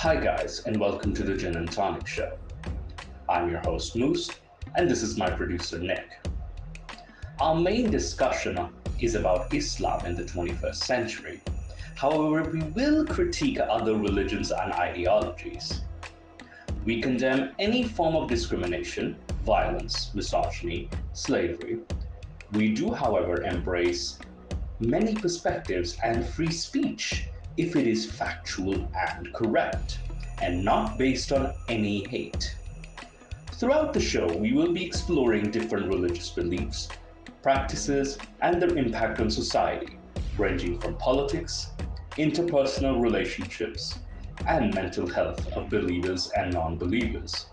Hi, guys, and welcome to the Gin and Tonic Show. I'm your host, Moose, and this is my producer, Nick. Our main discussion is about Islam in the 21st century. However, we will critique other religions and ideologies. We condemn any form of discrimination, violence, misogyny, slavery. We do, however, embrace many perspectives and free speech if it is factual and correct, and not based on any hate. Throughout the show, we will be exploring different religious beliefs, practices, and their impact on society, ranging from politics, interpersonal relationships, and mental health of believers and non believers.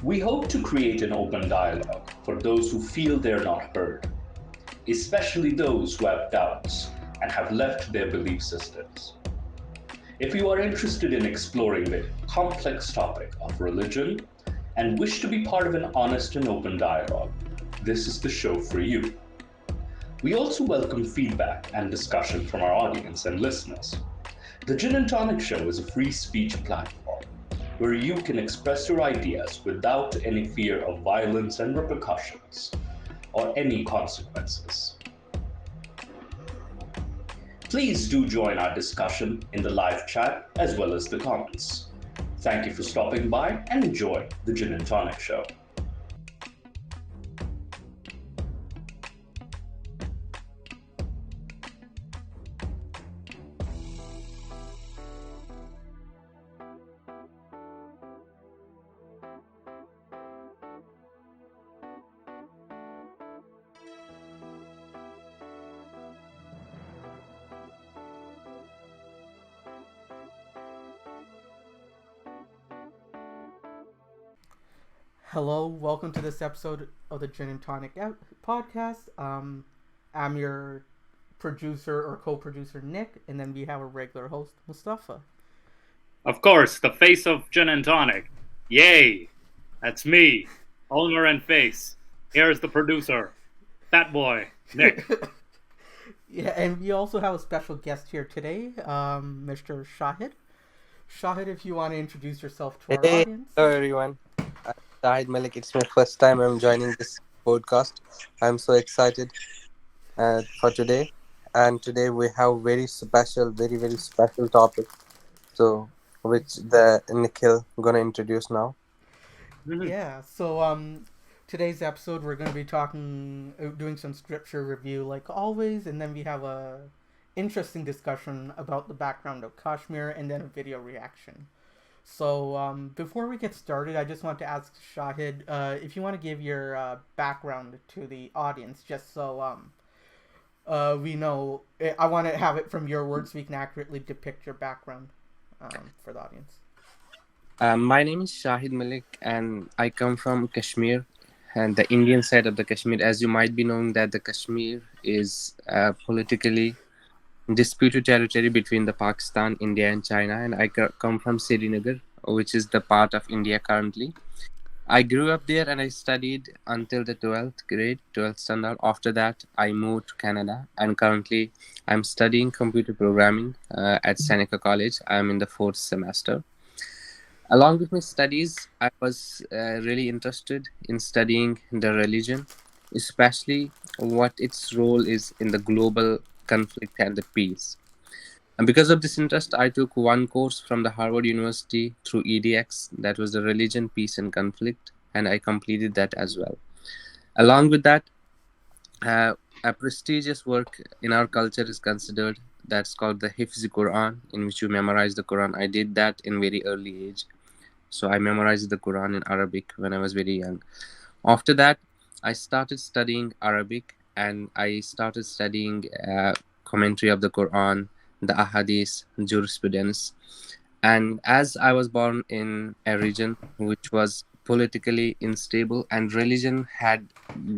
We hope to create an open dialogue for those who feel they're not heard, especially those who have doubts and have left their belief systems. If you are interested in exploring the complex topic of religion and wish to be part of an honest and open dialogue, this is the show for you. We also welcome feedback and discussion from our audience and listeners. The Gin and Tonic Show is a free speech platform where you can express your ideas without any fear of violence and repercussions or any consequences. Please do join our discussion in the live chat as well as the comments. Thank you for stopping by and enjoy the Gin and Tonic Show. Hello, welcome to this episode of the Gin and Tonic podcast. I'm your producer or co-producer Nick, and then we have a regular host Mustafa. Of course, the face of Gin and Tonic. Yay! That's me, owner and face. Here's the producer, Fat Boy, Nick. Yeah, and we also have a special guest here today, Mr. Shahid. Shahid, if you want to introduce yourself to our audience. Hello everyone. I'm Shahid Malik. It's my first time I'm joining this podcast. I'm so excited for today. And today we have very special topic. So which the Nikhil gonna introduce now. Yeah, so today's episode we're going to be doing some scripture review like always, and then we have a interesting discussion about the background of Kashmir, and then a video reaction. So before we get started, I just want to ask Shahid if you want to give your background to the audience, just so we know. I want to have it from your words so we can accurately depict your background for the audience. My name is Shahid Malik and I come from Kashmir and the Indian side of the Kashmir. As you might be knowing that the Kashmir is politically disputed territory between the Pakistan, India and China, and I come from Srinagar, which is the part of India currently. I grew up there and I studied until the 12th standard. After that, I moved to Canada and currently I'm studying computer programming at Seneca College. I'm in the 4th semester. Along with my studies, I was really interested in studying the religion, especially what its role is in the global conflict and the peace. And because of this interest, I took one course from the Harvard University through EDX, that was the Religion, Peace and Conflict, and I completed that as well. Along with that, a prestigious work in our culture is considered that's called the Hifz Quran, in which you memorize the Quran. I did that in very early age. So I memorized the Quran in Arabic when I was very young. After that, I started studying Arabic and I started studying commentary of the Quran, the Ahadith, jurisprudence. And as I was born in a region which was politically unstable and religion had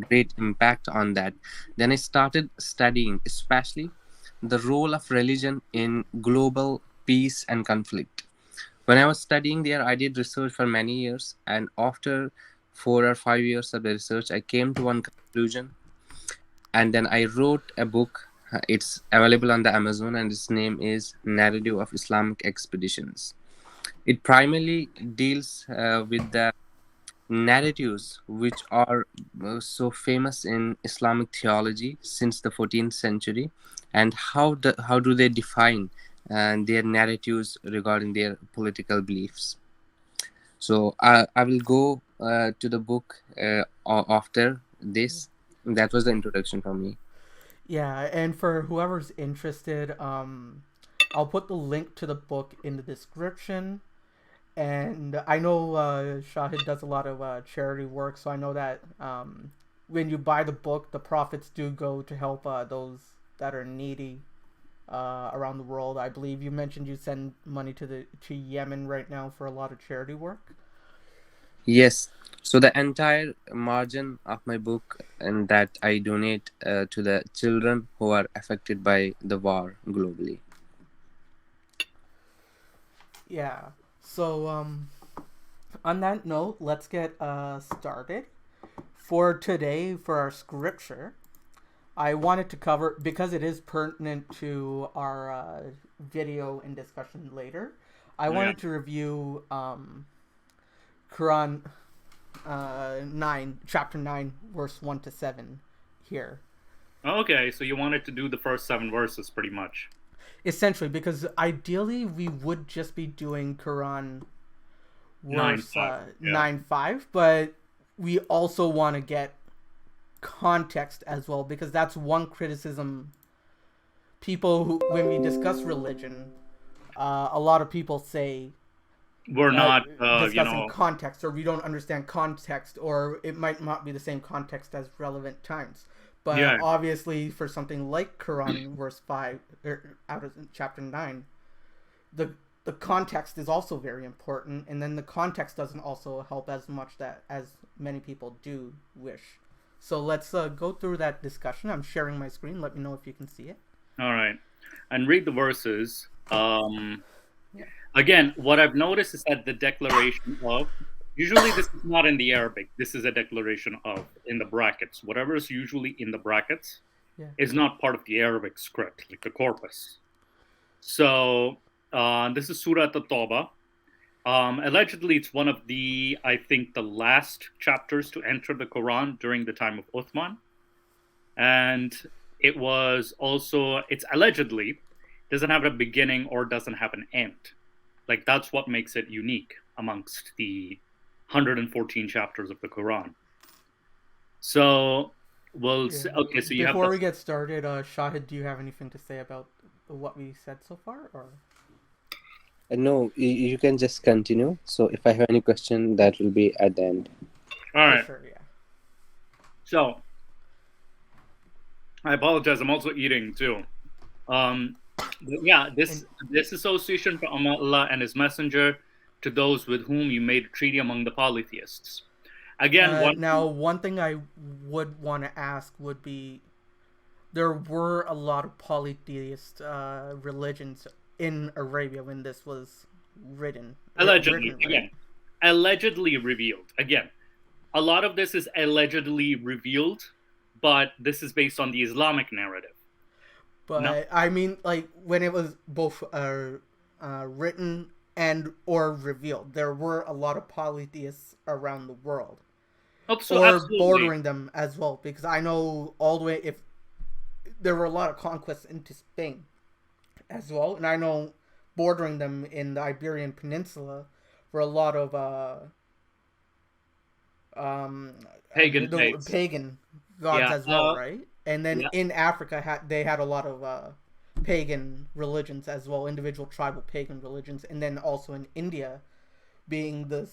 great impact on that, then I started studying especially the role of religion in global peace and conflict. When I was studying there, I did research for many years, and after 4 or 5 years of the research, I came to one conclusion, and then I wrote a book It's available on the Amazon, and its name is Narrative of Islamic Expeditions. It primarily deals with the narratives which are so famous in Islamic theology since the 14th century, and how do they define their narratives regarding their political beliefs. So I will go to the book after this. That was the introduction from me. Yeah, and for whoever's interested, I'll put the link to the book in the description. And I know Shahid does a lot of charity work, so I know that when you buy the book, the profits do go to help those that are needy around the world. I believe you mentioned you send money to Yemen right now for a lot of charity work. Yes. So the entire margin of my book and that I donate to the children who are affected by the war globally. Yeah. So on that note, let's get started. For today, for our scripture, I wanted to cover, because it is pertinent to our video and discussion later, I wanted to review Quran 9, chapter 9, verse 1 to 7 here. Okay, so you wanted to do the first 7 verses pretty much. Essentially, because ideally we would just be doing Quran verse 9:5, but we also want to get context as well, because that's one criticism people who, when we discuss religion, a lot of people say we're not discussing context, or we don't understand context, or it might not be the same context as relevant times. But obviously, for something like Quran verse 5, out of chapter 9, the context is also very important, and then the context doesn't also help as much as many people do wish. So let's go through that discussion. I'm sharing my screen. Let me know if you can see it. All right, and read the verses. Again, what I've noticed is that the declaration of, usually this is not in the Arabic. This is a declaration of in the brackets. Whatever is usually in the brackets is not part of the Arabic script, like the corpus. So this is Surah At-Tawbah. Allegedly, it's one of the, I think, the last chapters to enter the Quran during the time of Uthman. And it was also, it's allegedly, doesn't have a beginning or doesn't have an end. Like, that's what makes it unique amongst the 114 chapters of the Quran. So, okay, so you Before we get started, Shahid, do you have anything to say about what we said so far, or? No, you can just continue. So if I have any question, that will be at the end. All right. For sure, yeah. So, I apologize. I'm also eating too. This association from Allah and His Messenger to those with whom you made a treaty among the polytheists. Again, one thing I would want to ask would be, there were a lot of polytheist religions in Arabia when this was written. Allegedly revealed. Again, a lot of this is allegedly revealed, but this is based on the Islamic narrative. But no. I mean, like, when it was both written and or revealed, there were a lot of polytheists around the world, or absolutely. Bordering them as well. Because I know all the way, if there were a lot of conquests into Spain as well, and I know bordering them in the Iberian Peninsula were a lot of pagan gods as well, right? And then in Africa, they had a lot of pagan religions as well, individual tribal pagan religions, and then also in India, being the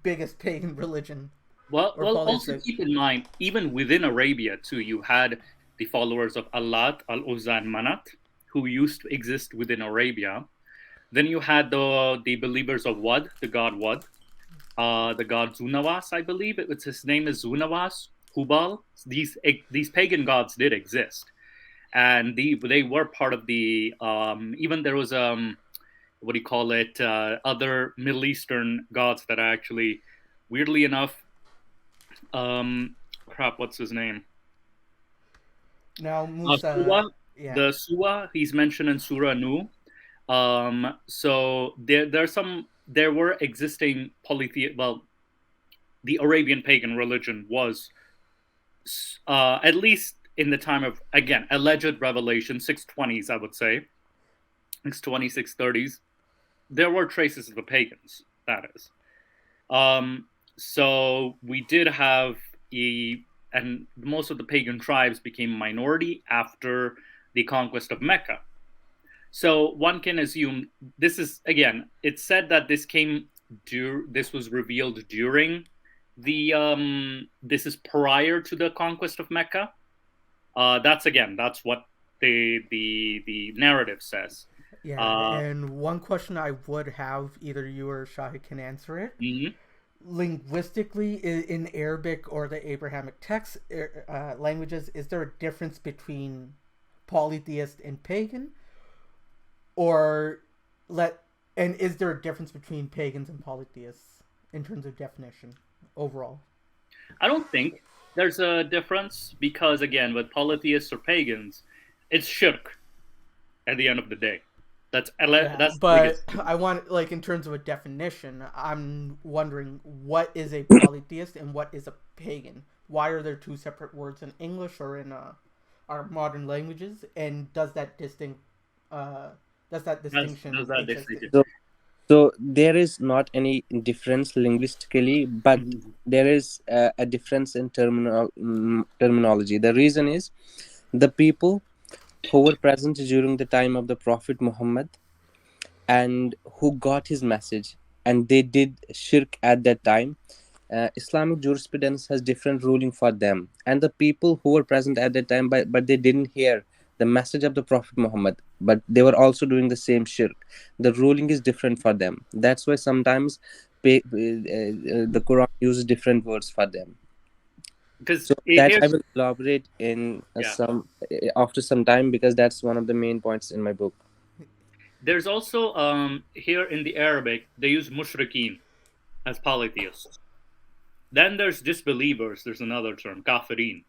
biggest pagan religion. Well, also keep in mind, even within Arabia too, you had the followers of Allat, Al-Uzza, and Manat, who used to exist within Arabia. Then you had the believers of Wad, the god Wad, the god Zunawas, I believe his name is Zunawas, Hubal. These pagan gods did exist, and they were part of the even there was other Middle Eastern gods that are actually, weirdly enough, what's his name? Now Musa. The Suwa, he's mentioned in Surah Nu. So there were existing the Arabian pagan religion was, at least in the time of, again, alleged revelation, 620s, I would say, 620, 630s, there were traces of the pagans, that is. So we did have and most of the pagan tribes became a minority after the conquest of Mecca. So one can assume this is, again, it's said that this was revealed during this is prior to the conquest of Mecca. That's what the narrative says. Yeah, and one question I would have, either you or Shahid can answer it. Mm-hmm. Linguistically, in Arabic or the Abrahamic text languages, is there a difference between polytheist and pagan? And is there a difference between pagans and polytheists in terms of definition overall? I don't think there's a difference because, again, with polytheists or pagans, it's shirk at the end of the day. That's but I want, like, in terms of a definition, I'm wondering what is a polytheist and what is a pagan? Why are there two separate words in English or in our modern languages? And does that distinction exist? So there is not any difference linguistically, but there is a difference in terminology. The reason is the people who were present during the time of the Prophet Muhammad and who got his message, and they did shirk at that time. Islamic jurisprudence has different ruling for them, and the people who were present at that time, but they didn't hear the message of the Prophet Muhammad, but they were also doing the same shirk. The ruling is different for them. That's why sometimes the Quran uses different words for them. So that I will elaborate in after some time, because that's one of the main points in my book. There's also here in the Arabic they use mushrikeen as polytheists. Then there's disbelievers. There's another term, kafirin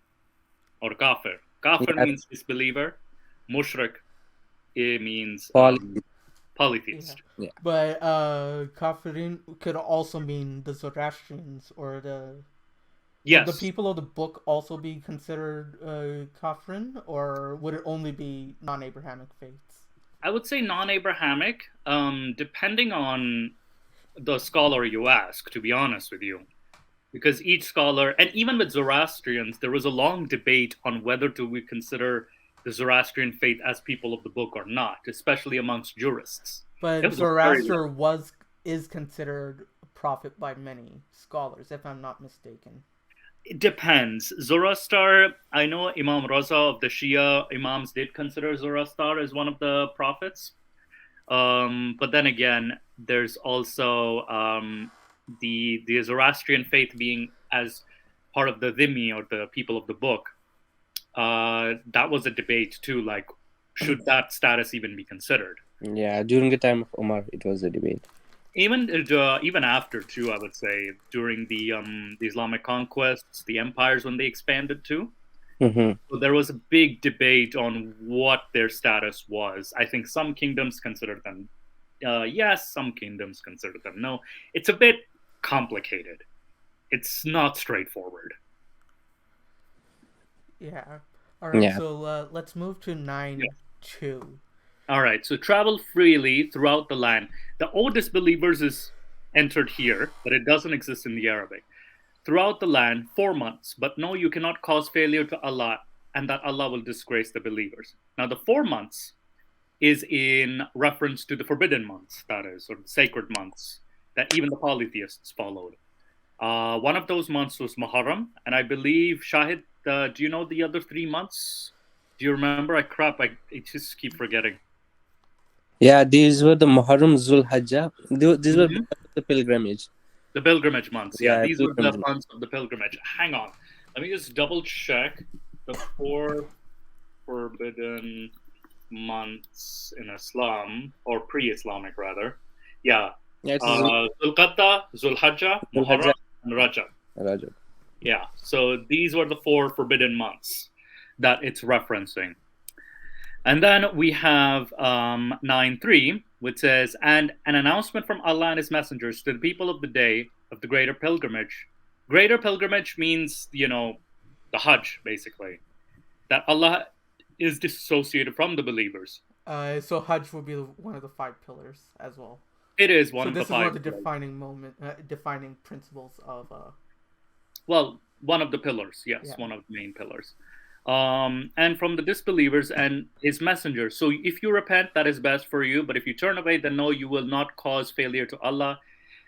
or kafir. Kafir means disbeliever. Mushrik, it means polytheist. Yeah. But kafirin could also mean the Zoroastrians or the. Yes. Would the people of the book also be considered kafirin, or would it only be non-Abrahamic faiths? I would say non-Abrahamic, depending on the scholar you ask, to be honest with you. Because each scholar, and even with Zoroastrians, there was a long debate on whether we consider the Zoroastrian faith as people of the book or not, especially amongst jurists. But Zoroaster is considered a prophet by many scholars, if I'm not mistaken. It depends. Zoroaster, I know Imam Raza of the Shia Imams did consider Zoroaster as one of the prophets. But then again, there's also the Zoroastrian faith being as part of the Dhimmi, or the people of the book. That was a debate too, like, should that status even be considered? Yeah, during the time of Umar, it was a debate. Even after too, I would say, during the Islamic conquests, the empires when they expanded too. Mm-hmm. So there was a big debate on what their status was. I think some kingdoms considered them yes, some kingdoms considered them no. It's a bit complicated. It's not straightforward. Yeah. All right. Yeah. So let's move to 9.2. All right. So travel freely throughout the land. The O disbelievers is entered here, but it doesn't exist in the Arabic. Throughout the land, 4 months, but no, you cannot cause failure to Allah, and that Allah will disgrace the believers. Now, the 4 months is in reference to the forbidden months, that is, or the sacred months that even the polytheists followed. One of those months was Muharram, and I believe, Shahid, do you know the other 3 months? Do you remember? I just keep forgetting. Yeah, these were the Muharram, Zulhijjah. These were the pilgrimage. The pilgrimage months, yeah. These were the months of the pilgrimage. Hang on. Let me just double check the 4 forbidden months in Islam, or pre-Islamic rather. Yeah. Zulqa'dah, Zulhijjah, Muharram, and Rajab. Yeah. So these were the 4 forbidden months that it's referencing. And then we have 9:3, which says, and an announcement from Allah and His messengers to the people of the day of the greater pilgrimage. Greater pilgrimage means, the Hajj, basically. That Allah is dissociated from the believers. So Hajj will be one of the 5 pillars as well. It is one so of the 5. So this is one of the defining principles of. Well, one of the pillars, yes, yeah. One of the main pillars. And from the disbelievers and His messengers. So if you repent, that is best for you. But if you turn away, then no, you will not cause failure to Allah,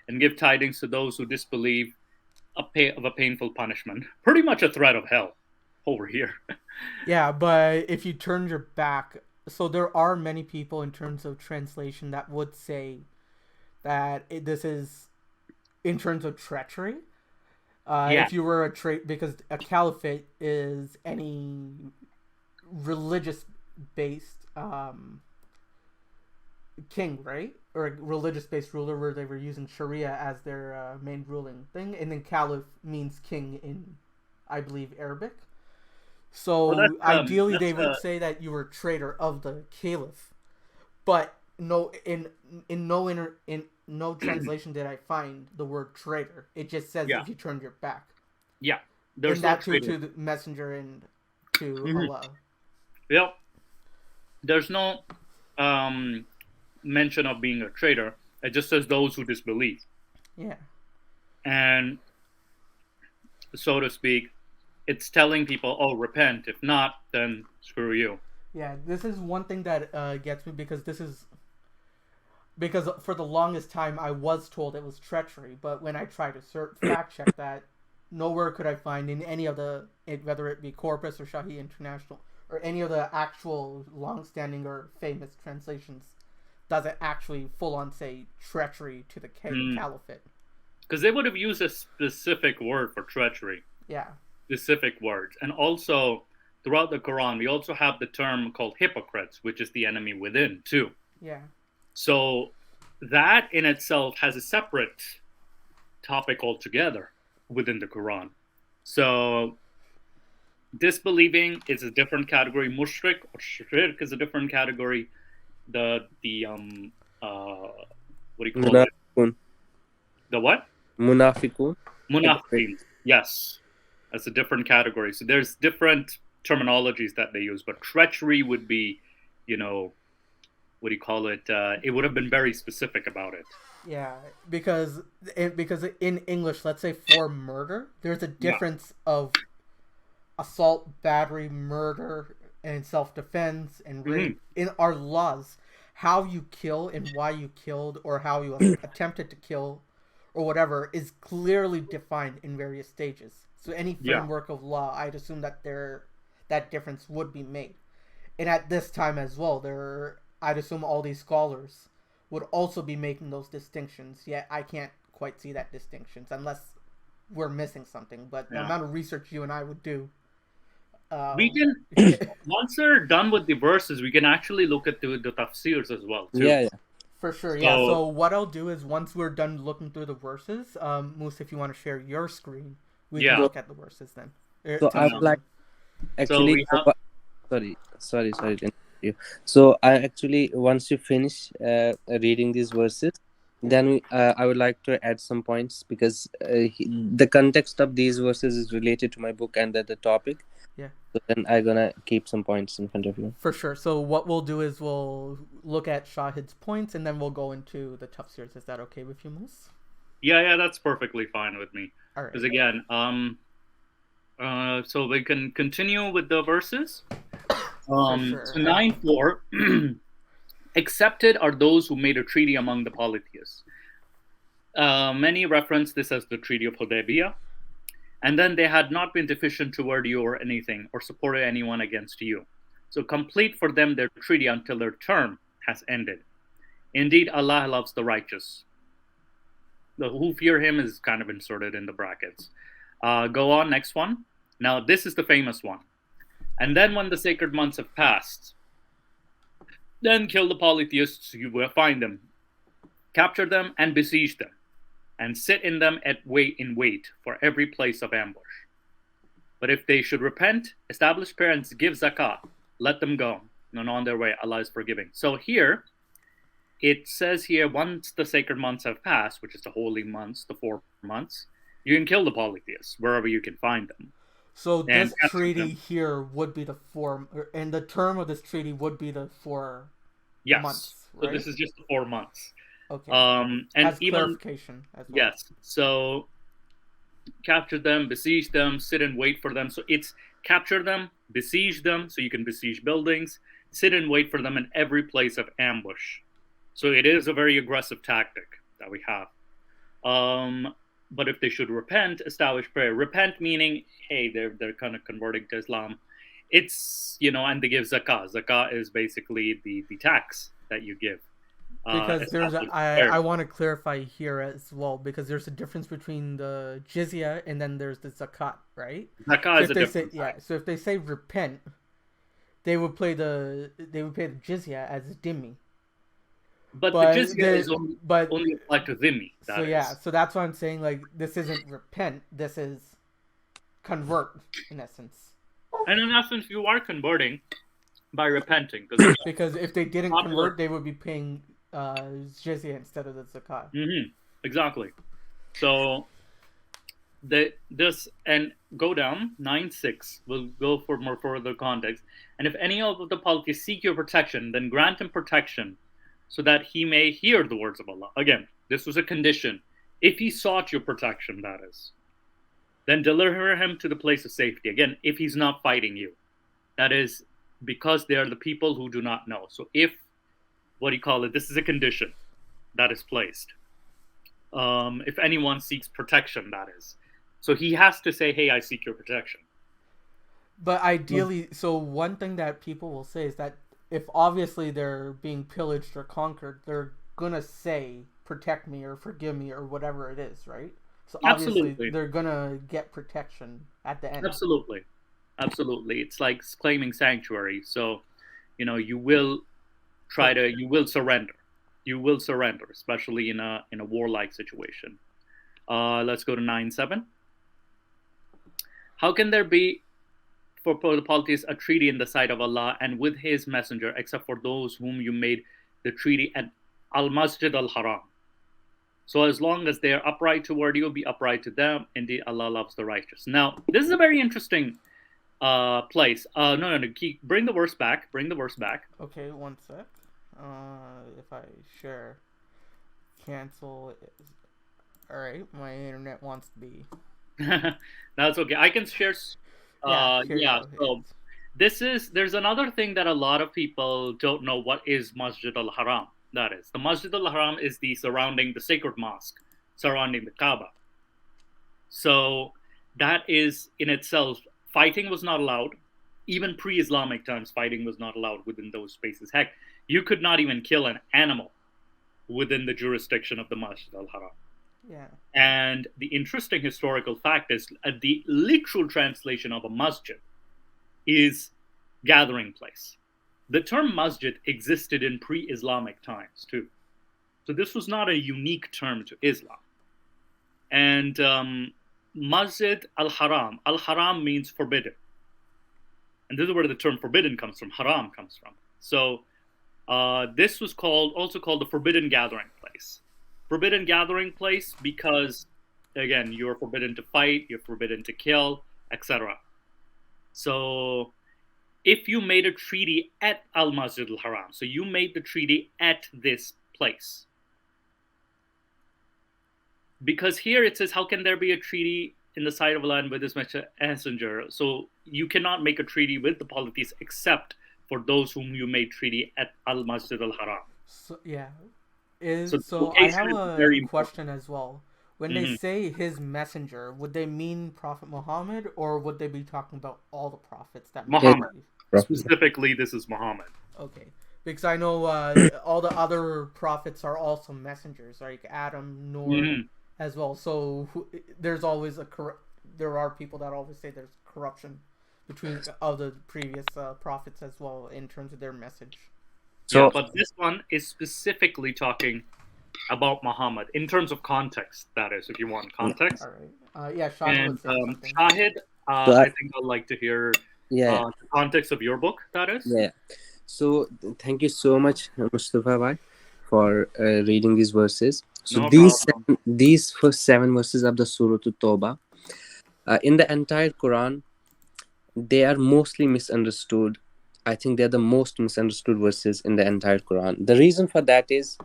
and give tidings to those who disbelieve of a painful punishment. Pretty much a threat of hell over here. Yeah, but if you turn your back, so there are many people in terms of translation that would say that this is in terms of treachery. If you were because a caliphate is any religious-based king, right? Or a religious-based ruler where they were using Sharia as their main ruling thing. And then caliph means king in, I believe, Arabic. So ideally they would say that you were a traitor of the caliph. But in no translation did I find the word traitor. It just says if you turned your back. Yeah. There's that to the messenger and to Allah. Yep. There's no mention of being a traitor. It just says those who disbelieve. Yeah. And so to speak, it's telling people, oh, repent. If not, then screw you. Yeah, this is one thing that gets me because for the longest time I was told it was treachery, but when I tried to fact check that, nowhere could I find in any of whether it be Corpus or Shahid International or any of the actual long-standing or famous translations, does it actually full-on say treachery to the caliphate. Because they would have used a specific word for treachery. Yeah. Specific words. And also, throughout the Quran, we also have the term called hypocrites, which is the enemy within, too. Yeah. So that in itself has a separate topic altogether within the Quran. So disbelieving is a different category. Mushrik or shirk is a different category. What do you call it? The what? Munafiqun. Munafiqun. Yes. That's a different category. So there's different terminologies that they use, but treachery would be, what do you call it? It would have been very specific about it. Yeah, because in English, let's say for murder, there's a difference of assault, battery, murder, and self-defense and rape. In our laws, how you kill and why you killed or how you attempted to kill or whatever is clearly defined in various stages. So any framework of law, I'd assume that that difference would be made. And at this time as well, I'd assume all these scholars would also be making those distinctions. Yet I can't quite see that distinctions unless we're missing something. But the amount of research you and I would do. We can, once they're done with the verses, we can actually look at the tafsirs as well, too. Yeah. For sure, yeah. So what I'll do is once we're done looking through the verses, Moose, if you want to share your screen, we can look at the verses then. So I would like actually. Sorry to interrupt you. So I actually, once you finish reading these verses, then I would like to add some points because the context of these verses is related to my book and the topic. Yeah. So then I'm gonna keep some points in front of you. For sure. So what we'll do is we'll look at Shahid's points and then we'll go into the tafsirs. Is that okay with you, Moose? Yeah, that's perfectly fine with me. All right. Because again, so we can continue with the verses. Sure. So 9:4, accepted are those who made a treaty among the polytheists. Many reference this as the Treaty of Hudaybiyah. And then they had not been deficient toward you or anything, or supported anyone against you. So complete for them their treaty until their term has ended. Indeed, Allah loves the righteous. The who fear him is kind of inserted in the brackets. Go on, next one. Now, this is the famous one. And then when the sacred months have passed, then kill the polytheists, you will find them, capture them, and besiege them, and sit in them in wait for every place of ambush. But if they should repent, establish prayer, and give zakat, let them go. and on their way, Allah is forgiving. So here, it says here, once the sacred months have passed, which is the holy months, the 4 months, you can kill the polytheists wherever you can find them. So this treaty here would be the 4, and the term of this treaty would be the 4 months, right? So this is just the 4 months. Okay. And as even clarification as well. Yes. So capture them, besiege them, sit and wait for them. So it's capture them, besiege them, so you can besiege buildings, sit and wait for them in every place of ambush. So it is a very aggressive tactic that we have. But if they should repent, establish prayer. Repent meaning, hey, they're kind of converting to Islam. It's, and they give zakah. Zakah is basically the tax that you give. Because I want to clarify here as well, because there's a difference between the jizya and then there's the zakat, right? Zakat is a different. So if they say repent, they would pay the jizya as dhimmi. But the jizya is only applied to dhimmi. So that's why I'm saying, like, this isn't repent, this is convert, in essence. And in essence, you are converting by repenting. Because if they didn't convert, they would be paying jizya instead of the zakat. Mm-hmm. Exactly. So this and go down 9:6. We'll go for more further context. And if any of the polytheists seek your protection, then grant him protection, so that he may hear the words of Allah. Again, this was a condition. If he sought your protection, that is, then deliver him to the place of safety. Again, if he's not fighting you, that is, because they are the people who do not know. So if, this is a condition that is placed. If anyone seeks protection, that is. So he has to say, hey, I seek your protection. But ideally, so one thing that people will say is that if obviously they're being pillaged or conquered, they're going to say, protect me or forgive me or whatever it is, right? So obviously they're going to get protection at the end. Absolutely. It's like claiming sanctuary. So, you will surrender. You will surrender, especially in a warlike situation. Let's go to 9:7. How can there be for the polytheists a treaty in the sight of Allah and with His messenger, except for those whom you made the treaty at Al-Masjid Al-Haram? So as long as they are upright toward you, be upright to them. Indeed, Allah loves the righteous. Now, this is a very interesting place. No. Bring the verse back. Okay, one sec. If I share, cancel. All right, my internet wants to be. That's okay. I can share. So there's another thing that a lot of people don't know. What is Masjid Al-Haram? That is, the Masjid Al-Haram is the sacred mosque surrounding the Kaaba. So that is in itself, fighting was not allowed. Even pre-Islamic times, fighting was not allowed within those spaces. Heck, you could not even kill an animal within the jurisdiction of the Masjid Al-Haram. Yeah. And the interesting historical fact is the literal translation of a masjid is gathering place. The term masjid existed in pre-Islamic times too. So this was not a unique term to Islam. And Masjid al-Haram means forbidden. And this is where the term forbidden comes from, haram comes from. So this was also called the forbidden gathering place. Forbidden gathering place because, again, you're forbidden to fight, you're forbidden to kill, etc. So if you made a treaty at Al-Masjid Al-Haram, so you made the treaty at this place. Because here it says, how can there be a treaty in the sight of Allah and with His messenger? So you cannot make a treaty with the polytheists except for those whom you made treaty at Al-Masjid Al-Haram. So, yeah. So I have a question as well. When they say His messenger, would they mean Prophet Muhammad, or would they be talking about all the prophets that Muhammad? Specifically, this is Muhammad. Okay, because I know all the other prophets are also messengers, like Adam, Noah, as well. So there's always there are people that always say there's corruption between of the previous prophets as well in terms of their message. So, yeah, but this one is specifically talking about Muhammad in terms of context. That is, if you want context. All right. Shahid. And Shahid, I think I'd like to hear the context of your book. That is. Yeah. So thank you so much, Mustafa Bhai, for reading these verses. So No problem. these first 7 verses of the Surah Toba, in the entire Quran, they are mostly misunderstood. I think they're the most misunderstood verses in the entire Quran. The reason for that is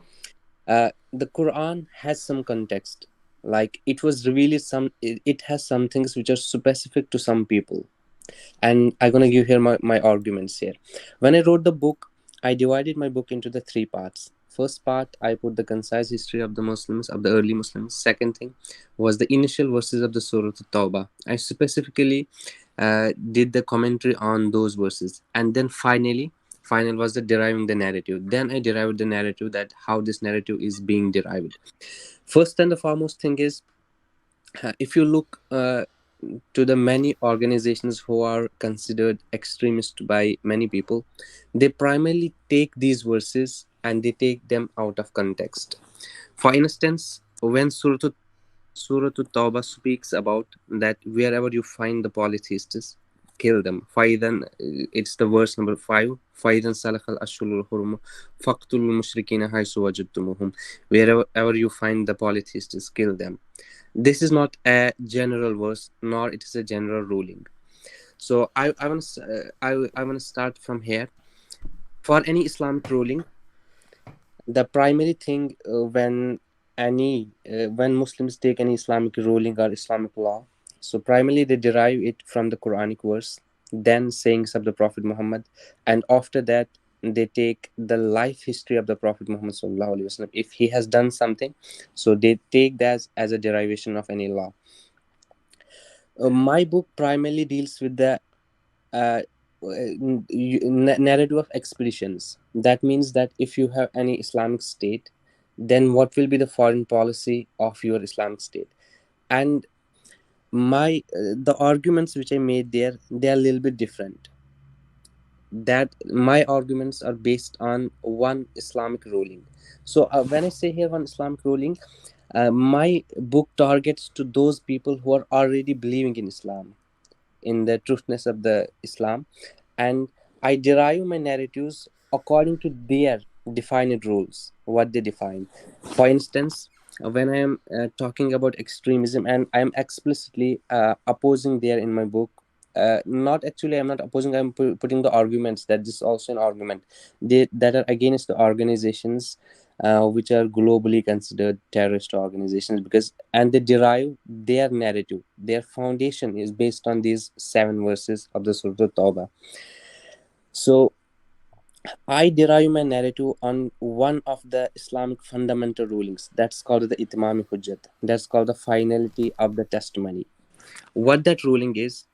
the Quran has some context. Like it was really it has some things which are specific to some people, and I'm going to give here my arguments here. When I wrote the book, I divided my book into the 3 parts. First part, I put the concise history of the Muslims, of the early Muslims. Second thing was the initial verses of the Surah Tawbah. I specifically did the commentary on those verses. And then final was the deriving the narrative. Then I derived the narrative, that how this narrative is being derived. First and the foremost thing is, if you look to the many organizations who are considered extremist by many people, they primarily take these verses and they take them out of context. For instance, when Surah Tawbah speaks about that wherever you find the polytheists, kill them. Faidan, it's the verse number 5. Faidan salakal ashulul hurum faqtul mushrikina haysu wajadtumuhum. Wherever you find the polytheists, kill them. This is not a general verse, nor it is a general ruling. So I want to I want to start from here. For any Islamic ruling, the primary thing when Muslims take any Islamic ruling or Islamic law, so primarily they derive it from the Quranic verse, then sayings of the Prophet Muhammad, and after that they take the life history of the Prophet Muhammad sallallahu alaihi wasallam. If he has done something, so they take that as a derivation of any law. My book primarily deals with the uh, narrative of expeditions. That means that if you have any Islamic state, then what will be the foreign policy of your Islamic state? And my the arguments which I made there, they are a little bit different. That my arguments are based on one Islamic ruling. So when I say here one Islamic ruling, my book targets to those people who are already believing in Islam, in the truthness of the Islam, and I derive my narratives according to their defined rules, what they define. For instance, when I am talking about extremism, and I am explicitly opposing there in my book. Not actually, I'm not opposing. I'm putting the arguments that this is also an argument that are against the organizations which are globally considered terrorist organizations, because and they derive their narrative, their foundation is based on these 7 verses of the Surah Tawbah. So I derive my narrative on one of the Islamic fundamental rulings, that's called the Itmami Hujjat, that's called the finality of the testimony. What that ruling is,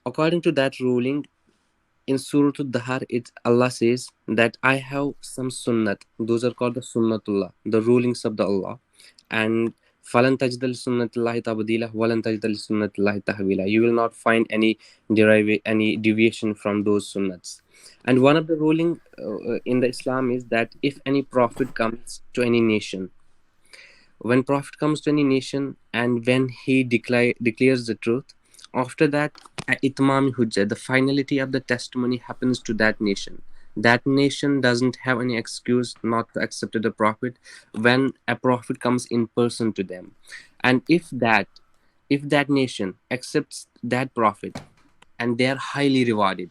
according to that ruling, in Surah Al-Dahar, Allah says that I have some sunnat. Those are called the sunnatullah, the rulings of the Allah. And falan tajdal sunnatullahi tabdila, walan tajdal sunnatullahi tahwila. You will not find any deviation from those sunnats. And one of the ruling in the Islam is that if any prophet comes to any nation, when prophet comes to any nation and when he declares the truth, after that itmam hujjah, the finality of the testimony happens to that nation. That nation doesn't have any excuse not to accept the prophet when a prophet comes in person to them. And if that nation accepts that prophet, and they are highly rewarded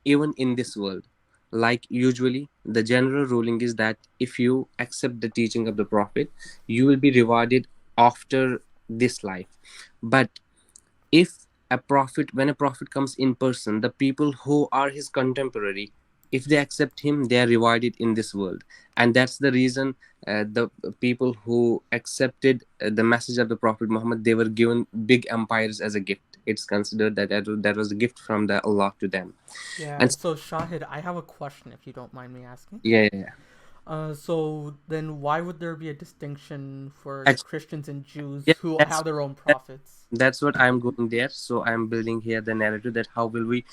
even in this world. Like usually the general ruling is that if you accept the teaching of the prophet, you will be rewarded after this life. But if when a prophet comes in person, the people who are his contemporary, if they accept him, they are rewarded in this world. And that's the reason the people who accepted the message of the Prophet Muhammad, they were given big empires as a gift. It's considered that was a gift from the Allah to them. Yeah, And so Shahid, I have a question if you don't mind me asking. yeah. So then why would there be a distinction for the Actually, Christians and Jews yeah, who that's have their own that, prophets? that's what I'm going there. So I'm building here the narrative that how will we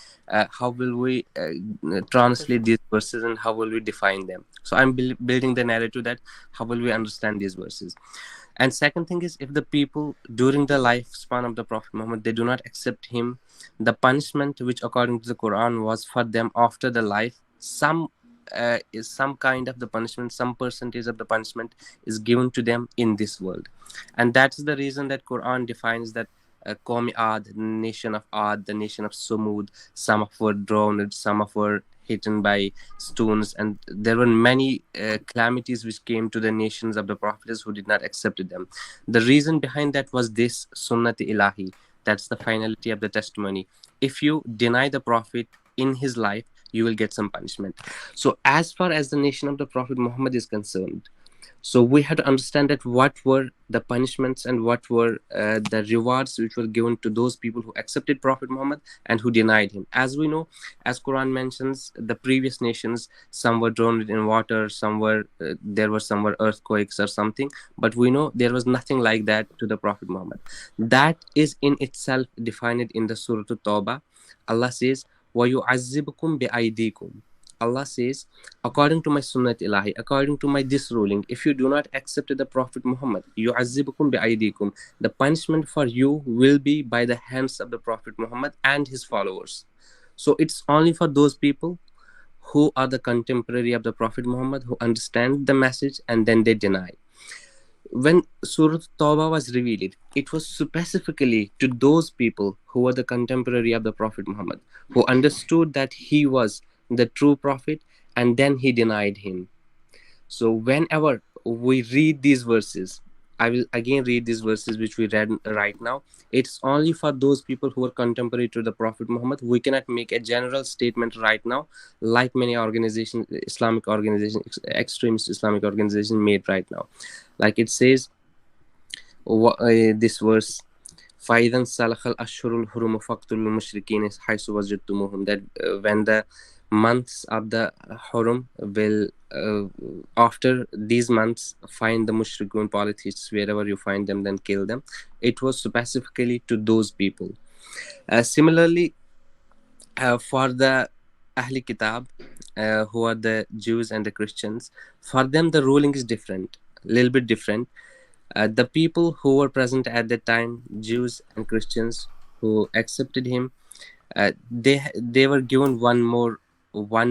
translate Christians. these verses and how will we define them. So I'm building the narrative that how will we understand these verses. And second thing is, if the people during the lifespan of the Prophet Muhammad, they do not accept him, the punishment which according to the Quran was for them after the life, some is some kind of the punishment, some percentage of the punishment is given to them in this world. And that's the reason that Quran defines that Qawmi Ad, the nation of Ad, the nation of Sumud, some of were drowned, some of were hidden by stones, and there were many calamities which came to the nations of the prophets who did not accept them. The reason behind that was this Sunnati Ilahi. That's the finality of the testimony. If you deny the prophet in his life, you will get some punishment. So as far as the nation of the prophet Muhammad is concerned, so we have to understand that what were the punishments and what were the rewards which were given to those people who accepted Prophet Muhammad and who denied him. As we know, as Quran mentions, the previous nations, some were drowned in water, some were there were some were earthquakes or something, but we know there was nothing like that to the Prophet Muhammad. That is in itself defined in the Surah At-Tawbah. Allah says, وَيُعَذِّبُكُمْ بِأَيْدِيكُمْ. Allah says, according to my sunnat ilahi, according to my this ruling, if you do not accept the Prophet Muhammad, yu'azzibukum bi'aydikum, the punishment for you will be by the hands of the Prophet Muhammad and his followers. So it's only for those people who are the contemporary of the Prophet Muhammad, who understand the message and then they deny. When Surah Tawbah was revealed, it was specifically to those people who were the contemporary of the Prophet Muhammad, who understood that he was the true prophet, and then he denied him. So whenever we read these verses, I will again read these verses which we read right now. It's only for those people who are contemporary to the Prophet Muhammad. We cannot make a general statement right now, like many organizations, Islamic organizations, extremist Islamic organizations made right now. Like it says, this verse, فَإِذَا انْسَلَخَ الْأَشْهُرُ الْحُرُمُ فَاقْتُلُوا الْمُشْرِكِينَ حَيْثُ وَجَدتُّمُوهُم, that when the months of the Hurum will, after these months, find the mushrikun polytheists wherever you find them, then kill them. It was specifically to those people. Similarly, for the Ahli Kitab, who are the Jews and the Christians, for them the ruling is different, a little bit different. The people who were present at that time, Jews and Christians who accepted him, they were given one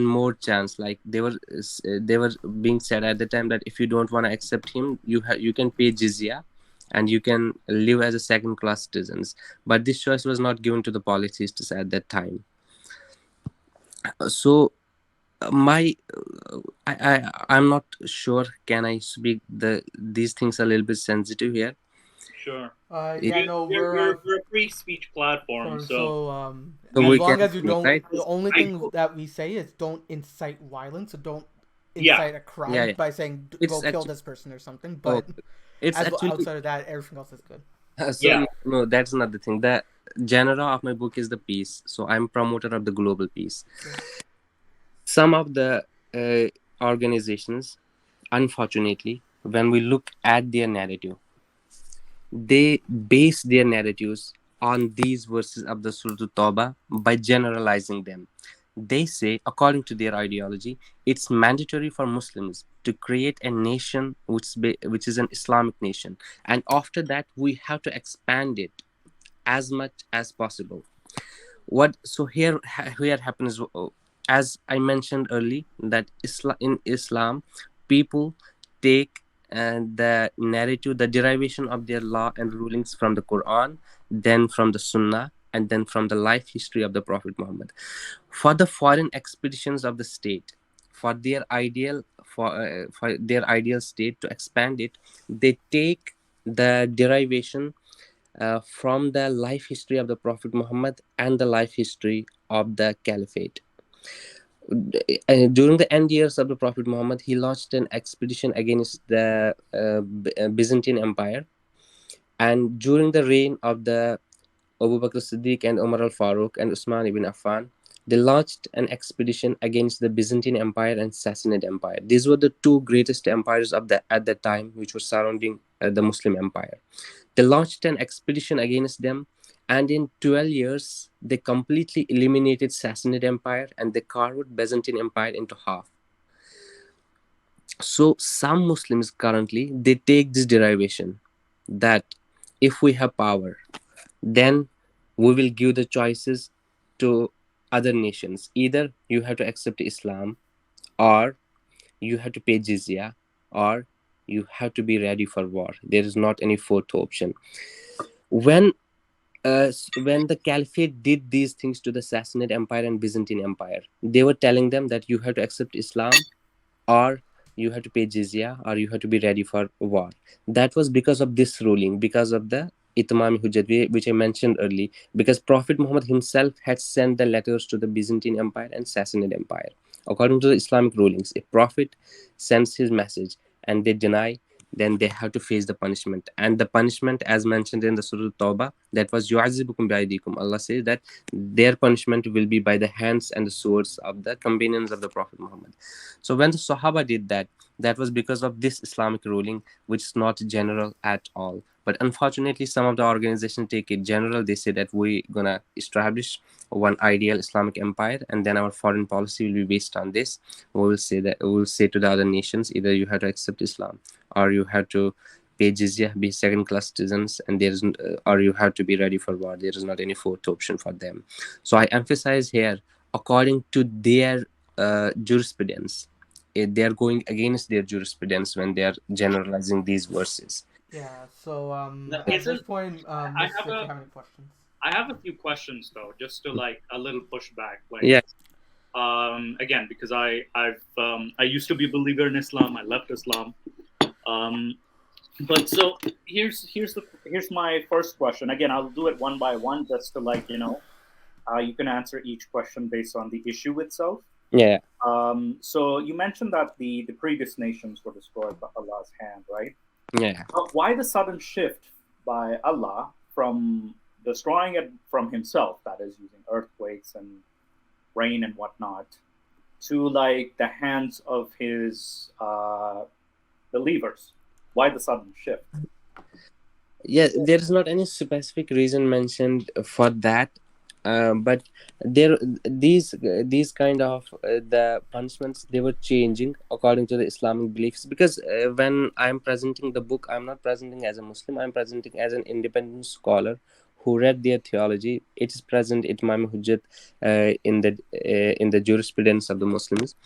more chance. Like they were being said at the time that if you don't want to accept him, you can pay jizya and you can live as a second class citizens. But this choice was not given to the polytheists at that time. So I'm not sure, can I speak these things a little bit sensitive here? Sure. We're a free speech platform, so as we long can as you speak, don't, right? the only thing that we say is don't incite violence, so don't incite a crime by saying go kill this person or something. But it's actually, outside of that, everything else is good. So no, that's not the thing. The genre of my book is the peace. So I'm promoter of the global peace. Some of the organizations, unfortunately, when we look at their narrative, they base their narratives on these verses of the Surah Tawbah by generalizing them. They say, according to their ideology, it's mandatory for Muslims to create a nation which is an Islamic nation, and after that we have to expand it as much as possible. Here happens, as I mentioned earlier, that in Islam, people take the narrative, the derivation of their law and rulings from the Quran, then from the Sunnah, and then from the life history of the Prophet Muhammad. For the foreign expeditions of the state, for their ideal state to expand it, they take the derivation from the life history of the Prophet Muhammad and the life history of the Caliphate. During the end years of the Prophet Muhammad, he launched an expedition against the Byzantine Empire. And during the reign of the Abu Bakr Siddiq and Umar al-Faruq and Usman ibn Affan, they launched an expedition against the Byzantine Empire and Sassanid Empire. These were the two greatest empires at that time, which were surrounding the Muslim Empire. They launched an expedition against them, and in 12 years, they completely eliminated Sassanid Empire and they carved Byzantine Empire into half. So some Muslims currently, they take this derivation that if we have power, then we will give the choices to other nations. Either you have to accept Islam, or you have to pay jizya, or you have to be ready for war. There is not any fourth option. When when the caliphate did these things to the Sassanid Empire and Byzantine Empire, they were telling them that you have to accept Islam, or you have to pay jizya, or you have to be ready for war. That was because of this ruling, because of the Itmam Hujjat, which I mentioned earlier, because Prophet Muhammad himself had sent the letters to the Byzantine Empire and Sassanid Empire. According to the Islamic rulings, if Prophet sends his message and they deny, then they have to face the punishment. And the punishment, as mentioned in the Surah Tawbah, that was yu'azibukum bi'aydikum. Allah says that their punishment will be by the hands and the swords of the companions of the Prophet Muhammad. So when the Sahaba did that, that was because of this Islamic ruling, which is not general at all. But unfortunately, some of the organizations take it general. They say that we're gonna establish one ideal Islamic empire, and then our foreign policy will be based on this. We will say to the other nations, either you have to accept Islam, or you have to pay jizya, be second-class citizens, and or you have to be ready for war. There is not any fourth option for them. So I emphasize here, according to their jurisprudence, they are going against their jurisprudence when they are generalizing these verses. Yeah. So Now, at this point, I Musa, have if you a have any questions. I have a few questions though, just to like a little pushback. Like, Yeah. again, because I used to be a believer in Islam. I left Islam. But so here's my first question. Again, I'll do it one by one, just to like you can answer each question based on the issue itself. Yeah. So you mentioned that the previous nations were destroyed by Allah's hand, right? Yeah. But why the sudden shift by Allah from destroying it from Himself, that is, using earthquakes and rain and whatnot, to like the hands of His believers? Why the sudden shift? Yeah, there is not any specific reason mentioned for that, but there these kind of the punishments, they were changing according to the Islamic beliefs. Because when I'm presenting the book, I'm not presenting as a Muslim. I'm presenting as an independent scholar who read their theology. It is present Itmam Hujjat in the jurisprudence of the Muslims.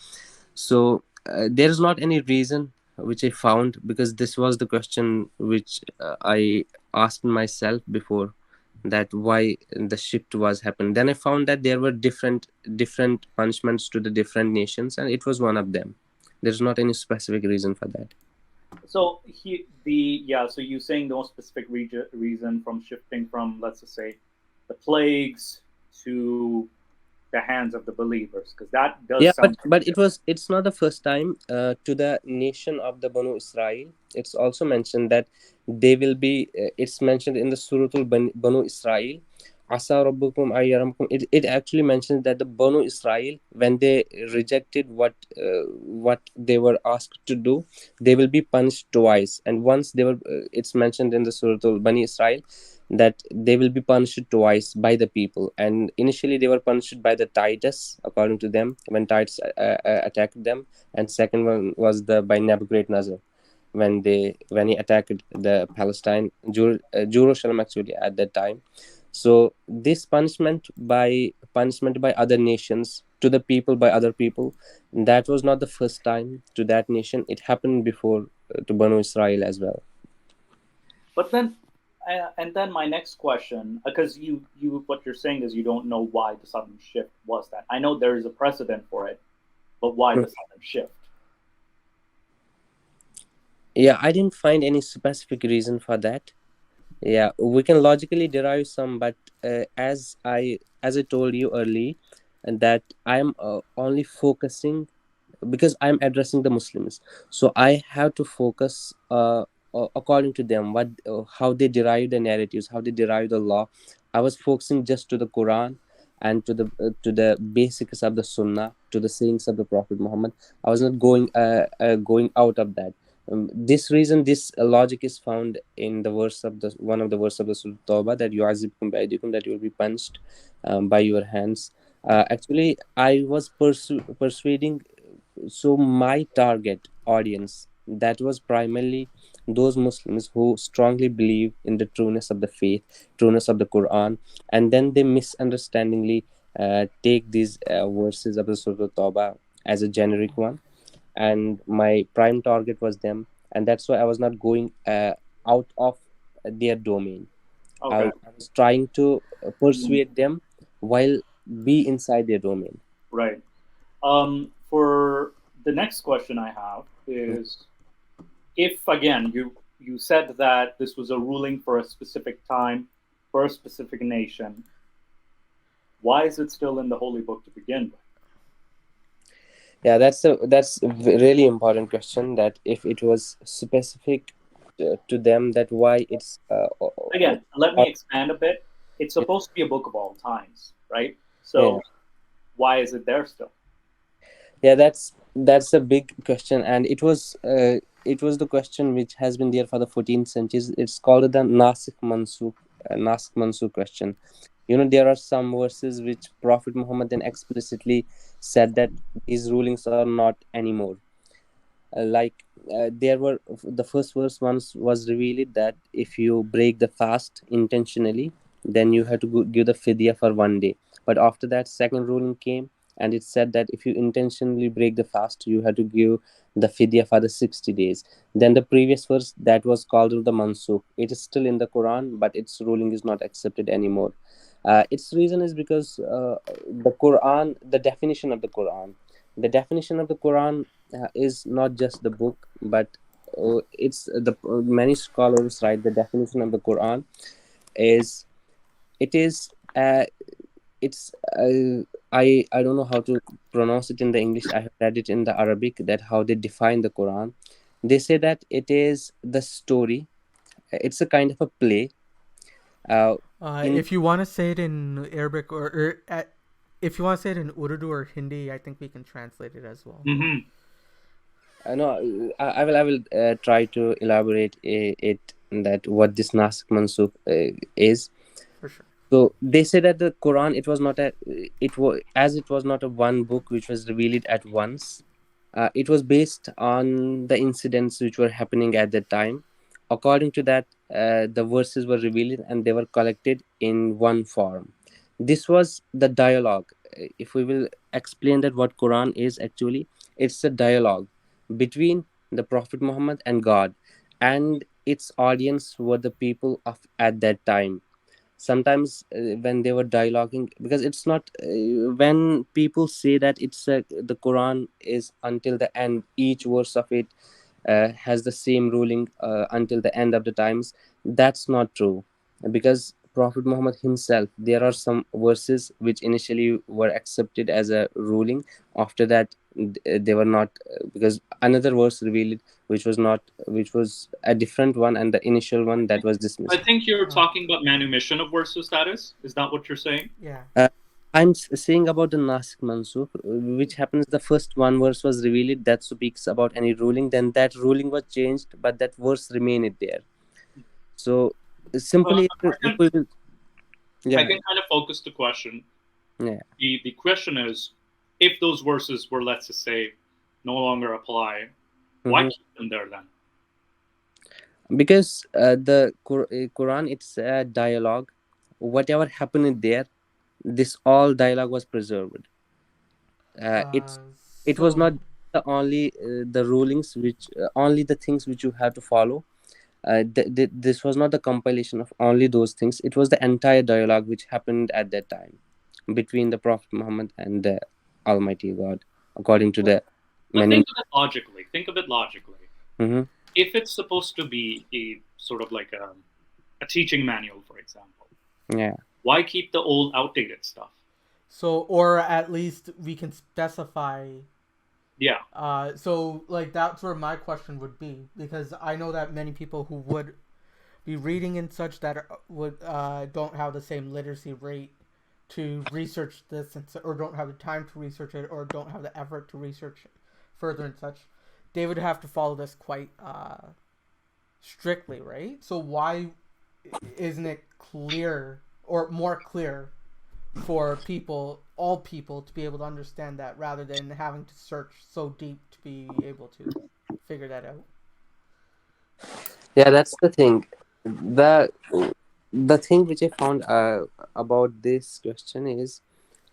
So there is not any reason which I found, because this was the question which I asked myself before, that why the shift was happened. Then I found that there were different punishments to the different nations, and it was one of them. There's not any specific reason for that. So so you're saying the most specific reason from shifting from, let's just say, the plagues to the hands of the believers, because that does sound. But it's not the first time to the nation of the Banu Israel. It's also mentioned that they will be. It's mentioned in the Suratul Banu Israel. Asa Rabbukum Ayyaramkum. It actually mentions that the Banu Israel, when they rejected what they were asked to do, they will be punished twice. And once they were, it's mentioned in the Suratul Bani Israel that they will be punished twice by the people. And initially they were punished by the Titus, according to them, when Titus attacked them. And second one was by Nebuchadnezzar, when he attacked the Palestine, Jerusalem actually at that time. So this punishment by other nations to the people by other people, that was not the first time to that nation. It happened before to Banu Israel as well. But then, and then my next question, because you what you're saying is you don't know why the sudden shift was that. I know there is a precedent for it, but why the sudden shift? Yeah, I didn't find any specific reason for that. Yeah, we can logically derive some, but as I told you early, and that I'm only focusing, because I'm addressing the Muslims, so I have to focus according to them, how they derive the narratives, how they derive the law. I was focusing just to the Quran and to the basics of the Sunnah, to the sayings of the Prophet Muhammad. I was not going out of that. This reason, this logic is found in the one of the verse of the Surah Tawbah, that yu'azibkum bi'aydikum, that you will be punished by your hands. Actually, I was persuading, so my target audience, that was primarily those Muslims who strongly believe in the trueness of the faith, trueness of the Quran, and then they misunderstandingly take these verses of the Surah Tawbah as a generic one, and my prime target was them, and that's why I was not going out of their domain. Okay. I was trying to persuade them while be inside their domain. Right. For the next question I have is, if again you said that this was a ruling for a specific time, for a specific nation, why is it still in the holy book to begin with? Yeah, that's a really important question. That if it was specific to them, that why it's Again, let me expand a bit. It's supposed to be a book of all times, right? So yeah. why is it there still? Yeah, that's a big question, and it was the question which has been there for the 14th centuries. It's called the Nasikh Mansukh question. You know, there are some verses which Prophet Muhammad then explicitly said that these rulings are not anymore. Like there were the first verse once was revealed that if you break the fast intentionally, then you have to give the fidya for 1 day. But after that, second ruling came, and it said that if you intentionally break the fast, you have to give the fidya for the 60 days. Then the previous verse that was called the mansukh, it is still in the Quran, but its ruling is not accepted anymore. Its reason is because the Quran, the definition of the Quran is not just the book, but it's the many scholars write the definition of the Quran is it is it's I don't know how to pronounce it in the English. I have read it in the Arabic that how they define the Quran. They say that it is the story. It's a kind of a play. In If you want to say it in Arabic if you want to say it in Urdu or Hindi, I think we can translate it as well. Mm-hmm. no, I will try to elaborate it that what this Nasikh Mansukh is. For sure. So they say that the Quran it was not a one book which was revealed at once. It was based on the incidents which were happening at that time. According to that, the verses were revealed and they were collected in one form. This was the dialogue. If we will explain that what Quran is actually, it's a dialogue between the Prophet Muhammad and God, and its audience were the people of at that time. Sometimes when they were dialoguing, because it's not when people say that the Quran is until the end, each verse of it has the same ruling until the end of the times. That's not true, because Prophet Muhammad himself, there are some verses which initially were accepted as a ruling. After that, they were not, because another verse revealed which was a different one, and the initial one that was I dismissed. think you're talking about manumission of verses. That is that what you're saying? Yeah. I'm saying about the Nasikh Mansukh, which happens the first one verse was revealed that speaks about any ruling, then that ruling was changed, but that verse remained there. So simply, if we will, I yeah, can kind of focus the question. yeah, The question is, if those verses were, let's just say, no longer apply, why hmm keep them there then? because the Quran, it's a dialogue. Whatever happened there, this all dialogue was preserved. It was So not the only the rulings which only the things which you have to follow. This was not the compilation of only those things. It was the entire dialogue which happened at that time between the Prophet Muhammad and the Almighty God, according to the But many. think of it logically. Think of it logically. Mhm. If it's supposed to be a sort of like a teaching manual, for example, Yeah. why keep the old, outdated stuff? So, or at least we can specify. Yeah. So like that's where my question would be, because I know that many people who would be reading and such that would don't have the same literacy rate to research this or don't have the time to research it or don't have the effort to research it further and such. They would have to follow this quite strictly, right? So why isn't it clear or more clear for all people, to be able to understand that rather than having to search so deep to be able to figure that out? Yeah, that's the thing. The the thing which I found about this question is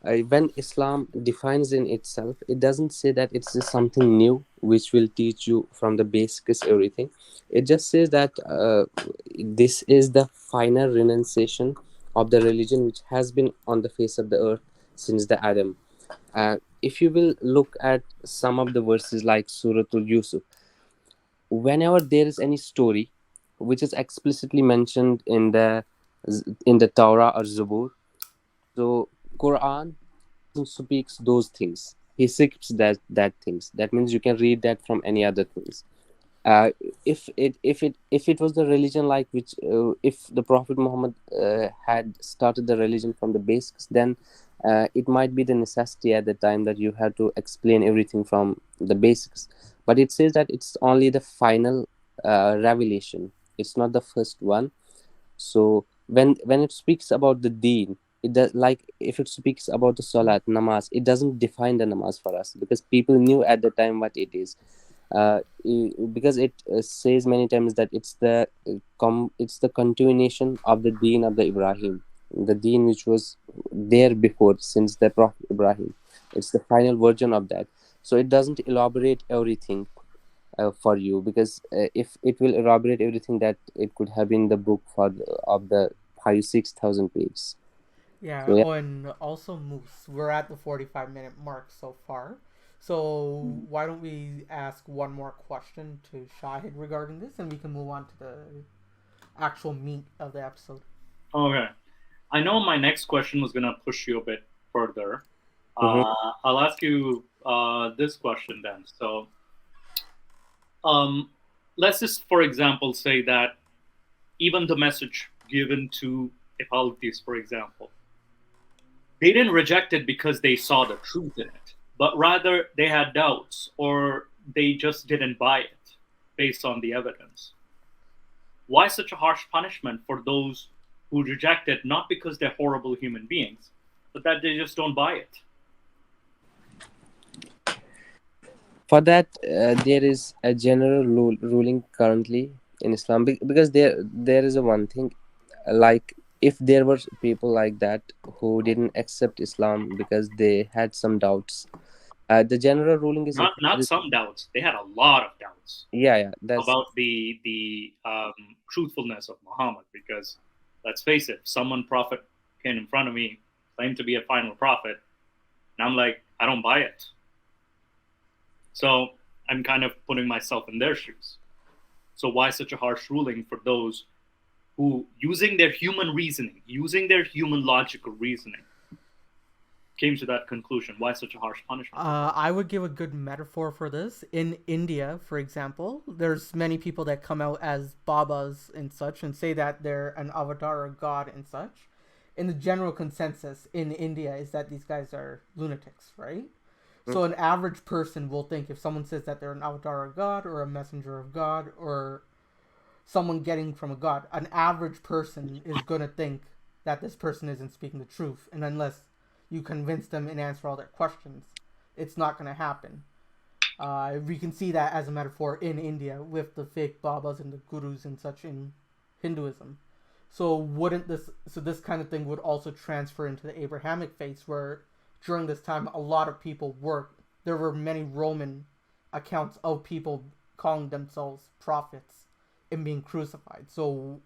When Islam defines in itself, it doesn't say that it's just something new which will teach you from the basics everything. It just says that this is the final renunciation of the religion which has been on the face of the earth since the Adam. If you will look at some of the verses like Suratul Yusuf, whenever there is any story which is explicitly mentioned in the Torah or Zabur, so Quran speaks those things. He skips that things. That means you can read that from any other things. Uh, if it was the religion like which if the Prophet Muhammad had started the religion from the basics, then it might be the necessity at the time that you have to explain everything from the basics. But it says that it's only the final revelation. It's not the first one. So when it speaks about the deen, it does, like if it speaks about the salat namaz, it doesn't define the namaz for us because people knew at the time what it is. Because it says many times that it's the continuation of the deen of the Ibrahim, the deen which was there before since the Prophet Ibrahim. It's the final version of that. So it doesn't elaborate everything for you, because if it will elaborate everything, that it could have been the book of the 5-6,000 pages. Yeah. So yeah. Oh, and also Moose. We're at the 45-minute mark so far. So why don't we ask one more question to Shahid regarding this, and we can move on to the actual meat of the episode. Okay. I know my next question was going to push you a bit further. Mhm. I'll ask you this question then. So, let's just, for example, say that even the message given to a polytheist, for example, they didn't reject it because they saw the truth in it, but rather they had doubts or they just didn't buy it based on the evidence. Why such a harsh punishment for those who reject it, not because they're horrible human beings, but that they just don't buy it? For that, there is a general ruling currently in Islam, because there is a one thing, like if there were people like that who didn't accept Islam because they had some doubts, the general ruling is, if there Not is, some doubts. They had a lot of doubts yeah, that's, about the truthfulness of Muhammad. Because let's face it, someone prophet came in front of me, claimed to be a final prophet, and I'm like, I don't buy it. So I'm kind of putting myself in their shoes. So why such a harsh ruling for those who, using their human reasoning, using their human logical reasoning, came to that conclusion? Why such a harsh punishment? I would give a good metaphor for this. In India, for example, there's many people that come out as Babas and such and say that they're an avatar of God and such. And the general consensus in India is that these guys are lunatics, right? So an average person will think if someone says that they're an avatar of God or a messenger of God or someone getting from a god, an average person is going to think that this person isn't speaking the truth. And unless you convince them and answer all their questions, it's not going to happen. We can see that as a metaphor in India with the fake Babas and the gurus and such in Hinduism. So this kind of thing would also transfer into the Abrahamic faith, where during this time a lot of people there were many Roman accounts of people calling themselves prophets and being crucified. So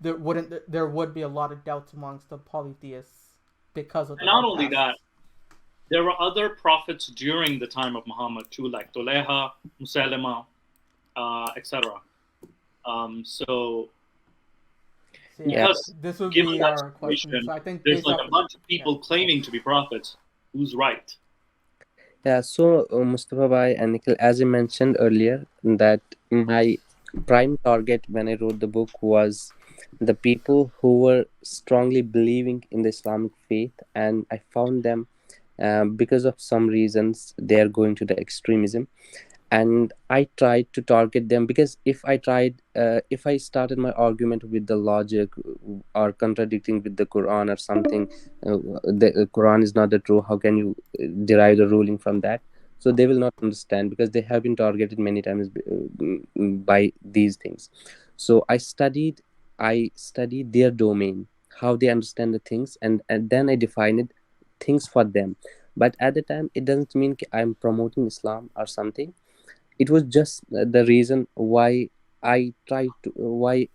there would be a lot of doubts amongst the polytheists because of that. And not only that, there were other prophets during the time of Muhammad too, like Toleha, Musaylima, etc. Because this would given be that our question. So I think there's like a bunch of people claiming to be prophets. Who's right? yeah. So Mustafa Bhai and Nikhil, as I mentioned earlier, that my prime target when I wrote the book was the people who were strongly believing in the Islamic faith, and I found them because of some reasons they are going to the extremism, and I tried to target them, because if I started my argument with the logic or contradicting with the Quran or something, the Quran is not the true, how can you derive the ruling from that? So they will not understand, because they have been targeted many times by these things. So I studied their domain, how they understand the things, and then I defined it, things for them. But at the time, it doesn't mean I'm promoting Islam or something. It was just the reason why I tried to why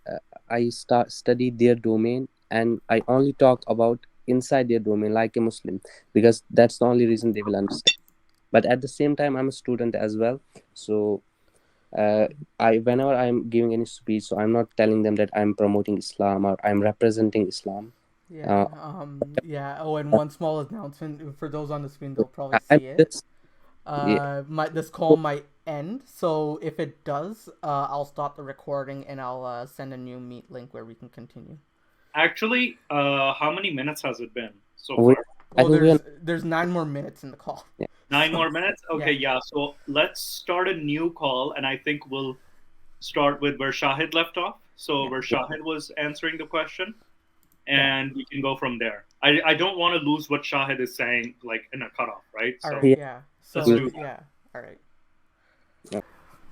I study their domain, and I only talk about inside their domain like a Muslim, because that's the only reason they will understand. But at the same time, I'm a student as well. So I whenever I'm giving any speech, so I'm not telling them that I'm promoting Islam or I'm representing Islam. Yeah. uh, Yeah. Oh, and one small announcement for those on the screen, they'll probably I'm see it. just, yeah. This call might end, so if it does, I'll stop the recording and I'll send a new meet link where we can continue. Actually, how many minutes has it been so we, far? I Oh, think there's 9 more minutes in the call. yeah. 9 more minutes? Okay, yeah. So let's start a new call, and I think we'll start with where Shahid left off. So where Shahid was answering the question, and we can go from there. I don't want to lose what Shahid is saying, like in a cutoff, right? All So right, yeah. So let's do that. yeah, all right. Yeah.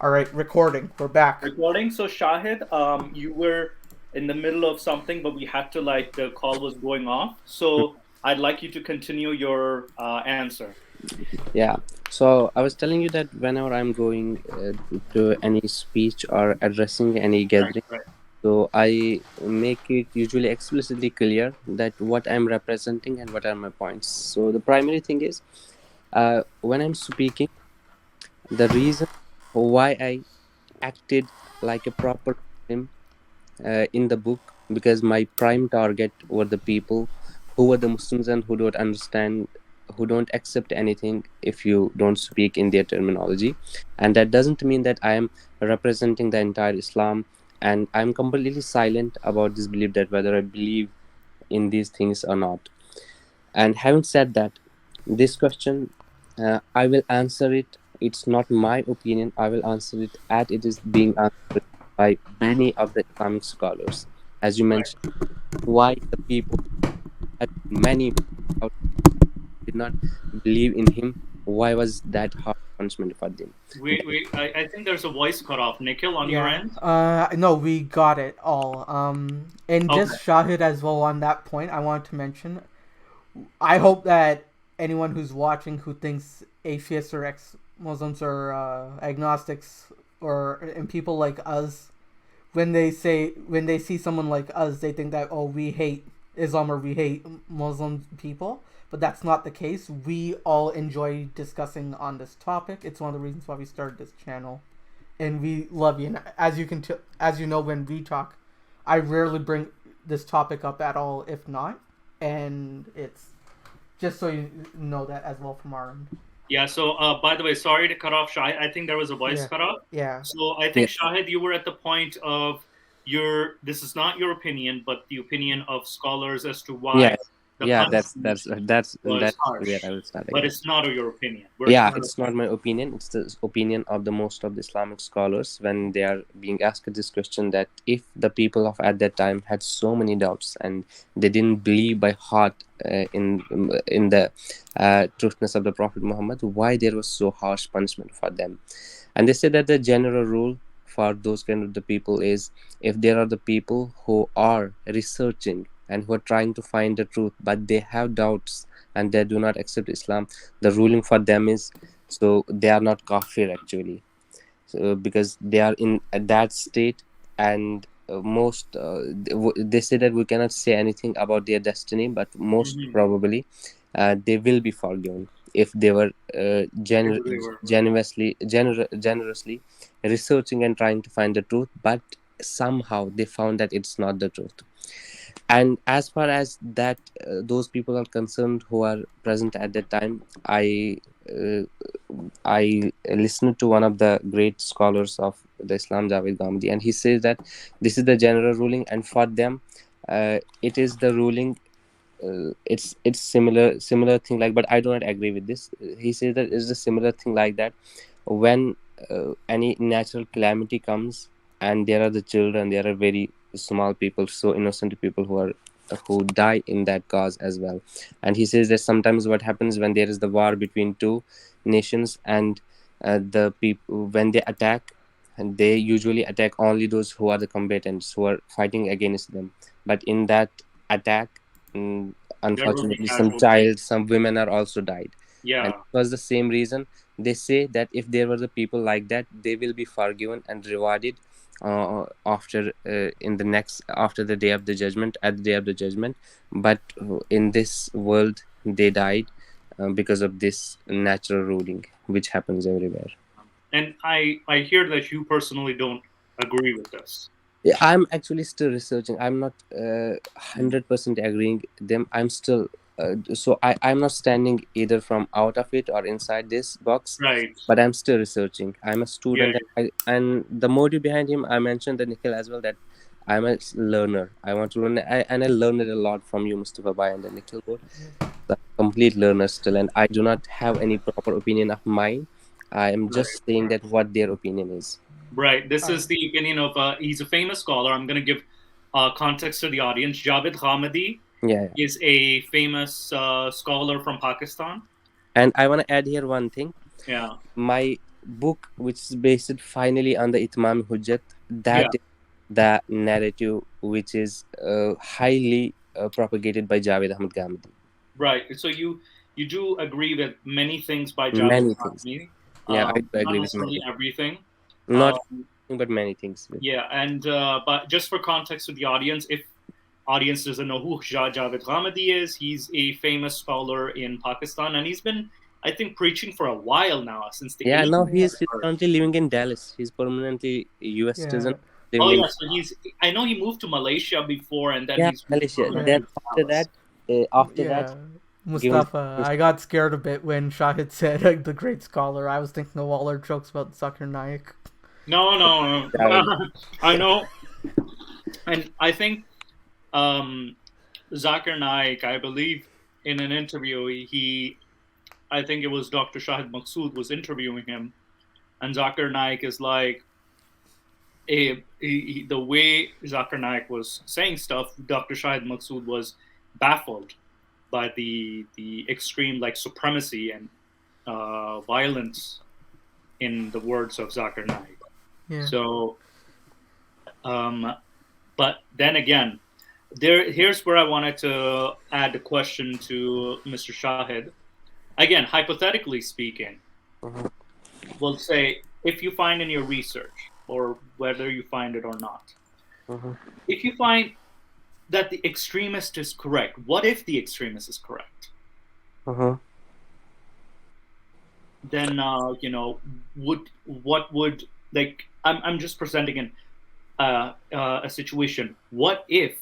All right, recording. We're back. Recording. So Shahid, you were in the middle of something, but we had to, like, the call was going off. So I'd like you to continue your answer. Yeah. So I was telling you that whenever I'm going to any speech or addressing any gathering, Right. so I make it usually explicitly clear that what I'm representing and what are my points. So the primary thing is, when I'm speaking, the reason why I acted like a proper Muslim in the book, because my prime target were the people who were the Muslims and who don't understand, who don't accept anything if you don't speak in their terminology. And that doesn't mean that I am representing the entire Islam, and I'm completely silent about this belief, that whether I believe in these things or not. And having said that, this question, I will answer it. It's not my opinion. I will answer it as it is being answered by many of the Islamic scholars. As you mentioned, why the people, many did not believe in him, why was that hard punishment for them? I think there's a voice cut off. Nikhil, on your end? No, we got it all. And just Shahid as well on that point, I wanted to mention, I hope that anyone who's watching who thinks atheists or ex-Muslims or agnostics and people like us, when they see someone like us, they think that, oh, we hate Islam or we hate Muslim people. But that's not the case. We all enjoy discussing on this topic. It's one of the reasons why we started this channel, and we love you. And as you know, when we talk, I rarely bring this topic up at all, if not. And it's just so you know that as well from our end. Yeah. So, by the way, sorry to cut off Shahid. I think there was a voice cut off. Yeah. So I think Shahid, you were at the point of this is not your opinion, but the opinion of scholars as to why. Yeah. That's where I will start. But it's not your opinion. It's not my opinion. It's the opinion of the most of the Islamic scholars when they are being asked this question, that if the people of at that time had so many doubts and they didn't believe by heart in the truthness of the Prophet Muhammad, why there was so harsh punishment for them. And they say that the general rule for those kind of the people is, if there are the people who are researching and who are trying to find the truth, but they have doubts and they do not accept Islam, the ruling for them is, so they are not kafir actually. So because they are in that state, and they say that we cannot say anything about their destiny, but most probably they will be forgiven if they were generously researching and trying to find the truth, but somehow they found that it's not the truth. And as far as that those people are concerned who are present at that time, I listened to one of the great scholars of the Islam, Javed Ghamidi, and he says that this is the general ruling, and for them it is the ruling. It's similar thing, like, but I do not agree with this. He says that it's a similar thing like that when any natural calamity comes and there are the children, there are very small people, so innocent people who die in that cause as well. And he says that sometimes what happens when there is the war between two nations, and the people, when they attack, and they usually attack only those who are the combatants, who are fighting against them. But in that attack, unfortunately some women are also died. Yeah. And it was the same reason. They say that if there were the people like that, they will be forgiven and rewarded after after the day of the judgment, at the day of the judgment. But in this world they died because of this natural ruling which happens everywhere. And I hear that you personally don't agree with this. Yeah, I'm actually still researching. I'm not 100% agreeing them. I'm still I'm not standing either from out of it or inside this box. Right. But I'm still researching. I'm a student, Yeah. and the motive behind him, I mentioned the Nikhil as well, that I'm a learner. I want to learn, and I learned it a lot from you, Mustafa Bhai, and the Nikhil board. The complete learner still, and I do not have any proper opinion of mine. I am just saying that what their opinion is. Right. This is the opinion of he's a famous scholar. I'm going to give context to the audience. Javed Hamidi is a famous scholar from Pakistan. And I want to add here one thing. Yeah. My book, which is based finally on the Itmam Hujjat, that is the narrative which is highly propagated by Javed Ahmad Ghamidi. Right. So you do agree with many things by Javed Ghamidi. Yeah, I agree not with necessarily everything. Not but many things. Yeah, and but just for context to the audience, if audience doesn't know who Javed Ghamidi is, he's a famous scholar in Pakistan, and he's been, I think, preaching for a while now, since the 80s. Now he's currently living in Dallas. He's permanently US citizen. Oh yeah, so I know he moved to Malaysia before, and then he's Malaysia. Then after that, Mustafa, I got scared a bit when Shahid said the great scholar. I was thinking of all our jokes about Zakir Naik. No. I know. And I think Zakir Naik, I believe in an interview, I think it was Dr. Shahid Maqsood was interviewing him, and Zakir Naik is like, the way Zakir Naik was saying stuff, Dr. Shahid Maqsood was baffled by the extreme supremacy and violence in the words of Zakir Naik. Yeah. So, but then again, here's where I wanted to add a question to Mr. Shahid. Again, hypothetically speaking, we'll say if you find in your research, or whether you find it or not, if you find that the extremist is correct, what if the extremist is correct? Then I'm just presenting a situation. What if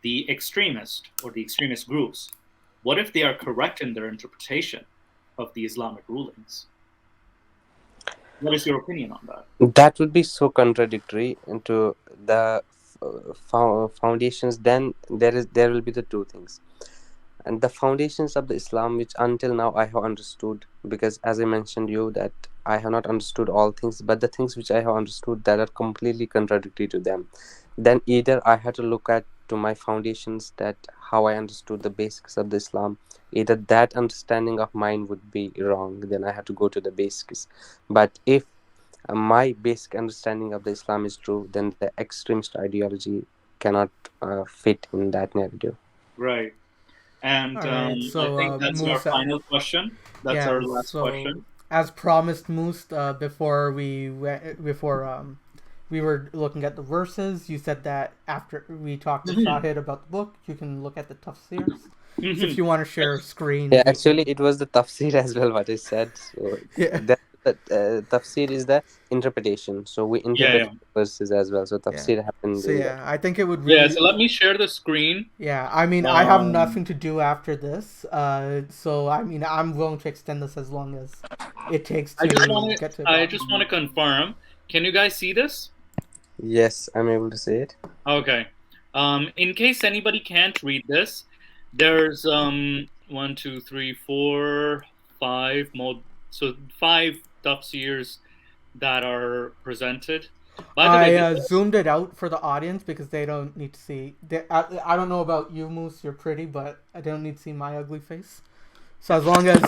the extremist or the extremist groups, what if they are correct in their interpretation of the Islamic rulings? What is your opinion on that? That would be so contradictory into the foundations. Then there will be the two things, and the foundations of the Islam, which until now I have understood, because as I mentioned you that I have not understood all things, but the things which I have understood that are completely contradictory to them, then either I had to look at to my foundations, that how I understood the basics of the Islam, either that understanding of mine would be wrong, then I had to go to the basics. But if my basic understanding of the Islam is true, then the extremist ideology cannot fit in that narrative. Right. And so, I think that's our final question. That's our last question. As promised, Moose, before we were looking at the verses, you said that after we talked to Shahid about the book, you can look at the tafsirs. So if you want to share a screen. Yeah, actually, it was the tafsir as well, what I said. So tafsir is the interpretation. So we interpret verses as well. So tafsir happened. So I think it would really... so let me share the screen. Yeah, I mean, I have nothing to do after this. So, I mean, I'm willing to extend this as long as it takes to get to... I just want to confirm. Can you guys see this? Yes, I'm able to see it. Okay. In case anybody can't read this, there's 1, 2, 3, 4, 5 more. So 5 tafsirs that are presented. By the way, zoomed it out for the audience because they don't need to see. I don't know about you, Moose. You're pretty, but I don't need to see my ugly face. So as long as.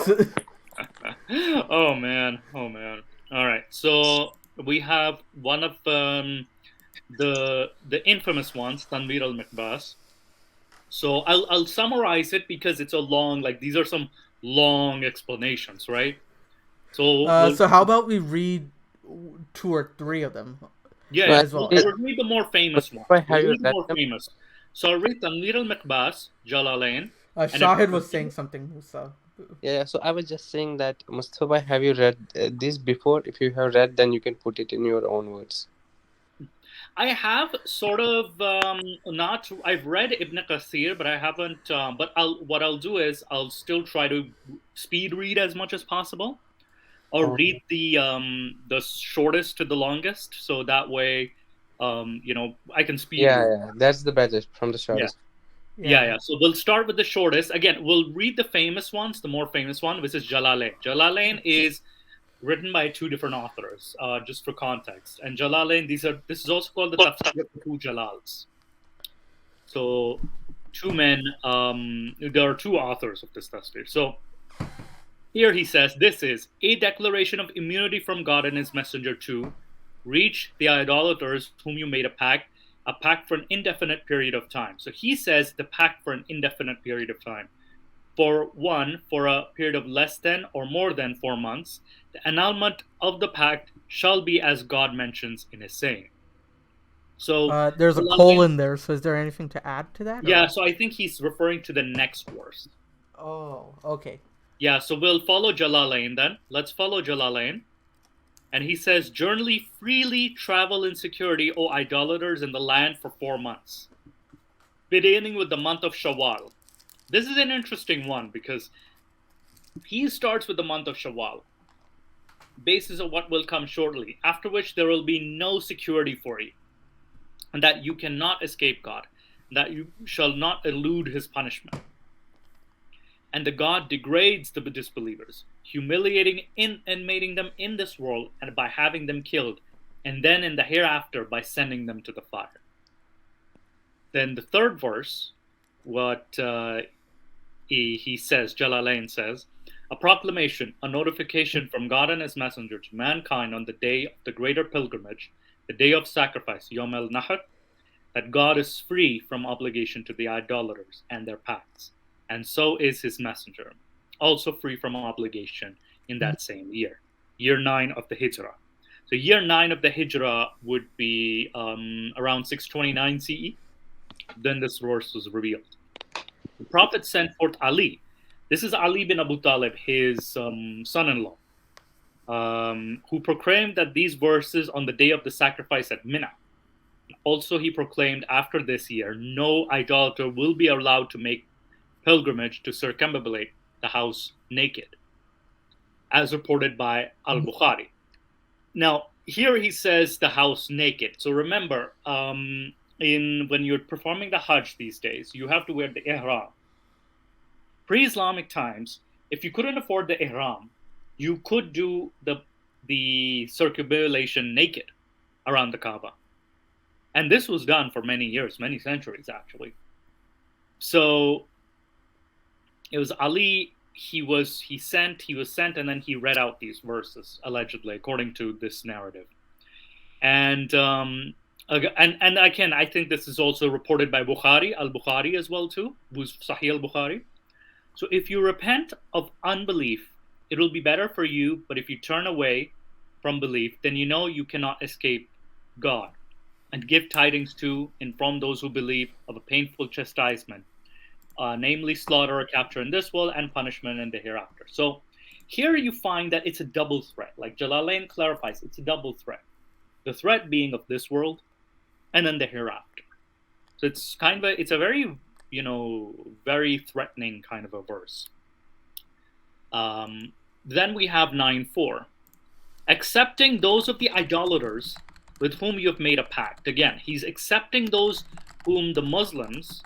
Oh man! All right. So we have one of the infamous ones, Tanvir al-Mikbas. So I'll summarize it because it's a long, like these are some long explanations, right? So So how about we read 2 or 3 of them? yeah, No, yeah. As well. We'll read the more famous ones. Mustafa, have We'll you read the read more them? famous. So I'll read Tanwir al-Mikbas, Jalalain. And if Shahid was saying something, Musa. Yeah, so I was just saying that, Mustafa, have you read this before? If you have read, then you can put it in your own words. I have sort of not. I've read Ibn Kathir, but I haven't. But what I'll do is I'll still try to speed read as much as possible, or Oh, read the shortest to the longest, so that way, I can speed yeah, read. yeah, that's the better from the Yeah. shortest. Yeah. So we'll start with the shortest. Again, we'll read the famous ones, the more famous one, which is Jalalain. Jalalain is written by 2 different authors, just for context. And Jalalain, this is also called the Tafsir of the 2 Jalals. So 2 men, there are 2 authors of this tafsir. So here he says, this is a declaration of immunity from God and his messenger to reach the idolaters whom you made a pact for an indefinite period of time. So he says the pact for an indefinite period of time. For a period of less than or more than 4 months, the annulment of the pact shall be as God mentions in his saying. So There's a colon there, so is there anything to add to that? yeah, or? so I think he's referring to the next verse. Oh, okay. Yeah, so we'll follow Jalalain then. Let's follow Jalalain. And he says, journey freely, travel in security, O idolaters, in the land for 4 months, beginning with the month of Shawwal. This is an interesting one because he starts with the month of Shawwal, basis of what will come shortly, after which there will be no security for you, and that you cannot escape God, that you shall not elude his punishment. And the God degrades the disbelievers, humiliating and mating them in this world and by having them killed, and then in the hereafter by sending them to the fire. Then the third verse, what he says, Jalalain says, a proclamation, a notification from God and his messenger to mankind on the day of the greater pilgrimage, the day of sacrifice, Yom el-Nahr, that God is free from obligation to the idolaters and their pacts, and so is his messenger, also free from obligation in that same year 9 of the Hijrah. So year 9 of the Hijrah would be around 629 CE. Then this verse was revealed. The Prophet sent forth Ali. This is Ali bin Abu Talib, his son-in-law, who proclaimed that these verses on the day of the sacrifice at Mina. Also, he proclaimed, after this year, no idolater will be allowed to make pilgrimage to circumambulate the house naked, as reported by al-Bukhari. Now, here he says the house naked. So remember, when you're performing the Hajj these days, you have to wear the ihram. Pre-Islamic times, if you couldn't afford the ihram, you could do the circumambulation naked around the Kaaba. And this was done for many years, many centuries, actually. So it was Ali, he was sent, and then he read out these verses, allegedly, according to this narrative. And again, I think this is also reported by Bukhari, al-Bukhari as well too, who's Sahih al-Bukhari. So if you repent of unbelief, it will be better for you, but if you turn away from belief, then you know you cannot escape God, and give tidings to and from those who believe of a painful chastisement, namely slaughter or capture in this world and punishment in the hereafter. So here you find that it's a double threat. Like Jalalain clarifies, it's a double threat. The threat being of this world and then the hereafter. So it's a very, very threatening kind of a verse. Then we have 9:4. Accepting those of the idolaters with whom you have made a pact. Again, he's accepting those whom the Muslims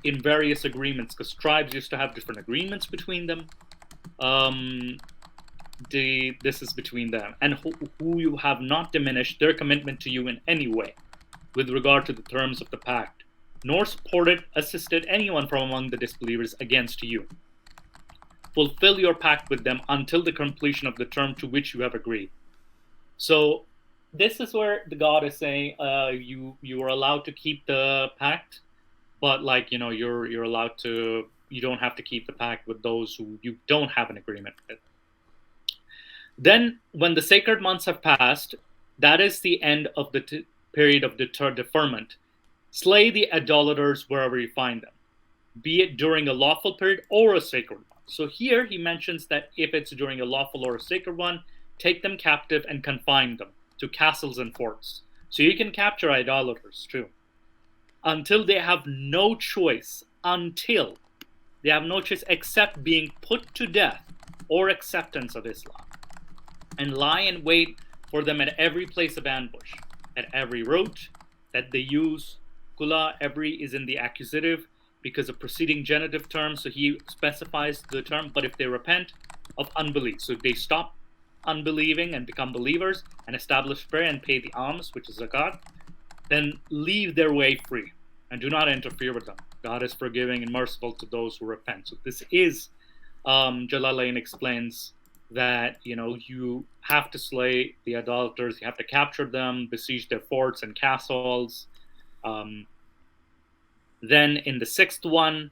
in various agreements, because tribes used to have different agreements between them. This is between them, and who you have not diminished their commitment to you in any way with regard to the terms of the pact, nor supported, assisted anyone from among the disbelievers against you. Fulfill your pact with them until the completion of the term to which you have agreed. So this is where the God is saying, you are allowed to keep the pact but like, you're allowed to. You don't have to keep the pact with those who you don't have an agreement with. Then, when the sacred months have passed, that is the end of the period of deferment. Slay the idolaters wherever you find them, be it during a lawful period or a sacred one. So here he mentions that if it's during a lawful or a sacred one, take them captive and confine them to castles and forts. So you can capture idolaters too. Until they have no choice, except being put to death or acceptance of Islam, and lie in wait for them at every place of ambush, at every route that they use. Kula, every is in the accusative because of preceding genitive term, so he specifies the term, but if they repent of unbelief, so they stop unbelieving and become believers and establish prayer and pay the alms, which is zakat, then leave their way free and do not interfere with them. God is forgiving and merciful to those who repent. So this is, Jalalain explains that, you have to slay the idolaters, you have to capture them, besiege their forts and castles. Then in the sixth one,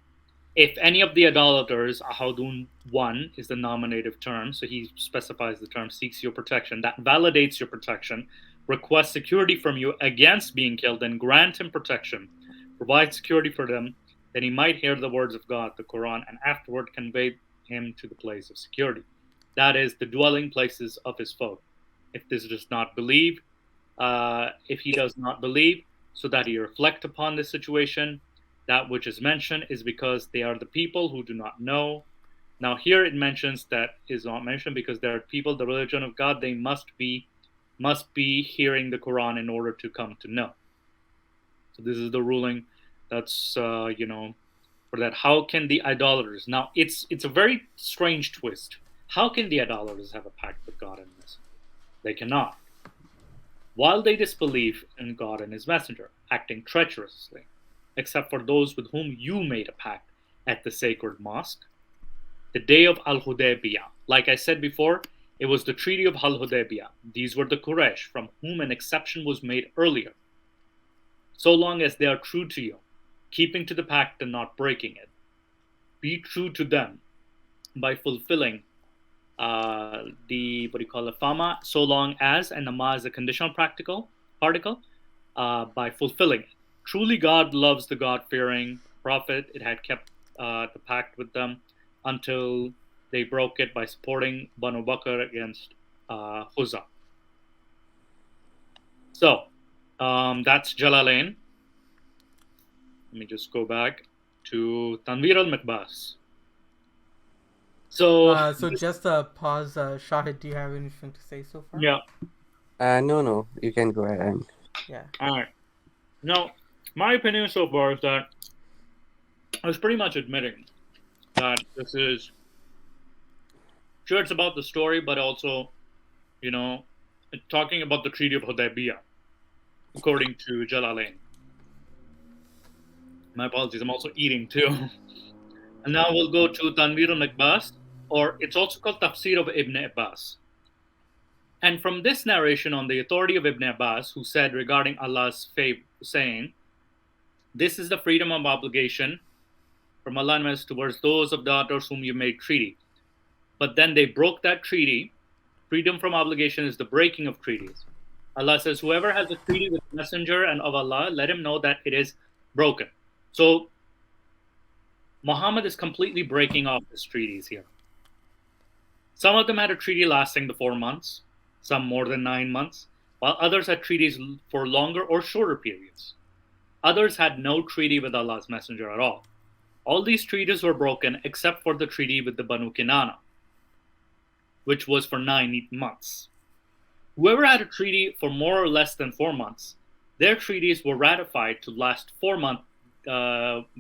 if any of the idolaters, ahadun one is the nominative term, so he specifies the term, seeks your protection, that validates your protection, requests security from you against being killed, and grant him protection, provide security for them, then he might hear the words of God, the Quran, and afterward convey him to the place of security. That is the dwelling places of his foe. If this does not believe, if he does not believe, so that he reflect upon this situation, that which is mentioned is because they are the people who do not know. Now here it mentions that is not mentioned because there are people, the religion of God, they must be hearing the Quran in order to come to know. So this is the ruling that's, for that. How can the idolaters, now it's a very strange twist. How can the idolaters have a pact with God and His messenger? They cannot. While they disbelieve in God and His messenger, acting treacherously, except for those with whom you made a pact at the sacred mosque, the day of Al-Hudaybiyah. Like I said before, it was the Treaty of Al-Hudaybiyah. These were the Quraysh, from whom an exception was made earlier. So long as they are true to you, keeping to the pact and not breaking it, be true to them by fulfilling fama, so long as, and nama is a conditional particle, by fulfilling it. Truly God loves the God-fearing prophet. It had kept the pact with them until they broke it by supporting Banu Bakr against Huzza. So, that's Jalalain. Let me just go back to Tanvir al-Mikbas. So just pause. Shahid, do you have anything to say so far? Yeah. No, you can go ahead. Yeah. All right. Now, my opinion so far is that I was pretty much admitting that this is, sure, it's about the story, but also, talking about the Treaty of Hudaybiyah, according to Jalalain. My apologies, I'm also eating too. And now we'll go to Tanvir al-Mikbas, or it's also called Tafsir of Ibn Abbas. And from this narration on the authority of Ibn Abbas, who said regarding Allah's favor, saying, this is the freedom of obligation from Allah towards those of daughters whom you made treaty. But then they broke that treaty. Freedom from obligation is the breaking of treaties. Allah says, whoever has a treaty with the messenger and of Allah, let him know that it is broken. So Muhammad is completely breaking off his treaties here. Some of them had a treaty lasting the 4 months, some more than 9 months, while others had treaties for longer or shorter periods. Others had no treaty with Allah's messenger at all. All these treaties were broken except for the treaty with the Banu Kinana, which was for 9 months. Whoever had a treaty for more or less than 4 months, their treaties were ratified to last 4 months,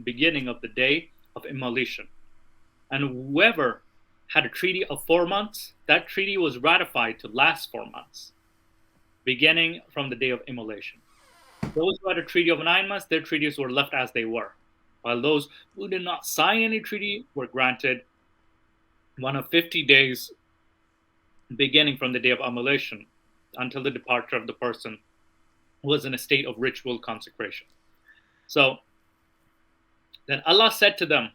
beginning of the day of immolation. And whoever had a treaty of 4 months, that treaty was ratified to last 4 months, beginning from the day of immolation. Those who had a treaty of 9 months, their treaties were left as they were, while those who did not sign any treaty were granted one of 50 days, beginning from the day of immolation, until the departure of the person who was in a state of ritual consecration. So, Then Allah said to them,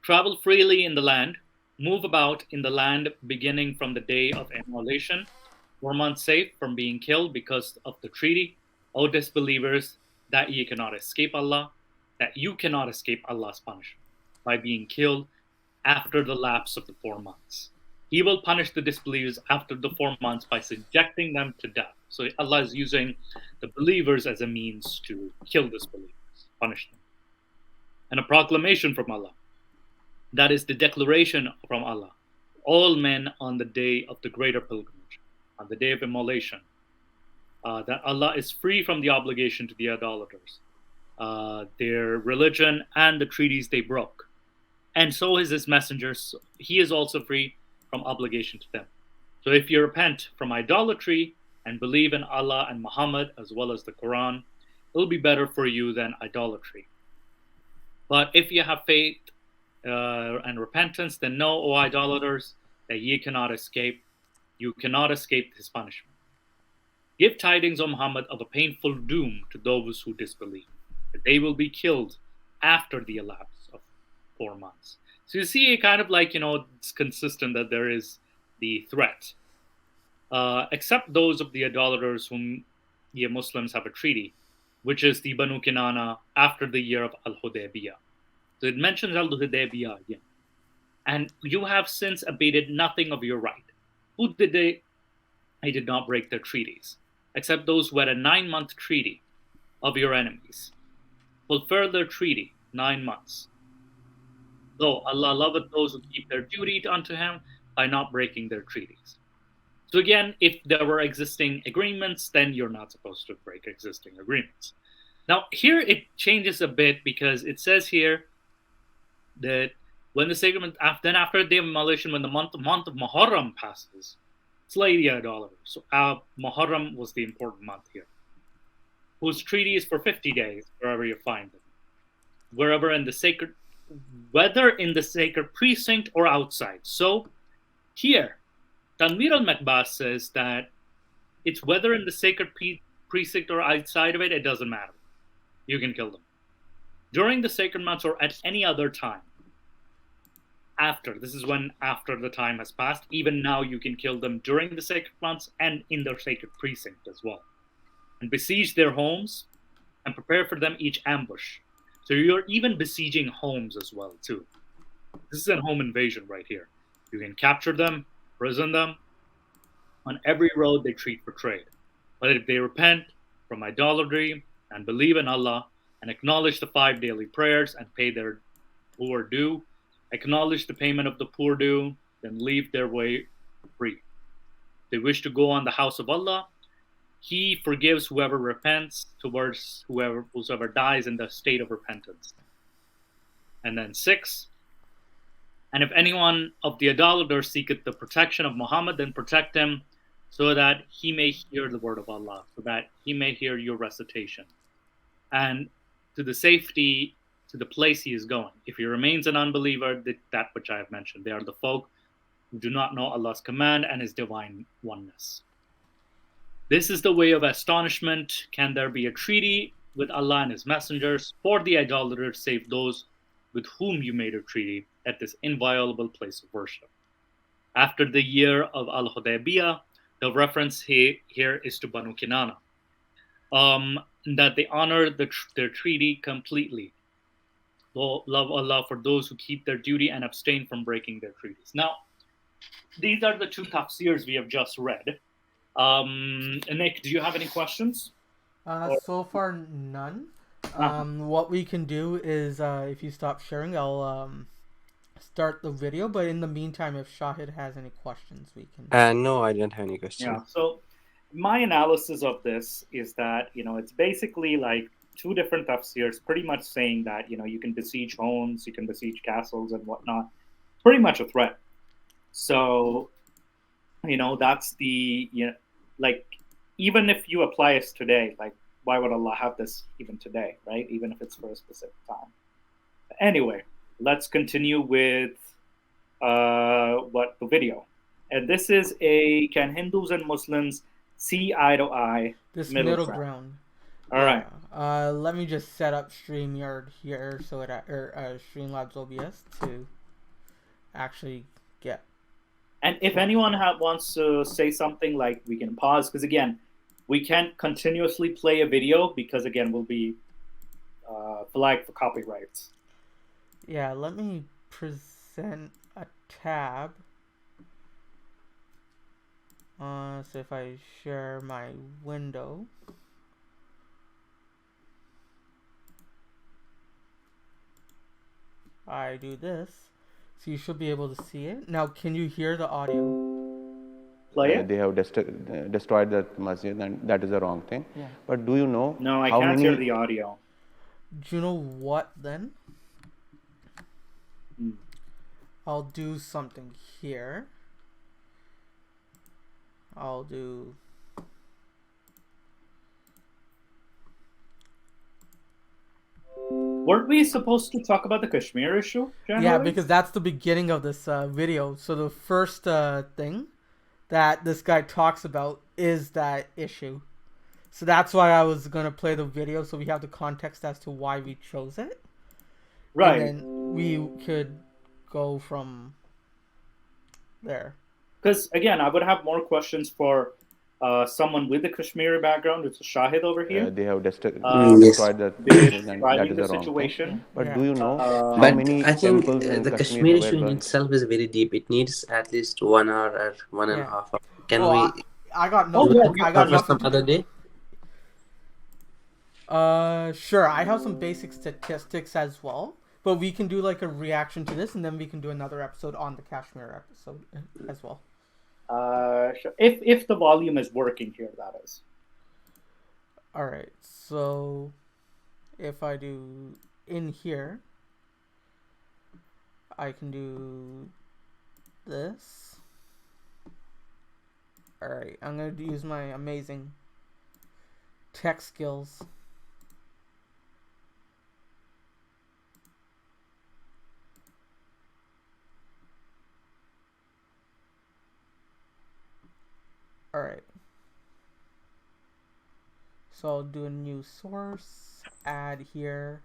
travel freely in the land, move about in the land beginning from the day of immolation, 4 months safe from being killed because of the treaty. O disbelievers, that ye cannot escape Allah, that you cannot escape Allah's punishment by being killed after the lapse of the 4 months. He will punish the disbelievers after the 4 months by subjecting them to death. So Allah is using the believers as a means to kill disbelievers, punish them. And a proclamation from Allah. That is the declaration from Allah. All men on the day of the greater pilgrimage, on the day of immolation, that Allah is free from the obligation to the idolaters, their religion and the treaties they broke. And so is his messengers. He is also free from obligation to them. So if you repent from idolatry and believe in Allah and Muhammad as well as the Quran, it'll be better for you than idolatry. But if you have faith and repentance, then know, O idolaters, that ye cannot escape. You cannot escape his punishment. Give tidings, O Muhammad, of a painful doom to those who disbelieve, that they will be killed after the elapse of 4 months. So you see, kind of like, it's consistent that there is the threat. Except those of the idolaters whom the Muslims have a treaty, which is the Banu Kinana after the year of Al-Hudaybiyah. So it mentions Al-Hudaybiyah again. And you have since abated nothing of your right. Who did they? They did not break their treaties, except those who had a 9-month treaty of your enemies. Fulfill their treaty, 9 months. Though Allah loveth those who keep their duty unto him by not breaking their treaties. So again, if there were existing agreements, then you're not supposed to break existing agreements. Now, here it changes a bit because it says here that when the sacrament, then after the day of immolation, when the month of Muharram passes, slay the idolaters. So Muharram was the important month here, whose treaty is for 50 days, wherever you find them, whether in the sacred precinct or outside. So here, Tanwir al-Makbas says that it's whether in the sacred precinct or outside of it, it doesn't matter. You can kill them. During the sacred months or at any other time. After the time has passed, even now you can kill them during the sacred months and in their sacred precinct as well. And besiege their homes and prepare for them each ambush. So you're even besieging homes as well, too. This is a home invasion right here. You can capture them, prison them. On every road they treat for trade. But if they repent from idolatry and believe in Allah and acknowledge the 5 daily prayers and pay their poor due, acknowledge the payment of the poor due, then leave their way free. They wish to go on the house of Allah. He forgives whoever repents towards whosoever dies in the state of repentance. And then 6, and if anyone of the idolaters seeketh the protection of Muhammad, then protect him so that he may hear the word of Allah, so that he may hear your recitation. And to the safety, to the place he is going. If he remains an unbeliever, that which I have mentioned, they are the folk who do not know Allah's command and his divine oneness. This is the way of astonishment. Can there be a treaty with Allah and his messengers for the idolaters, save those with whom you made a treaty at this inviolable place of worship? After the year of Al-Hudaybiyah, the reference here is to Banu Kinana, that they honor their treaty completely. Love Allah for those who keep their duty and abstain from breaking their treaties. Now, these are the 2 tafsirs we have just read. Nick, do you have any questions? So far, none. What we can do is, if you stop sharing, I'll start the video. But in the meantime, if Shahid has any questions, we can. No, I don't have any questions. Yeah. So my analysis of this is that it's basically like 2 different tafsirs, pretty much saying that you can besiege homes, you can besiege castles and whatnot. Pretty much a threat. So that's the like, even if you apply this today, like, why would Allah have this even today, right? Even if it's for a specific time. Anyway, let's continue with the video. And this is can Hindus and Muslims see eye to eye? This middle ground. All right. Let me just set up StreamYard here so it Streamlabs OBS to actually get. And if anyone wants to say something, like, we can pause, because again, we can't continuously play a video because again we'll be flagged for copyrights. Yeah, let me present a tab. So if I share my window, I do this, so you should be able to see it. Now, can you hear the audio? Play it? They have destroyed that masjid, and that is a wrong thing. Yeah. But do you know No, I how can't many... hear the audio. Do you know what then? I'll do something here. I'll do... Weren't we supposed to talk about the Kashmir issue, generally? Yeah, because that's the beginning of this video. So the first thing that this guy talks about is that issue. So that's why I was going to play the video, so we have the context as to why we chose it. Right. And then we could go from there. Because, again, I would have more questions for someone with the Kashmiri background, which is Shahid over here. They have destroyed that masjid, and that is the a wrong situation. thing. But Yeah. do you know how But many I think temples in the Kashmir Kashmir issue in were itself is very deep. It needs at least 1 hour or one and a Yeah. half hour. Can Well, we I got Oh, nothing. yeah, I got cover some nothing. other day? Sure. I have some basic statistics as well, but we can do like a reaction to this, and then we can do another episode on the Kashmir episode as well. Sure. If the volume is working here, that is. All right. So if I do in here, I can do this. All right. I'm going to use my amazing tech skills. All right. So I'll do a new source, add here.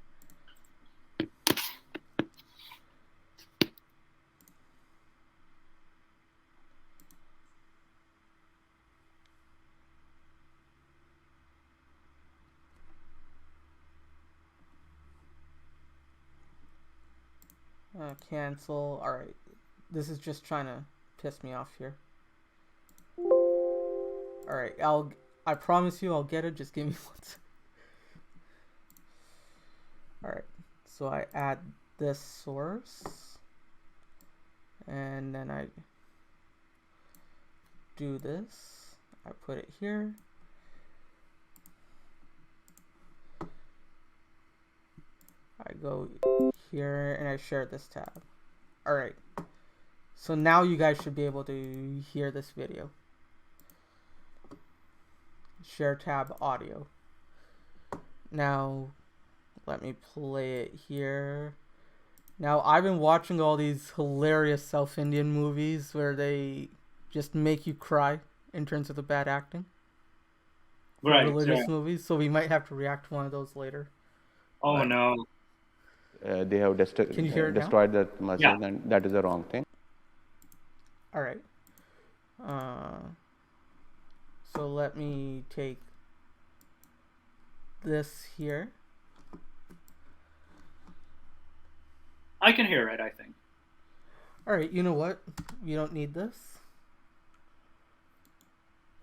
Cancel. All right. This is just trying to piss me off here. All right. I promise you I'll get it. Just give me 1 second. All right. So I add this source, and then I do this. I put it here. I go here and I share this tab. All right. So now you guys should be able to hear this video. Share tab audio. Now, let me play it here. Now, I've been watching all these hilarious South Indian movies where they just make you cry in terms of the bad acting. Right. Religious movies. So we might have to react to one of those later. Oh, no. They have Can you hear it now? destroyed that masjid, Yeah. and that is a wrong thing. All right. So let me take this here. I can hear it, I think. All right, you know what? We don't need this.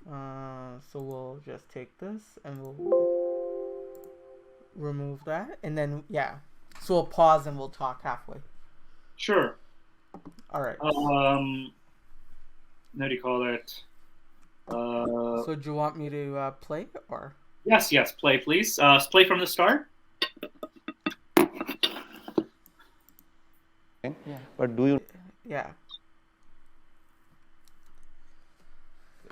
So we'll just take this and we'll remove that. And then, yeah. So we'll pause and we'll talk halfway. Sure. All right. What do you call it? So do you want me to play or? Yes, play, please. Play from the start. Yeah. But do you... Yeah.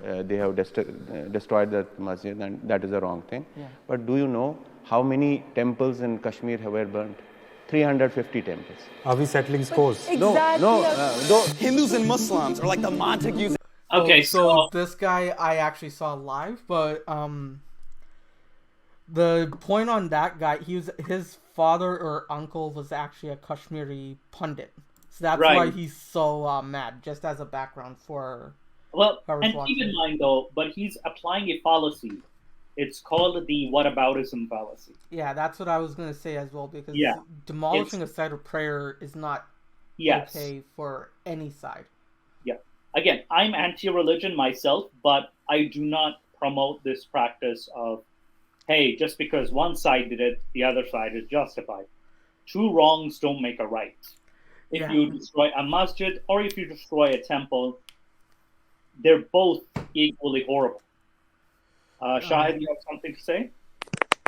They have destroyed that masjid, and that is a wrong thing. Yeah. But do you know how many temples in Kashmir were burnt? 350 temples. Are we settling scores? No. Hindus and Muslims are like the Montagues. Okay, so this guy I actually saw live, but The point on that guy, his father or uncle was actually a Kashmiri pundit, so that's why Right. he's so mad. Just as a background for Well, whoever's and keep in watching. mind though, but he's applying a fallacy. It's called the whataboutism fallacy. Yeah, that's what I was gonna say as well, because Yeah. demolishing It's a site of prayer is not yes. okay for any side. Yeah. Again, I'm anti-religion myself, but I do not promote this practice of, hey, just because one side did it, the other side is justified. Two wrongs don't make a right. If Yeah. you destroy a masjid or if you destroy a temple, they're both equally horrible. Shahid, you have something to say?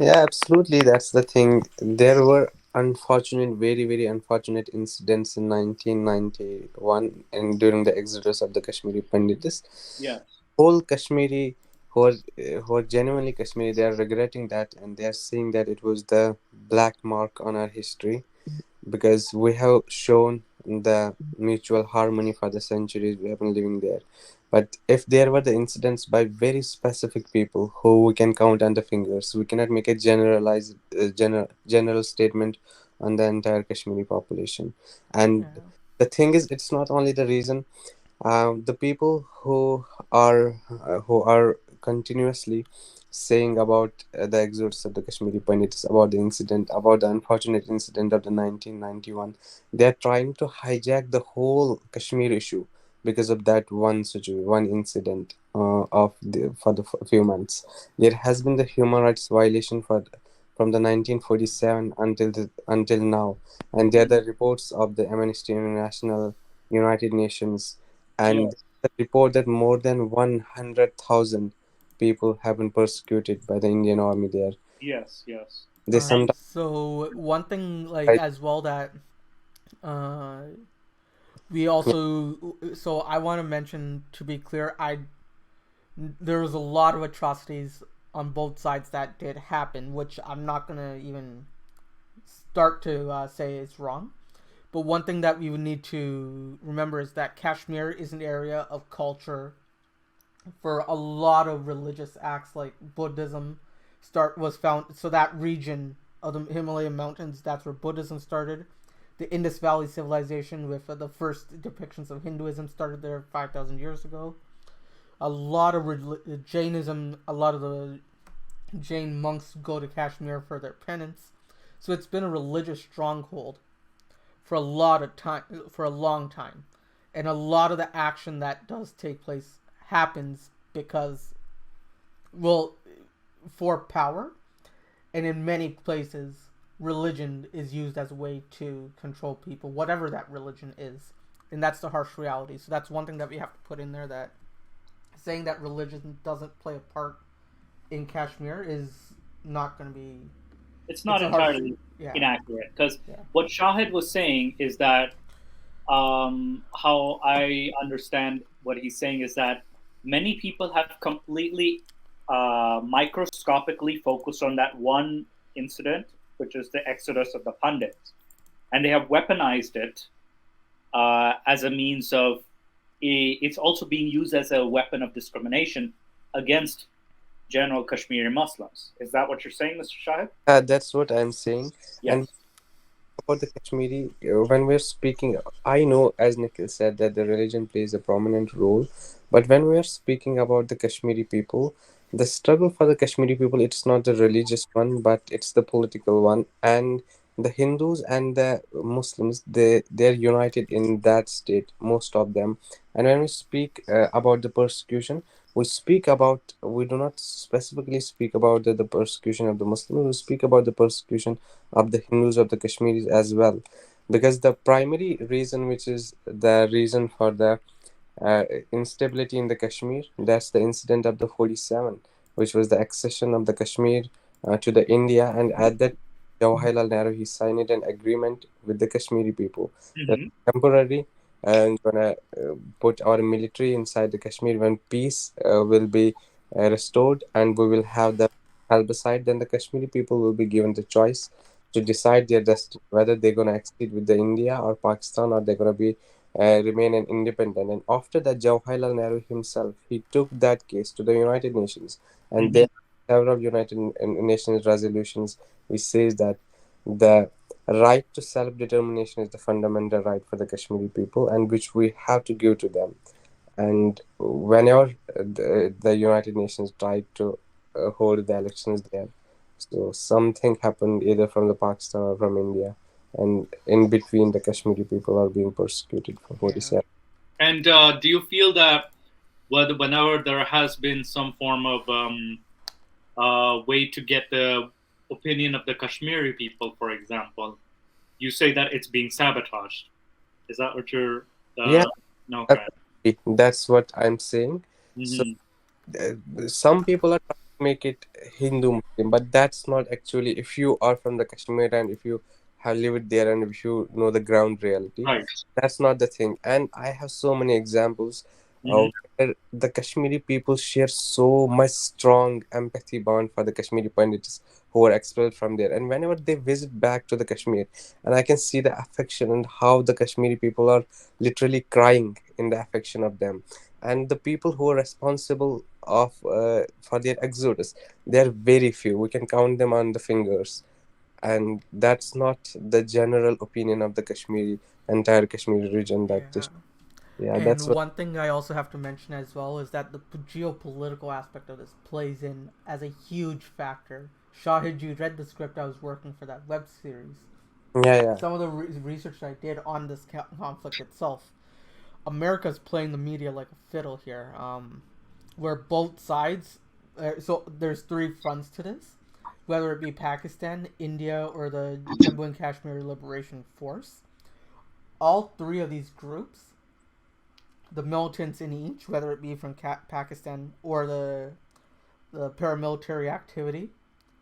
Yeah, absolutely. That's the thing. There were unfortunate, very, very unfortunate incidents in 1991 and during the exodus of the Kashmiri Pandits. Yeah. Whole Kashmiri who are genuinely Kashmiri, they are regretting that and they are saying that it was the black mark on our history because we have shown the mutual harmony for the centuries we have been living there. But if there were the incidents by very specific people who we can count on the fingers, we cannot make a generalized general statement on the entire Kashmiri population. And Yeah. the thing is, it's not only the reason. The people who are continuously saying about the exodus of the Kashmiri Pandits, about the incident, about the unfortunate incident of the 1991, they are trying to hijack the whole Kashmir issue because of that one incident for the few months. There has been the human rights violation from the 1947 until now, and there are the reports of the Amnesty International, United Nations, Yeah. and the report that more than 100,000 people have been persecuted by the Indian army there. Yes. Yes. They All right. sometimes So one thing, like as well, that uh, we also, so I want to mention, to be clear, there was a lot of atrocities on both sides that did happen, which I'm not gonna even start to say is wrong. But one thing that we would need to remember is that Kashmir is an area of culture for a lot of religious acts, like Buddhism was found. So that region of the Himalayan mountains, that's where Buddhism started. The Indus Valley civilization, with the first depictions of Hinduism, started there 5,000 years ago. A lot of Jainism, a lot of the Jain monks go to Kashmir for their penance. So it's been a religious stronghold for a long time, and a lot of the action that does take place happens because, well, for power, and in many places, religion is used as a way to control people, whatever that religion is, and that's the harsh reality. So that's one thing that we have to put in there, that saying that religion doesn't play a part in Kashmir is not going to be. It's not entirely inaccurate, because what Shahid was saying is that how I understand what he's saying is that many people have completely microscopically focused on that one incident, which is the exodus of the Pandits, and they have weaponized it as a means of. It's also being used as a weapon of discrimination against general Kashmiri Muslims. Is that what you're saying, Mr. Shahid? that's what I'm saying. Yes. And about the Kashmiri, when we're speaking, I know, as Nikhil said, that the religion plays a prominent role, but when we're speaking about the Kashmiri people, the struggle for the Kashmiri people, it's not the religious one, but it's the political one. And the Hindus and the Muslims, they're united in that state, most of them. And when we speak about the persecution, we do not specifically speak about the persecution of the Muslims, we speak about the persecution of the Hindus, of the Kashmiris as well, because the primary reason, which is the reason for the instability in the Kashmir, that's the incident of the 47, which was the accession of the Kashmir to the India, and at that Jawaharlal Nehru, he signed an agreement with the Kashmiri people that temporarily gonna put our military inside the Kashmir. When peace will be restored and we will have the plebiscite, then the Kashmiri people will be given the choice to decide their destiny, whether they're gonna accede with the India or Pakistan, or they're gonna be remain an independent. And after that, Jawaharlal Nehru himself, he took that case to the United Nations, and several United Nations resolutions which says that the right to self-determination is the fundamental right for the Kashmiri people, and which we have to give to them. And whenever the United Nations tried to hold the elections there, so something happened either from the Pakistan or from India, and in between the Kashmiri people are being persecuted for 47. And do you feel that whenever there has been some form of way to get the opinion of the Kashmiri people, for example, you say that it's being sabotaged? Is that what you're? Yeah, No. Okay. that's what I'm saying. So Mm-hmm. some people are trying to make it Hindu Muslim, but that's not actually. If you are from the Kashmir and if you have lived there and if you know the ground reality, Right. that's not the thing. And I have so many examples Mm-hmm. where the Kashmiri people share so much strong empathy bond for the Kashmiri Pandits who are expelled from there. And whenever they visit back to the Kashmir, and I can see the affection and how the Kashmiri people are literally crying in the affection of them. And the people who are responsible of for their exodus, they're very few. We can count them on the fingers, and that's not the general opinion of the Kashmiri entire Kashmiri region. That Yeah. yeah, And that's what. one thing I also have to mention as well is that the geopolitical aspect of this plays in as a huge factor. Shahid, you read the script. I was working for that web series. Yeah. Some of the research I did on this conflict itself, America's playing the media like a fiddle here. Where both sides, so there's three fronts to this, whether it be Pakistan, India, or the Jammu and Kashmir Liberation Force. All three of these groups, the militants in each, whether it be from Pakistan or the paramilitary activity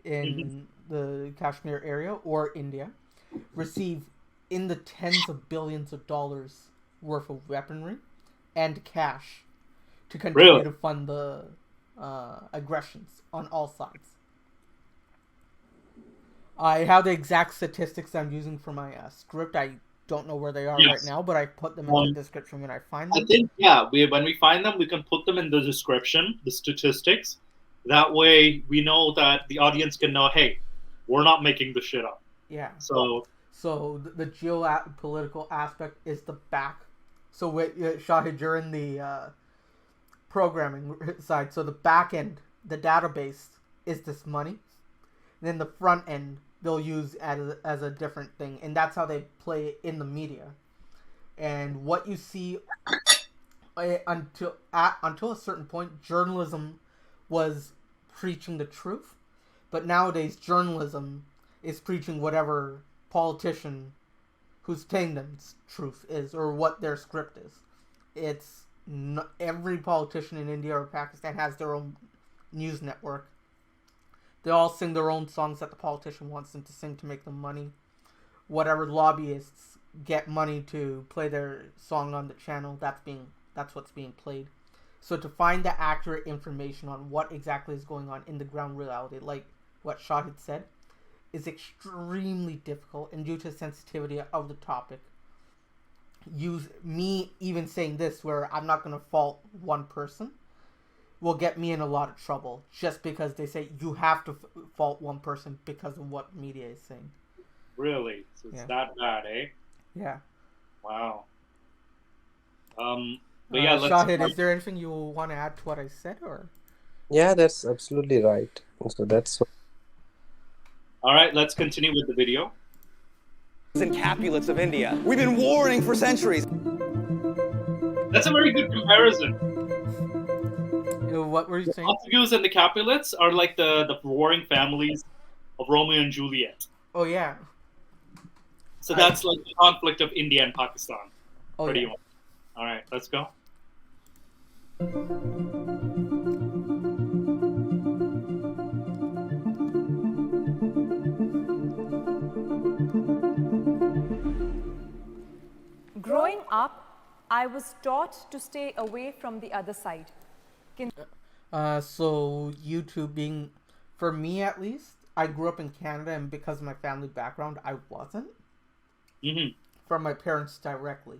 in the Kashmir area or India, receive in the tens of billions of dollars worth of weaponry and cash to continue to fund the aggressions on all sides. I have the exact statistics I'm using for my script. I don't know where they are right now, but I put them in the description when I find them. I think, when we find them, we can put them in the description, the statistics. That way, we know that the audience can know, hey, we're not making the shit up. Yeah. So the geopolitical aspect is the back. So with Shahid, you're in the programming side. So the back end, the database, is this money. And then the front end, they'll use as a different thing. And that's how they play it in the media. And what you see until a certain point, journalism was preaching the truth. But nowadays, journalism is preaching whatever politician who's paying them truth is, or what their script is. It's every politician in India or Pakistan has their own news network. They all sing their own songs that the politician wants them to sing to make them money. Whatever lobbyists get money to play their song on the channel, that's what's being played. So to find the accurate information on what exactly is going on in the ground reality, like what Shahid said, is extremely difficult, and due to the sensitivity of the topic, me even saying this, where I'm not going to fault one person, will get me in a lot of trouble, just because they say you have to fault one person because of what media is saying. Really? So it's that bad, eh? Yeah. Wow. Shahid, is there anything you want to add to what I said, or? Yeah, that's absolutely right. So that's. All right, let's continue with the video. And Capulets of India. We've been warring for centuries. That's a very good comparison. What were you saying? The Montagues and the Capulets are like the warring families of Romeo and Juliet. Oh, yeah. So that's like the conflict of India and Pakistan. Oh, Pretty yeah. much. All right, let's go. Growing up, I was taught to stay away from the other side. So YouTube being, for me at least, I grew up in Canada, and because of my family background, I wasn't. From my parents directly.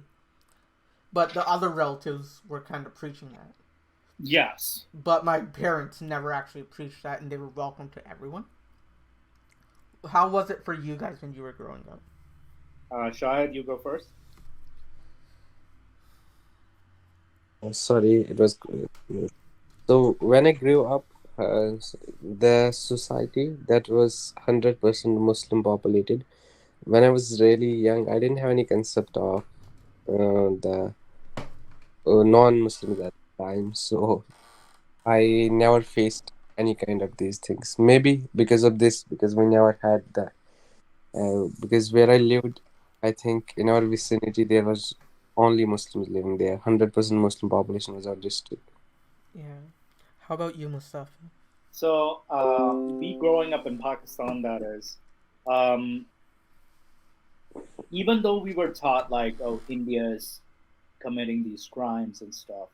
But the other relatives were kind of preaching that. Yes. But my parents never actually preached that, and they were welcome to everyone. How was it for you guys when you were growing up? Shahid, you go first. Sorry, it was. So when I grew up, the society that was 100% Muslim populated. When I was really young, I didn't have any concept of the non-Muslims at the time, so I never faced any kind of these things. Maybe because of this, because we never had that. Because where I lived, I think in our vicinity there was only Muslims living there. 100% Muslim population was our district. Yeah. How about you, Mustafa? So, we growing up in Pakistan, that is, um, even though we were taught like, oh, India is committing these crimes and stuff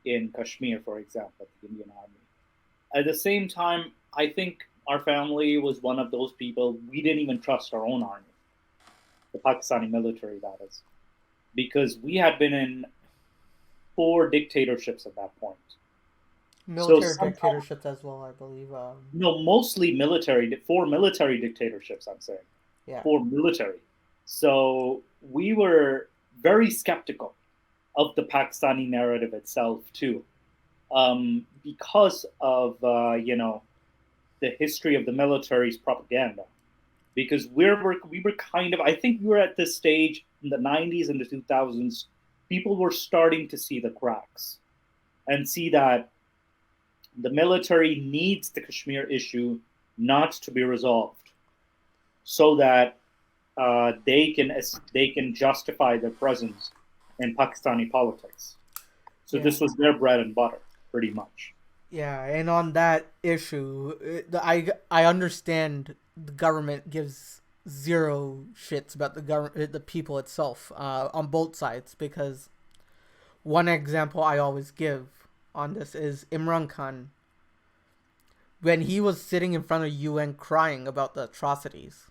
in Kashmir, for example, the Indian army. At the same time, I think our family was one of those people, we didn't even trust our own army, the Pakistani military, that is, because we had been in 4 dictatorships at that point. Military dictatorships as well, I believe. No, mostly military, 4 military dictatorships, I'm saying. Yeah. 4 military. So we were very skeptical of the Pakistani narrative itself, too, because of, the history of the military's propaganda. Because we were kind of, I think we were at this stage in the 90s and the 2000s, people were starting to see the cracks and see that the military needs the Kashmir issue not to be resolved so that they can justify their presence in Pakistani politics. So this was their bread and butter, pretty much. Yeah, and on that issue, I understand the government gives zero shits about the people itself on both sides, because one example I always give on this is Imran Khan. When he was sitting in front of UN crying about the atrocities,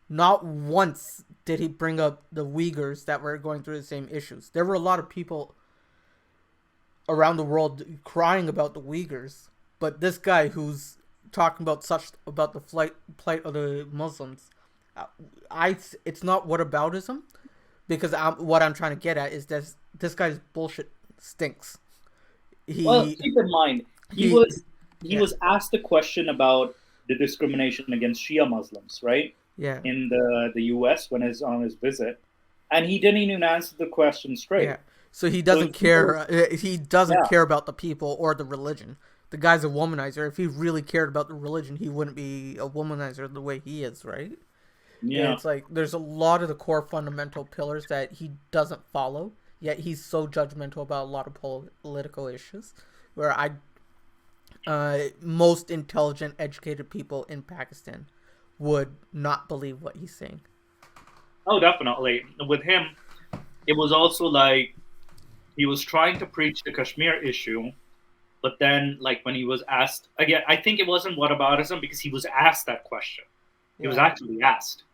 not once did he bring up the Uyghurs that were going through the same issues. There were a lot of people around the world crying about the Uyghurs, but this guy who's talking about the plight of the Muslims, it's not whataboutism, because what I'm trying to get at is this guy's bullshit stinks. Well, keep in mind, he was asked a question about the discrimination against Shia Muslims, right? Yeah. In the U.S. when he's on his visit, and he didn't even answer the question straight. Yeah. So he doesn't care. He doesn't care about the people or the religion. The guy's a womanizer. If he really cared about the religion, he wouldn't be a womanizer the way he is, right? Yeah. And it's like there's a lot of the core fundamental pillars that he doesn't follow, yet he's so judgmental about a lot of political issues, where most intelligent, educated people in Pakistan would not believe what he's saying. Oh, definitely. With him, it was also like he was trying to preach the Kashmir issue, but then, like, when he was asked again, I think it wasn't whataboutism, because he was asked that question. He was actually asked,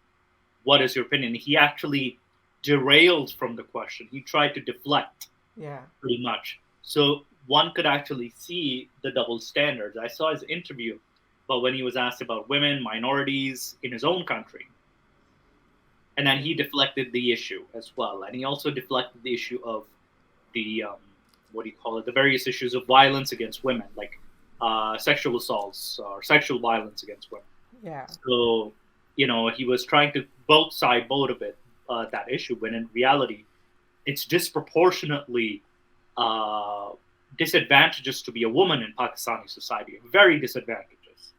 "What is your opinion?" He actually derailed from the question. He tried to deflect. Yeah. Pretty much. So one could actually see the double standards. I saw his interview, but when he was asked about women, minorities in his own country, and then he deflected the issue as well, and he also deflected the issue of the the various issues of violence against women, like sexual assaults or sexual violence against women. Yeah. So he was trying to both of it, that issue, when in reality, it's disproportionately disadvantageous to be a woman in Pakistani society, very disadvantageous.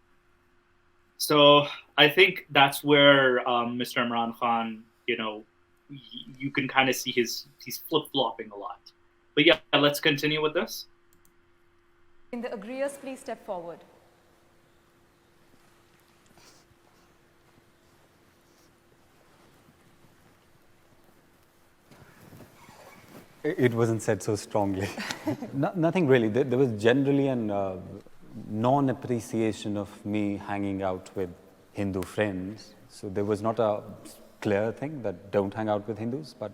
So I think that's where Mr. Imran Khan, you can kind of see he's flip-flopping a lot. But yeah, let's continue with this. In the agreeers, please step forward. It wasn't said so strongly. Nothing really. There was generally an non-appreciation of me hanging out with Hindu friends. So there was not a clear thing that don't hang out with Hindus, but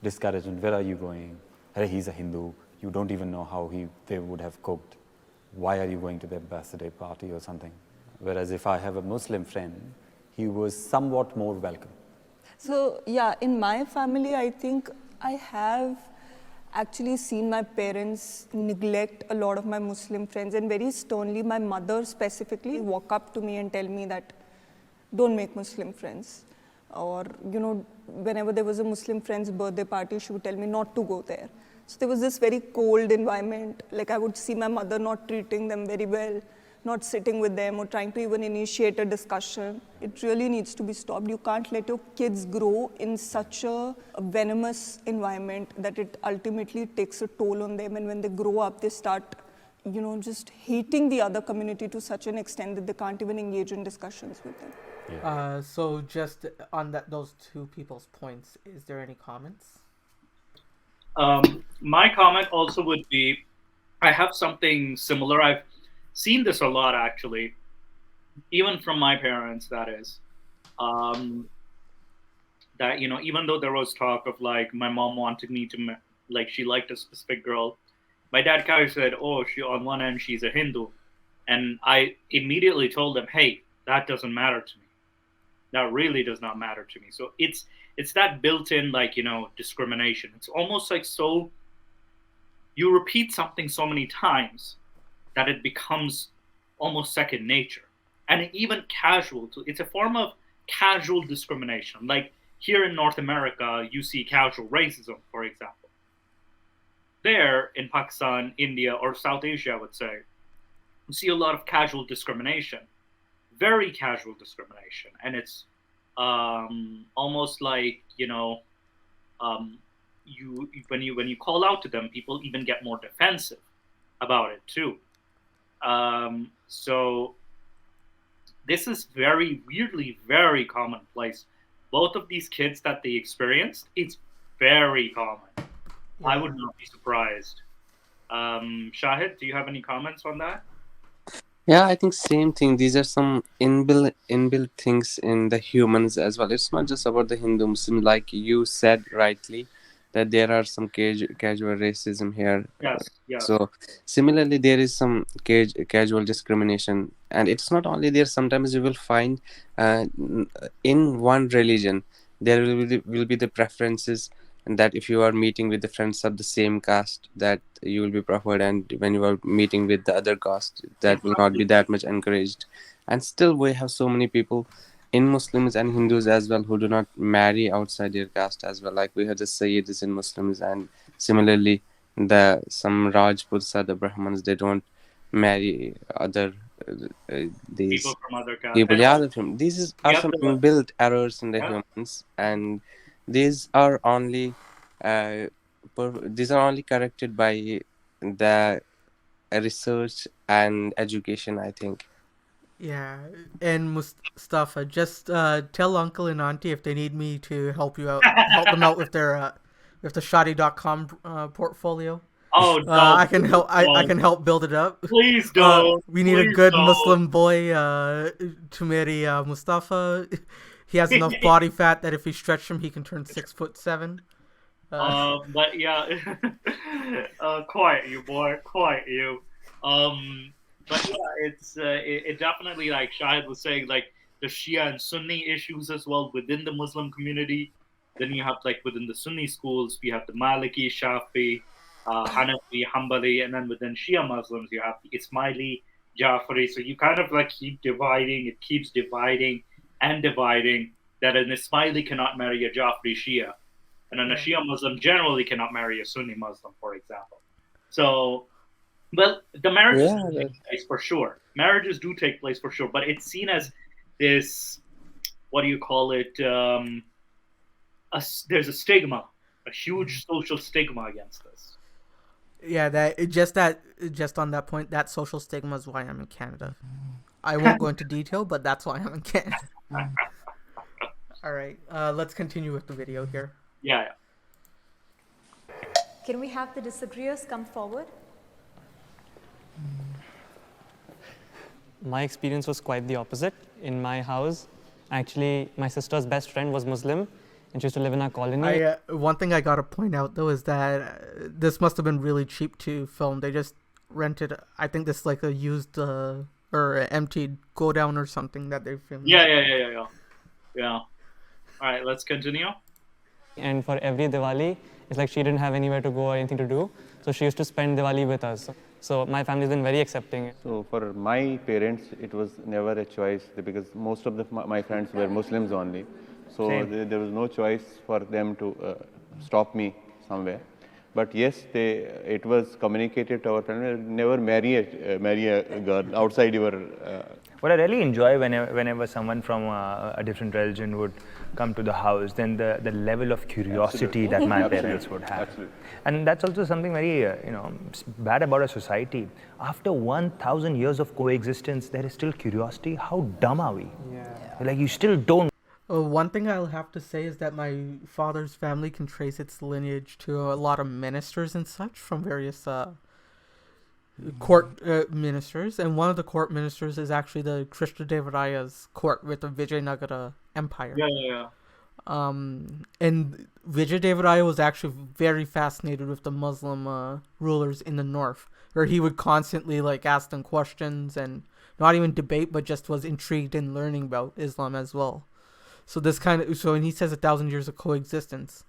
discouragement. Where are you going? Hey, he's a Hindu. You don't even know how they would have cooked. Why are you going to their birthday party or something? Whereas if I have a Muslim friend, he was somewhat more welcome. So yeah, in my family, I think I have actually seen my parents neglect a lot of my Muslim friends, and very sternly, my mother specifically walk up to me and tell me that don't make Muslim friends. Or, you know, whenever there was a Muslim friend's birthday party, she would tell me not to go there. So there was this very cold environment. Like I would see my mother not treating them very well, not sitting with them or trying to even initiate a discussion. It really needs to be stopped. You can't let your kids grow in such a venomous environment that it ultimately takes a toll on them. And when they grow up, they start, you know, just hating the other community to such an extent that they can't even engage in discussions with them. Yeah. So just on those two people's points, is there any comments? My comment also would be, I have something similar. I've seen this a lot, actually, even from my parents, that is. That, you know, even though there was talk of like my mom wanted me to, like, she liked a specific girl, my dad kind of said, oh, on one end, she's a Hindu. And I immediately told them, hey, that doesn't matter to me. That really does not matter to me. So it's that built-in, like, you know, discrimination. It's almost like, so you repeat something so many times that it becomes almost second nature. And even casual, it's a form of casual discrimination. Like here in North America, you see casual racism, for example. There in Pakistan, India, or South Asia, I would say, you see a lot of casual discrimination, very casual discrimination. And it's almost like, you know, when you call out to them, people even get more defensive about it too. So this is very weirdly very commonplace. Both of these kids that they experienced, it's very common. Yeah. I would not be surprised. Shahid, do you have any comments on that? Yeah, I think same thing. These are some inbuilt things in the humans as well. It's not just about the Hindu Muslim, like you said rightly, that there are some casual racism here. Yes, yeah. So similarly, there is some casual discrimination, and it's not only there. Sometimes you will find in one religion there will be the preferences, and that if you are meeting with the friends of the same caste, that you will be preferred, and when you are meeting with the other caste, that will not be that much encouraged. And still we have so many people in Muslims and Hindus as well who do not marry outside their caste as well. Like we have the Sayyids in Muslims, and similarly some Rajputs, the Brahmins, they don't marry other these people from other castes. People, yeah, these are some inbuilt errors in the humans, and these are only corrected by the research and education, I think. Yeah, and Mustafa, just tell uncle and auntie if they need me to help them out with their with the Shadi.com portfolio. Oh no! I can help. I can help build it up. Please don't. We need a good Muslim boy to marry Mustafa. He has enough body fat that if we stretch him, he can turn 6'7". But yeah, quiet you, boy, quiet you. But yeah, it definitely, like Shahid was saying, like the Shia and Sunni issues as well within the Muslim community. Then you have, like, within the Sunni schools, we have the Maliki, Shafi, Hanafi, Hanbali, and then within Shia Muslims, you have the Ismaili, Jafari. So you kind of like keep dividing. It keeps dividing and dividing. That an Ismaili cannot marry a Jafri Shia, and a Shia Muslim generally cannot marry a Sunni Muslim, for example. So, well, the marriages do take place for sure. Marriages do take place for sure, but it's seen as this, what do you call it? There's a stigma, a huge social stigma against this. Yeah, just on that point, that social stigma is why I'm in Canada. I won't go into detail, but that's why I'm in Canada. All right, let's continue with the video here. Yeah. Can we have the disagreeers come forward? My experience was quite the opposite. In my house, actually, my sister's best friend was Muslim, and she used to live in our colony. One thing I gotta point out though is that this must have been really cheap to film. They just rented, I think this like a used or emptied go down or something that they filmed. Yeah. All right, let's continue. And for every Diwali, it's like she didn't have anywhere to go or anything to do, so she used to spend Diwali with us. So my family's been very accepting. So for my parents, it was never a choice because most of my friends were Muslims only. So there was no choice for them to stop me somewhere. But yes, it was communicated to our family, never marry a girl outside your... What I really enjoy whenever someone from a different religion would come to the house, then the level of curiosity that my parents would have. Absolutely. And that's also something very, bad about our society. After 1,000 years of coexistence, there is still curiosity. How dumb are we? Yeah. Like, you still don't. One thing I'll have to say is that my father's family can trace its lineage to a lot of ministers and such from various court ministers, and one of the court ministers is actually the Krishnadevaraya's court with the Vijayanagara Empire. Yeah. And Vijayadevaraya was actually very fascinated with the Muslim rulers in the north, where he would constantly like ask them questions and not even debate, but just was intrigued in learning about Islam as well. So when he says 1,000 years of coexistence,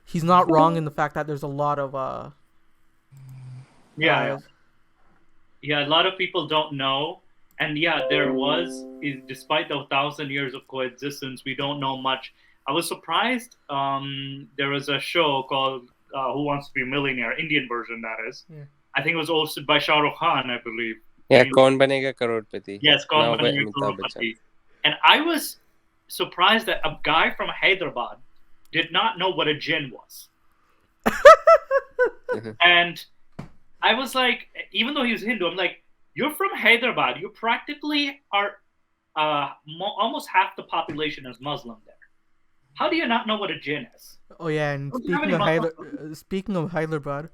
he's not wrong in the fact that there's a lot of a lot of people don't know, and there was, despite the 1,000 years of coexistence, we don't know much. I was surprised. There was a show called Who Wants to Be a Millionaire, Indian version that is. Yeah. I think it was hosted by Shah Rukh Khan, I believe. Yeah, Kaun Banega Crorepati. Yes, Kaun Banega Crorepati. And I was surprised that a guy from Hyderabad did not know what a jinn was. And I was like, even though he was Hindu, I'm like, you're from Hyderabad. You practically are almost half the population is Muslim there. How do you not know what a jinn is? Oh yeah, and speaking of Hyderabad,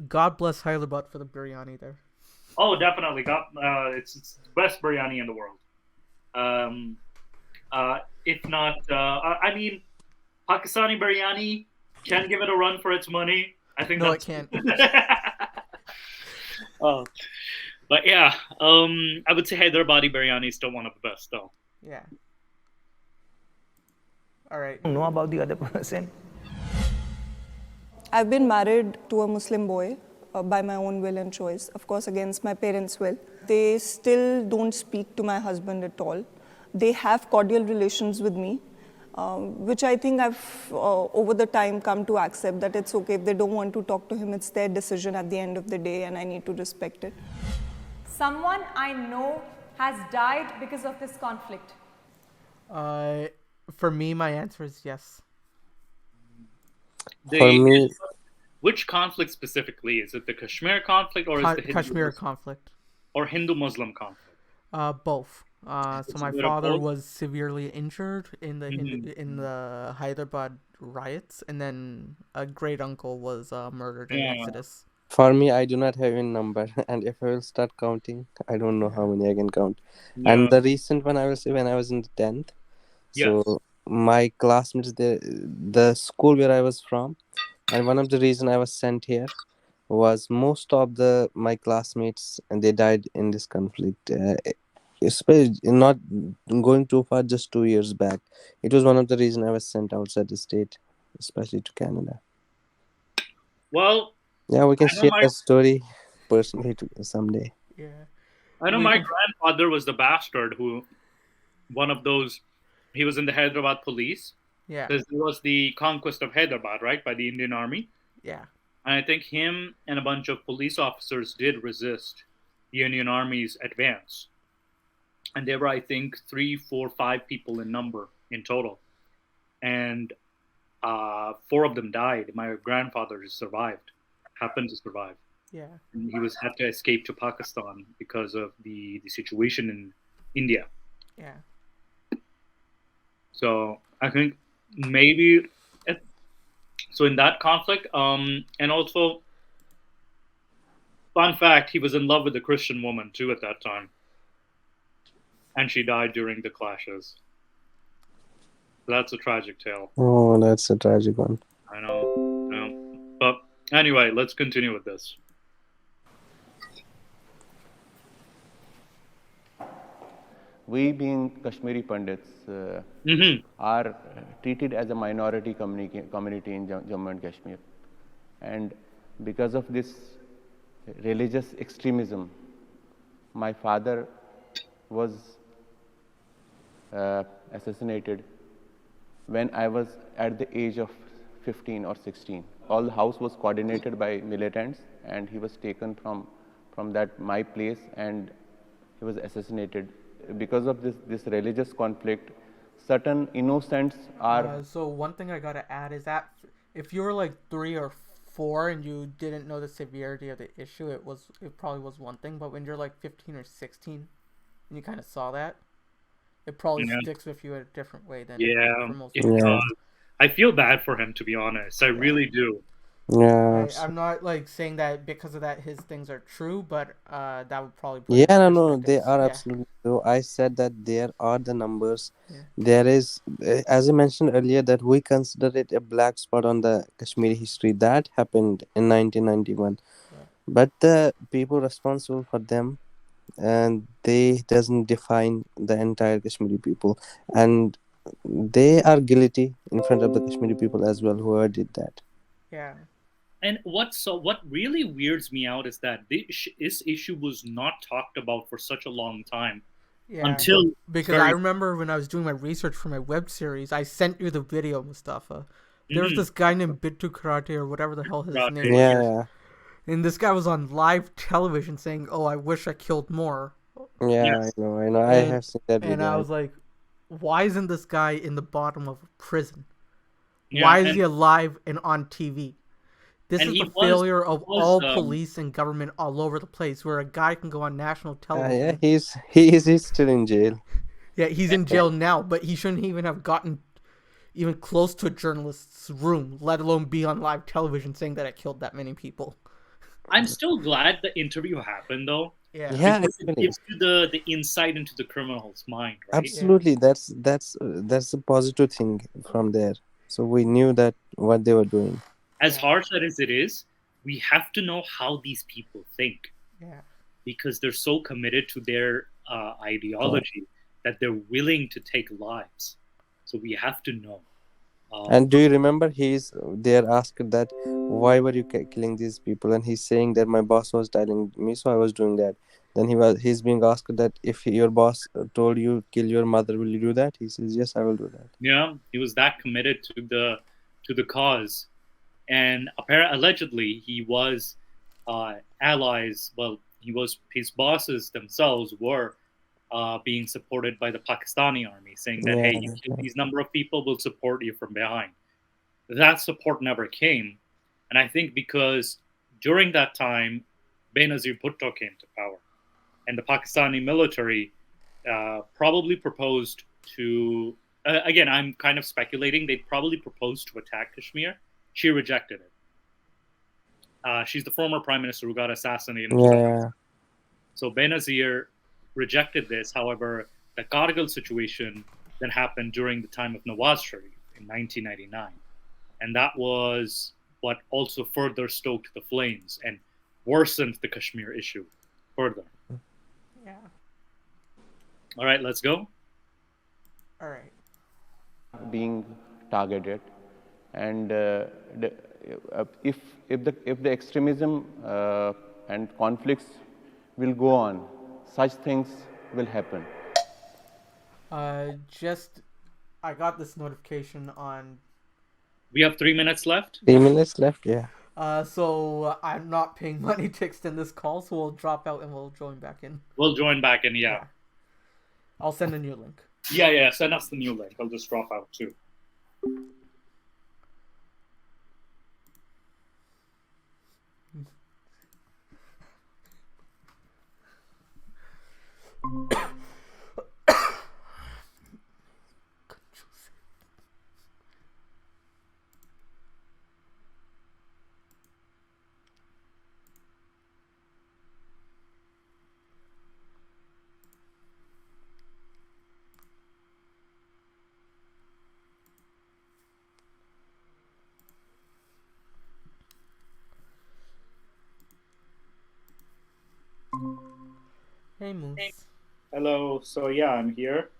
God bless Hyderabad for the biryani there. Oh, definitely. It's the best biryani in the world. If not, I mean, Pakistani biryani can give it a run for its money. I think no, it can't. But yeah, I would say Hyderabadi biryani is still one of the best, though. Yeah. All right. Know about the other person. I've been married to a Muslim boy by my own will and choice, of course, against my parents' will. They still don't speak to my husband at all. They have cordial relations with me, which I think I've, over the time, come to accept that it's okay. If they don't want to talk to him, it's their decision at the end of the day, and I need to respect it. Someone I know has died because of this conflict. For me, my answer is yes. For me, which conflict specifically? Is it the Kashmir conflict or is it the Kashmir conflict? Or Hindu-Muslim conflict? Both. So my father was severely injured in the Hyderabad riots, and then a great uncle was murdered in Exodus. For me, I do not have a number, and if I will start counting, I don't know how many I can count. Yeah. And the recent one I will say when I was in the 10th. So my classmates, the school where I was from, and one of the reason I was sent here was most of my classmates, and they died in this conflict. Especially not going too far, just 2 years back. It was one of the reasons I was sent outside the state, especially to Canada. Well, yeah, we can share that story personally someday. Yeah, I know my grandfather was the bastard who, one of those, he was in the Hyderabad police. Yeah, because it was the conquest of Hyderabad, right, by the Indian Army. Yeah, and I think him and a bunch of police officers did resist the Indian Army's advance. And there were, I think, 3, 4, 5 people in number in total. And 4 of them died. My grandfather happened to survive. Yeah. And he had to escape to Pakistan because of the situation in India. Yeah. So I think maybe, so in that conflict, and also, fun fact, he was in love with a Christian woman too at that time. And she died during the clashes. That's a tragic tale. Oh, that's a tragic one. I know. But anyway, let's continue with this. We, being Kashmiri Pandits, are treated as a minority community in Jammu and Kashmir. And because of this religious extremism, my father was assassinated when I was at the age of 15 or 16. All the house was coordinated by militants, and he was taken from that my place, and he was assassinated. Because of this religious conflict, certain innocents are. So one thing I gotta add is that if you were like 3 or 4 and you didn't know the severity of the issue, it probably was one thing. But when you're like 15 or 16 and you kind of saw that, it probably sticks with you in a different way than for most people. I feel bad for him, to be honest. I really do. Yeah. I'm not like saying that because of that his things are true, but that would probably put No, they are absolutely true. I said that there are the numbers. There is, as I mentioned earlier, that we consider it a black spot on the Kashmiri history. That happened in 1991. But the people responsible for them, and they doesn't define the entire Kashmiri people, and they are guilty in front of the Kashmiri people as well, whoever did that. Yeah. And what really weirds me out is that this issue was not talked about for such a long time. Until because I remember when I was doing my research for my web series, I sent you the video, Mustafa. There was this guy named Bittu Karate or whatever the hell his name was. And this guy was on live television saying, "Oh, I wish I killed more." Yeah, I know. I have seen that video. And I was like, why isn't this guy in the bottom of a prison? Why is he alive and on TV? This is the failure of all police and government all over the place, where a guy can go on national television. He's still in jail. Yeah, he's in jail now, but he shouldn't even have gotten even close to a journalist's room, let alone be on live television saying that I killed that many people. I'm still glad the interview happened, though. Yeah, because it gives you the insight into the criminal's mind, right? Absolutely, that's a positive thing from there. So we knew that what they were doing. As harsh as it is, we have to know how these people think. Yeah. Because they're so committed to their ideology that they're willing to take lives. So we have to know. And do you remember they're asked that why were you killing these people, and he's saying that my boss was telling me, so I was doing that. Then he's being asked that if your boss told you kill your mother, will you do that? He says yes, I will do that. Yeah, he was that committed to the cause, and allegedly he was allies. Well, his bosses themselves were being supported by the Pakistani army, saying that hey, you kill these number of people, we'll support you from behind. That support never came, and I think because during that time, Benazir Bhutto came to power, and the Pakistani military probably proposed to. Again, I'm kind of speculating. They probably proposed to attack Kashmir. She rejected it. She's the former prime minister who got assassinated. Yeah. So Benazir rejected this. However, the Kargil situation then happened during the time of Nawaz Sharif in 1999. And that was what also further stoked the flames and worsened the Kashmir issue further. Yeah. All right, let's go. All right. Being targeted, and if the extremism and conflicts will go on, such things will happen. I got this notification on. We have 3 minutes left. 3 minutes left, yeah. So I'm not paying money to extend this call, so we'll drop out and we'll join back in. We'll join back in, yeah. I'll send a new link. Yeah, send us the new link. I'll just drop out too. Hey, Moose. Hello. So yeah, I'm here.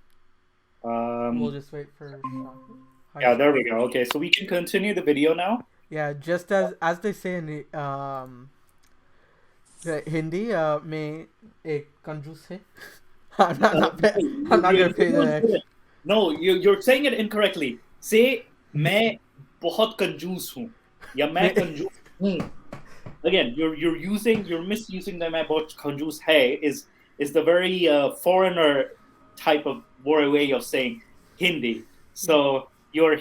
We'll just wait for Shahid. Yeah, there we go. Okay, so we can continue the video now. Yeah, just as they say in the Hindi, में एक कंजूस है. I'm not gonna pay the. No, you're saying it incorrectly. Say मैं बहुत कंजूस हूँ या मैं कंजूस हूँ. Again, you're misusing the मैं बहुत कंजूस है is the very foreigner type of way of saying Hindi. So your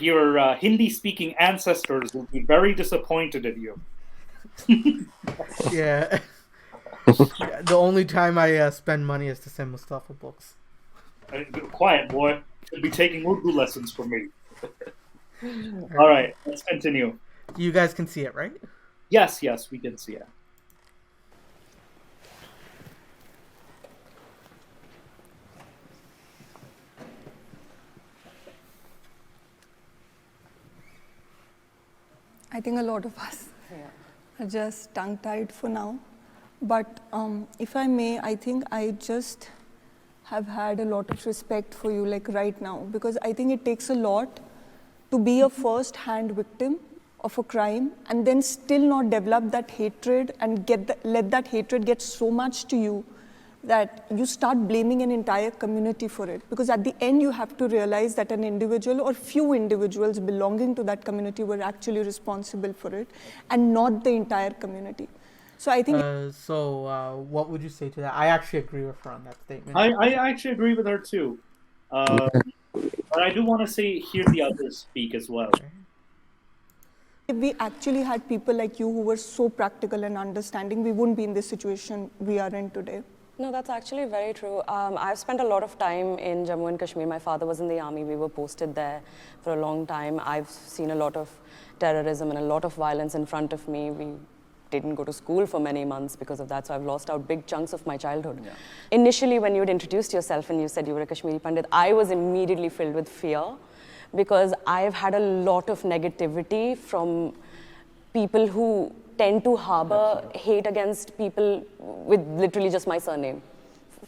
Hindi speaking ancestors will be very disappointed in you. Yeah. The only time I spend money is to send Mustafa books. Quiet, boy. You'll be taking Urdu lessons from me. All right, let's continue. You guys can see it, right? Yes, we can see it. I think a lot of us are just tongue-tied for now. But if I may, I think I just have had a lot of respect for you, like right now, because I think it takes a lot to be a first-hand victim of a crime and then still not develop that hatred and let that hatred get so much to you that you start blaming an entire community for it. Because at the end, you have to realize that an individual or few individuals belonging to that community were actually responsible for it and not the entire community. So I think... what would you say to that? I actually agree with her on that statement. I actually agree with her too. But I do want to hear the others speak as well. If we actually had people like you who were so practical and understanding, we wouldn't be in this situation we are in today. No, that's actually very true. I've spent a lot of time in Jammu and Kashmir. My father was in the army. We were posted there for a long time. I've seen a lot of terrorism and a lot of violence in front of me. We didn't go to school for many months because of that, so I've lost out big chunks of my childhood. Yeah. Initially, when you had introduced yourself and you said you were a Kashmiri Pandit, I was immediately filled with fear because I've had a lot of negativity from people who tend to harbor hate against people with literally just my surname.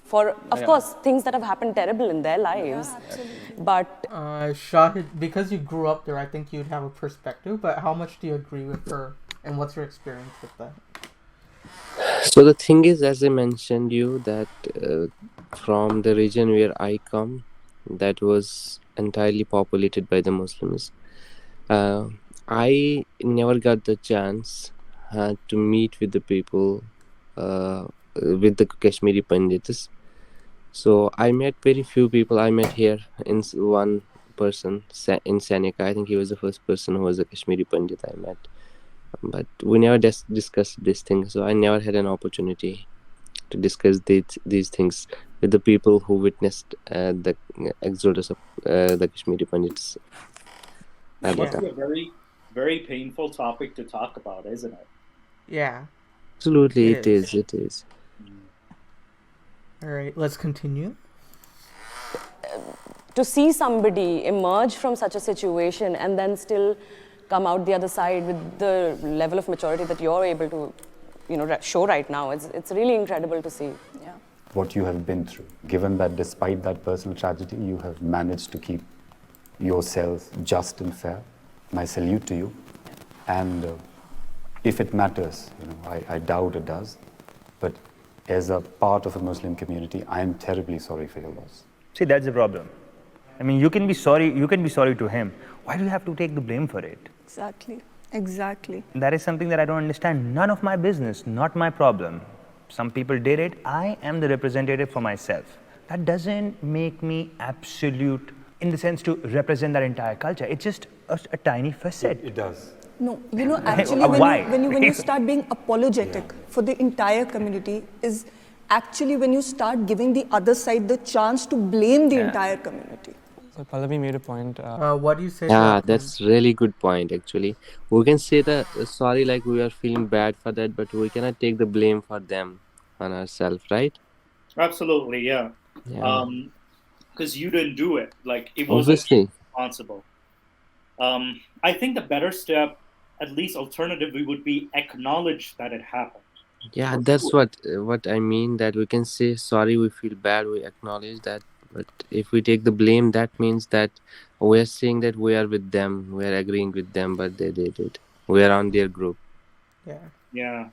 For, of course, things that have happened terrible in their lives. Yeah, but Shahid, because you grew up there, I think you'd have a perspective, but how much do you agree with her and what's your experience with that? So the thing is, as I mentioned you, that from the region where I come, that was entirely populated by the Muslims. I never got the chance to meet with the people, with the Kashmiri Pandits. So I met very few people. I met here in one person in Seneca. I think he was the first person who was a Kashmiri Pandit I met. But we never discussed this thing. So I never had an opportunity to discuss these things with the people who witnessed the exodus of the Kashmiri Pandits. It must be a very, very painful topic to talk about, isn't it? Yeah. Absolutely, it is. All right, let's continue. To see somebody emerge from such a situation and then still come out the other side with the level of maturity that you're able to, show right now, it's really incredible to see. Yeah. What you have been through, given that despite that personal tragedy, you have managed to keep yourself just and fair. My salute to you. And if it matters, I doubt it does, but as a part of a Muslim community, I am terribly sorry for your loss. See, that's the problem. I mean, you can be sorry to him. Why do you have to take the blame for it? Exactly. That is something that I don't understand. None of my business, not my problem. Some people did it. I am the representative for myself. That doesn't make me absolute in the sense to represent that entire culture. It's just a tiny facet. It does. No, actually, when you start being apologetic for the entire community is actually when you start giving the other side the chance to blame the entire community. So Pallavi made a point. What do you say? Yeah, that's really good point, actually. We can say that sorry, like we are feeling bad for that, but we cannot take the blame for them on ourselves, right? Absolutely, yeah. Because you didn't do it. Like, it was responsible. I think the better step, at least alternatively, would be acknowledge that it happened. Yeah, that's what I mean. That we can say sorry, we feel bad, we acknowledge that. But if we take the blame, that means that we are saying that we are with them, we are agreeing with them, but they did it. We are on their group. Yeah. Yeah.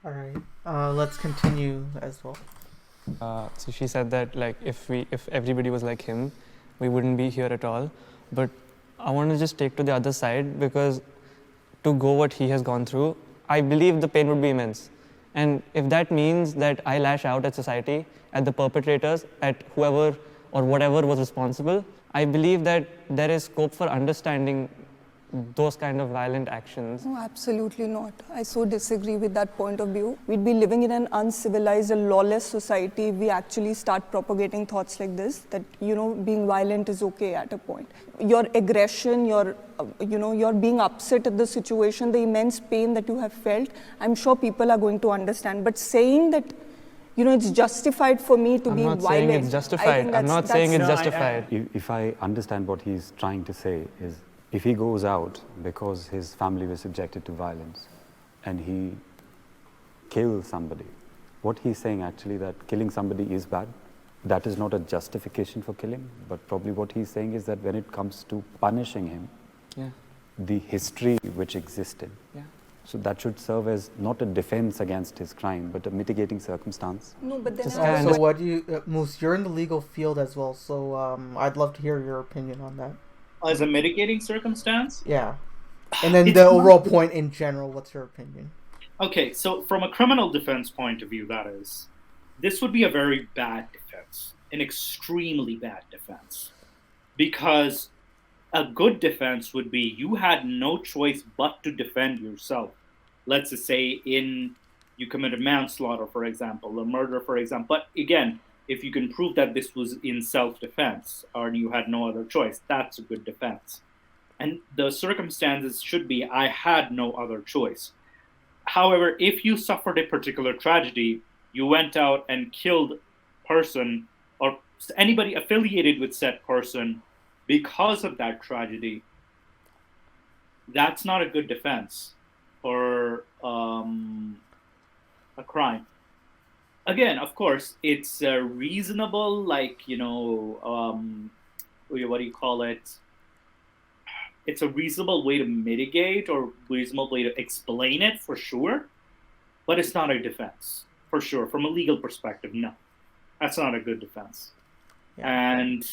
All right. Let's continue as well. So she said that like if everybody was like him, we wouldn't be here at all. But I want to just take to the other side, because to go what he has gone through, I believe the pain would be immense. And if that means that I lash out at society, at the perpetrators, at whoever or whatever was responsible, I believe that there is scope for understanding those kind of violent actions. No, absolutely not. I so disagree with that point of view. We'd be living in an uncivilized and lawless society if we actually start propagating thoughts like this, that, being violent is okay at a point. Your aggression, your being upset at the situation, the immense pain that you have felt, I'm sure people are going to understand. But saying that, it's justified for me to be violent. I'm not saying it's justified. I'm not saying it's justified. If I understand what he's trying to say is, if he goes out because his family was subjected to violence and he kills somebody, what he's saying actually that killing somebody is bad, that is not a justification for killing, but probably what he's saying is that when it comes to punishing him, the history which existed, so that should serve as not a defense against his crime, but a mitigating circumstance. No, but then so what do you, Moose, you're in the legal field as well, so I'd love to hear your opinion on that. As a mitigating circumstance? Yeah. And then the overall point in general, what's your opinion? Okay, so from a criminal defense point of view, that is, this would be a very bad defense, an extremely bad defense. Because a good defense would be you had no choice but to defend yourself. Let's just say you committed manslaughter, for example, or murder, for example. But again, if you can prove that this was in self-defense or you had no other choice, that's a good defense. And the circumstances should be, I had no other choice. However, if you suffered a particular tragedy, you went out and killed a person or anybody affiliated with said person because of that tragedy, that's not a good defense for a crime. Again, of course, it's reasonable, what do you call it? It's a reasonable way to mitigate or reasonable way to explain it, for sure. But it's not a defense, for sure. From a legal perspective, no. That's not a good defense. Yeah. And,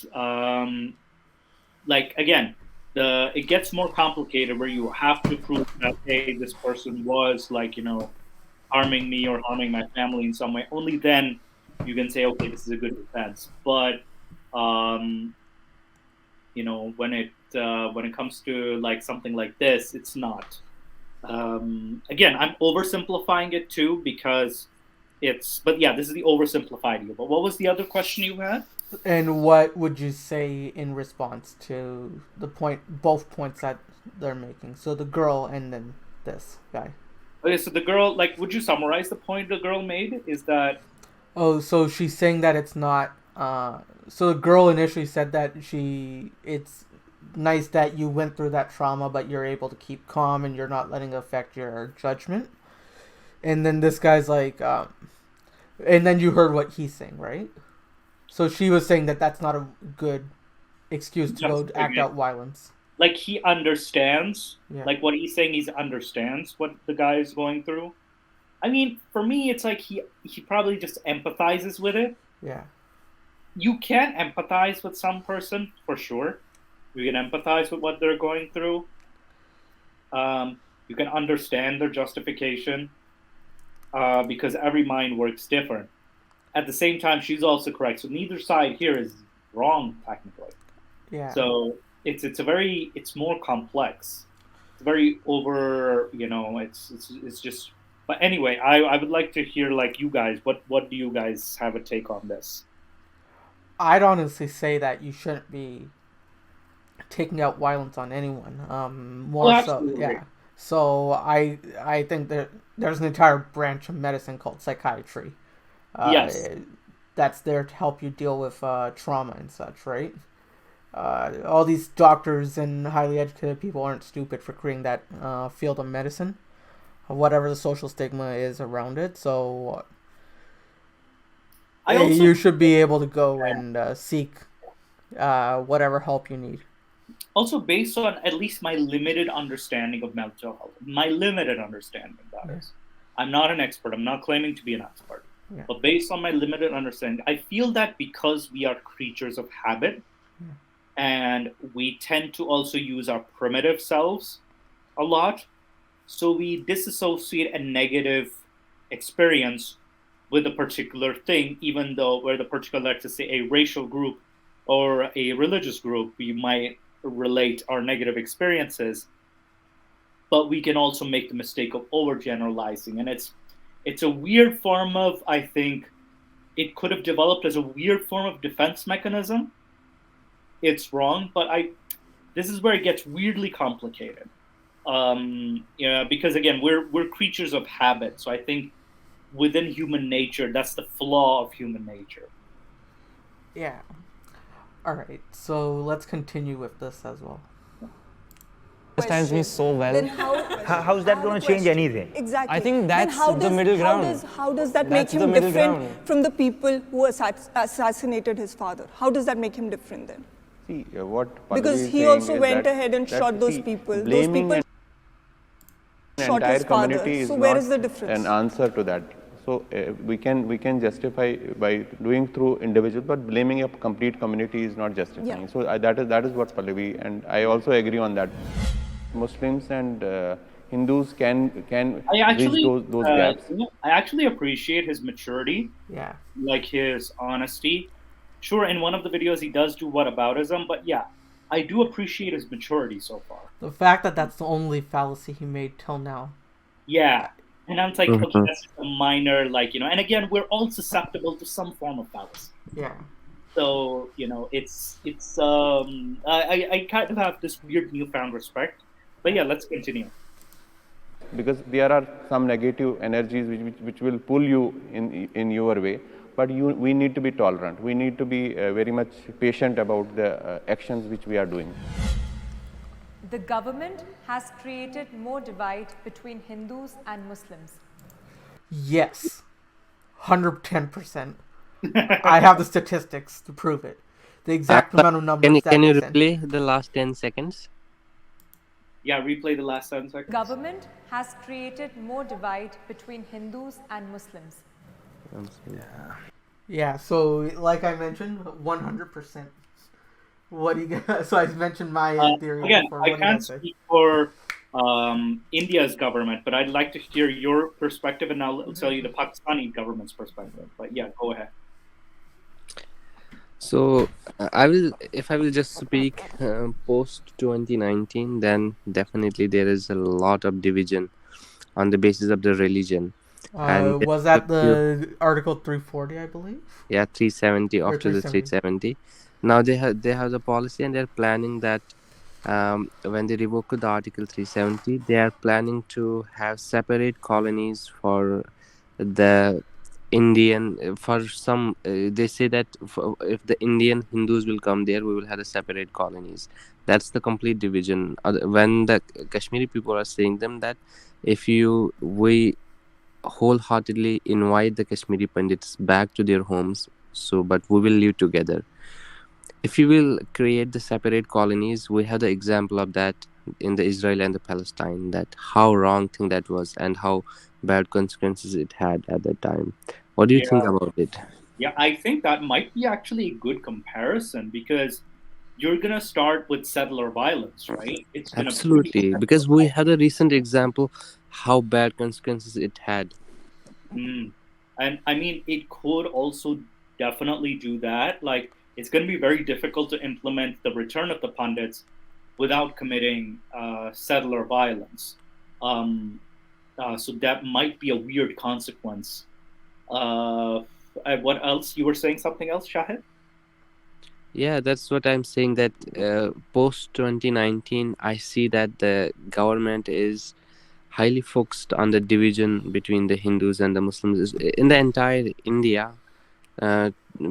again, it gets more complicated where you have to prove that, hey, this person was, harming me or harming my family in some way. Only then you can say, okay, this is a good defense. But when it comes to something like this, it's not. Again, I'm oversimplifying it too because but yeah, this is the oversimplified view. But what was the other question you had? And what would you say in response to both points that they're making? So the girl and then this guy. Okay, so the girl, would you summarize the point the girl made? Is that... Oh, so she's saying that it's not... so the girl initially said that it's nice that you went through that trauma, but you're able to keep calm and you're not letting it affect your judgment. And then this guy's like... and then you heard what he's saying, right? So she was saying that that's not a good excuse to go act out violence. He understands, what he's saying, he understands what the guy is going through. I mean, for me, it's he probably just empathizes with it. Yeah. You can empathize with some person, for sure. You can empathize with what they're going through. You can understand their justification because every mind works different. At the same time, she's also correct. So neither side here is wrong, technically. Yeah. So... It's more complex. It's very over, it's just, but anyway, I would like to hear, you guys, what do you guys have a take on this? I'd honestly say that you shouldn't be taking out violence on anyone. Yeah. So I think that there's an entire branch of medicine called psychiatry. Yes. That's there to help you deal with trauma and such, right? All these doctors and highly educated people aren't stupid for creating that field of medicine. whatever the social stigma is around it. So also, you should be able to go and seek whatever help you need. Also, based on at least my limited understanding of mental health, my limited understanding, that is. I'm not an expert. I'm not claiming to be an expert. Yeah. But based on my limited understanding, I feel that because we are creatures of habit, and we tend to also use our primitive selves a lot, so we disassociate a negative experience with a particular thing, even though we're the particular, let's say, a racial group or a religious group, we might relate our negative experiences, but we can also make the mistake of overgeneralizing. And it's a weird form of, I think, it could have developed as a weird form of defense mechanism. It's wrong, but this is where it gets weirdly complicated. Because again, we're creatures of habit. So I think within human nature, that's the flaw of human nature. Yeah. All right. So let's continue with this as well. Understands me so well. Then how's that going to change anything? Exactly. I think that's the middle ground. How does that make That's him the middle different ground. from the people who assassinated his father? How does that make him different then? See, what Pallavi Because is he saying also is went that- ahead and that, shot those see, people. Those blaming people an shot entire his father. community is So where not is the difference? an answer to that. So we can justify by doing through individual, but blaming a complete community is not justifying. Yeah. So that is what Pallavi, and I also agree on that. Muslims and Hindus can bridge those gaps. I actually appreciate his maturity. Yeah. Like his honesty. Sure, in one of the videos he does do whataboutism, but yeah, I do appreciate his maturity so far. The fact that that's the only fallacy he made till now. Yeah. And I'm like, okay, that's just a minor, and again, we're all susceptible to some form of fallacy. Yeah. So, I kind of have this weird newfound respect. But yeah, let's continue. Because there are some negative energies which will pull you in your way, but we need to be tolerant. We need to be very much patient about the actions which we are doing. The government has created more divide between Hindus and Muslims. Yes. 110%. I have the statistics to prove it. The exact amount of numbers. Can you replay the last 10 seconds? Yeah, replay the last 10 seconds. Government has created more divide between Hindus and Muslims. Yeah, so like I mentioned, 100%. What do you So I mentioned my theory. Again, before. I can't speak for India's government, but I'd like to hear your perspective, and I'll tell you the Pakistani government's perspective. But yeah, go ahead. So if I will just speak post 2019, then definitely there is a lot of division on the basis of the religion. And was that the Article 340, I believe? Yeah, 370 Or after the 370. Now they have the policy, and they're planning that when they revoke the Article 370, they are planning to have separate colonies for the Indian, for some they say that if the Indian Hindus will come there, we will have the separate colonies. That's the complete division. When the Kashmiri people are saying them that if we wholeheartedly invite the Kashmiri Pandits back to their homes, but we will live together. If you will create the separate colonies, we have the example of that in the Israel and the Palestine, that how wrong thing that was and how bad consequences it had at that time. What do you think about it? Yeah, I think that might be actually a good comparison, because you're going to start with settler violence, right? It's gonna Absolutely, because we had a recent example how bad consequences it had. And I mean, it could also definitely do that. Like, it's going to be very difficult to implement the return of the Pandits without committing settler violence. So that might be a weird consequence. What else? You were saying something else, Shahid? Yeah, that's what I'm saying, that post 2019, I see that the government is highly focused on the division between the Hindus and the Muslims in the entire India,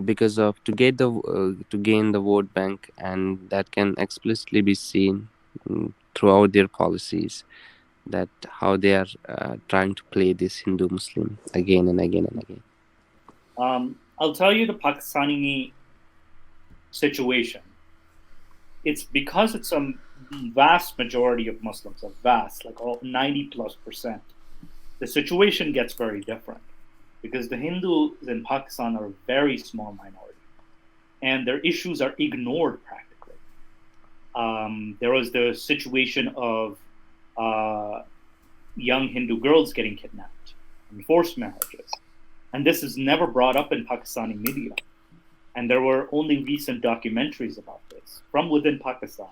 because of to gain the vote bank, and that can explicitly be seen throughout their policies. that how they are trying to play this Hindu-Muslim again and again and again. I'll tell you the Pakistani situation. It's because it's a vast majority of Muslims, a vast, like all 90+%. The situation gets very different because the Hindus in Pakistan are a very small minority, and their issues are ignored practically. There was the situation of young Hindu girls getting kidnapped and forced marriages. And this is never brought up in Pakistani media. And there were only recent documentaries about this from within Pakistan.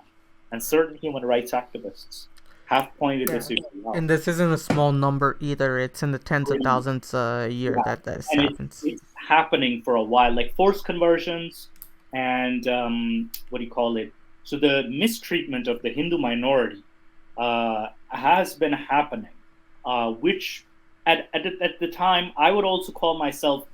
And certain human rights activists have pointed this issue out. And this isn't a small number either. It's in the tens of thousands a year that this happens. It's happening for a while, like forced conversions and so the mistreatment of the Hindu minority has been happening, which at the time, I would also call myself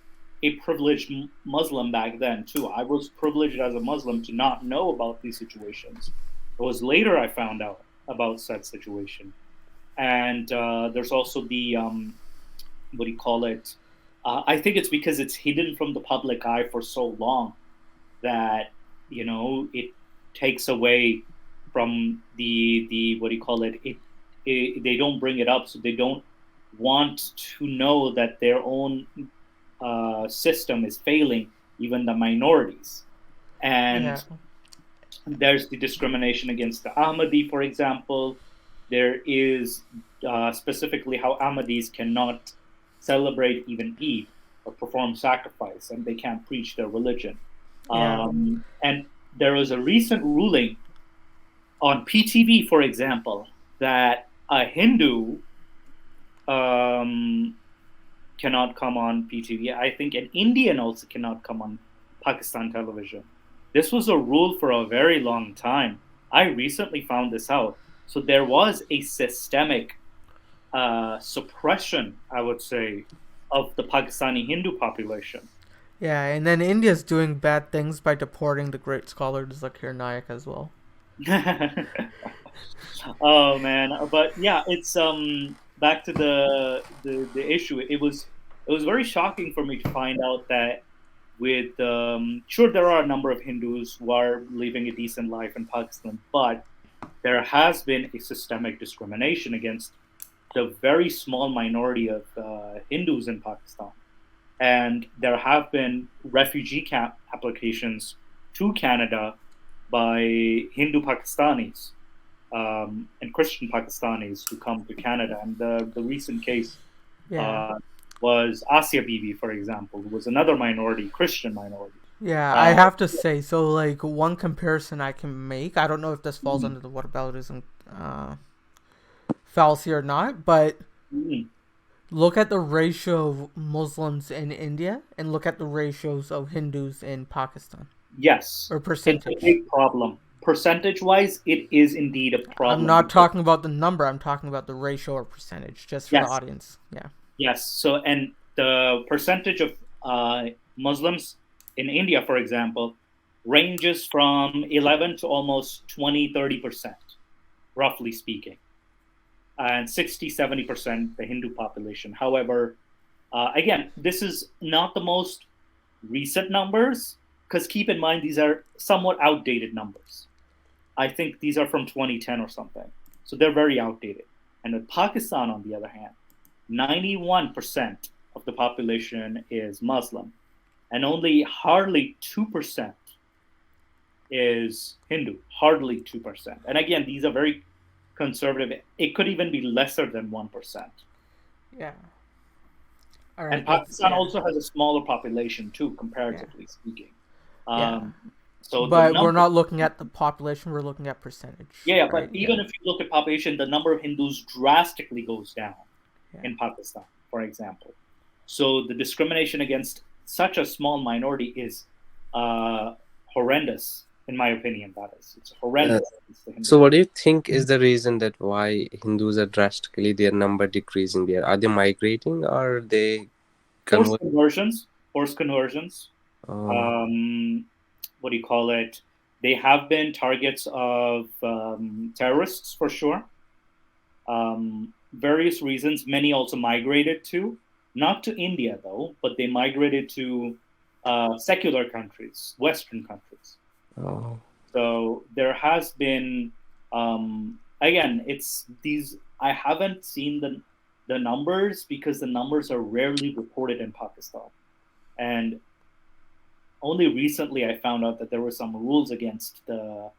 a privileged Muslim back then too. I was privileged as a Muslim to not know about these situations. It was later I found out about such situation. And there's also the, I think it's because it's hidden from the public eye for so long that, it takes away from they don't bring it up, so they don't want to know that their own system is failing even the minorities. And there's the discrimination against the Ahmadi, for example. There is specifically how Ahmadis cannot celebrate even Eid or perform sacrifice, and they can't preach their religion. And there was a recent ruling on PTV, for example, that a Hindu cannot come on PTV. I think an Indian also cannot come on Pakistan television. This was a rule for a very long time. I recently found this out. So there was a systemic suppression, I would say, of the Pakistani Hindu population. Yeah, and then India's doing bad things by deporting the great scholar Zakir Naik as well. Oh man, but yeah, it's back to the issue. It was very shocking for me to find out that with sure there are a number of Hindus who are living a decent life in Pakistan, but there has been a systemic discrimination against the very small minority of Hindus in Pakistan. And there have been refugee camp applications to Canada by Hindu Pakistanis and Christian Pakistanis who come to Canada. And the recent case was Asia Bibi, for example, who was another minority, Christian minority. Yeah, I have to say, so like one comparison I can make, I don't know if this falls under the whataboutism fallacy or not, but look at the ratio of Muslims in India and look at the ratios of Hindus in Pakistan. Yes. Or percentage. It's a big problem. Percentage-wise, it is indeed a problem. I'm not talking about the number, I'm talking about the ratio or percentage, just for the audience. Yeah. Yes, so, and the percentage of Muslims in India, for example, ranges from 11 to almost 20-30%, roughly speaking. And 60-70% the Hindu population. However, again, this is not the most recent numbers, because keep in mind, these are somewhat outdated numbers. I think these are from 2010 or something. So they're very outdated. And in Pakistan, on the other hand, 91% of the population is Muslim, and only hardly 2% is Hindu, hardly 2%. And again, these are very conservative. It could even be lesser than 1%. Yeah. All right. And Pakistan also has a smaller population too, comparatively speaking. So but we're not looking at the population, we're looking at percentage. Yeah, right? But even if you look at population, the number of Hindus drastically goes down in Pakistan, for example. So the discrimination against such a small minority is horrendous, in my opinion. That is, it's horrendous. So what do you think is the reason that why Hindus are drastically, their number decreasing there? Are they migrating, or are they forced conversions? Oh. They have been targets of terrorists, for sure. various reasons. Many also migrated to, not to India though, but they migrated to secular countries, Western countries. Oh. So there has been, again, it's these. I haven't seen the numbers because the numbers are rarely reported in Pakistan, and only recently I found out that there were some rules against the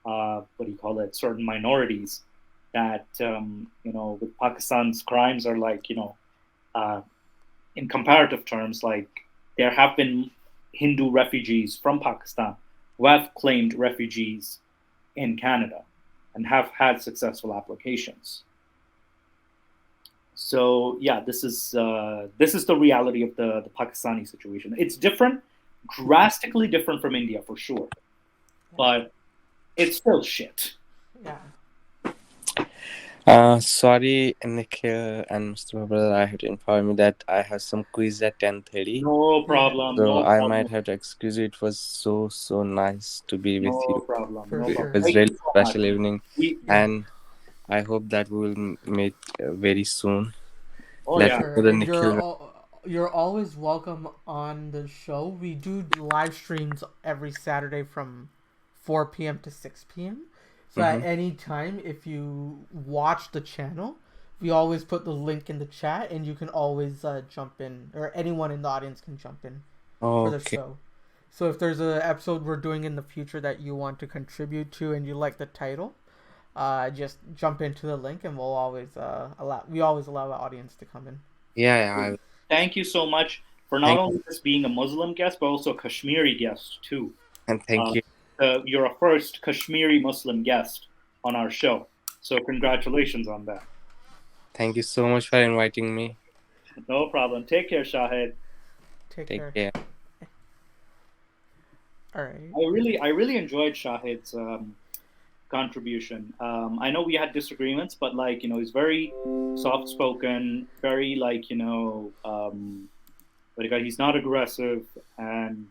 what do you call it, certain minorities that with Pakistan's crimes are like in comparative terms, like there have been Hindu refugees from Pakistan who have claimed refugees in Canada and have had successful applications. So yeah, this is the reality of the Pakistani situation. It's different, drastically different from India for sure, but it's still shit. Yeah. Sorry, Nikhil and Mr. Brother, I have to inform you that I have some quiz at 10:30. No problem. So no I problem. might have to excuse you. It was so nice to be with No you. problem. For No sure. problem. It was Thank really you so special much. evening, and I hope that we will meet very soon. Oh Let yeah. me know the And Nikhil. you're always welcome on the show. We do live streams every Saturday from 4 p.m. to 6 p.m. So at any time, if you watch the channel, we always put the link in the chat, and you can always jump in, or anyone in the audience can jump in for the Okay. show. So if there's an episode we're doing in the future that you want to contribute to and you like the title, just jump into the link, and we'll always allow the audience to come in. Yeah. Thank you so much for not only just being a Muslim guest, but also a Kashmiri guest too. And thank you. You're a first Kashmiri Muslim guest on our show, so congratulations on that. Thank you so much for inviting me. No problem. Take care, Shahid. Take care. All right. I really enjoyed Shahid's contribution. I know we had disagreements, but he's very soft spoken, very he's not aggressive, and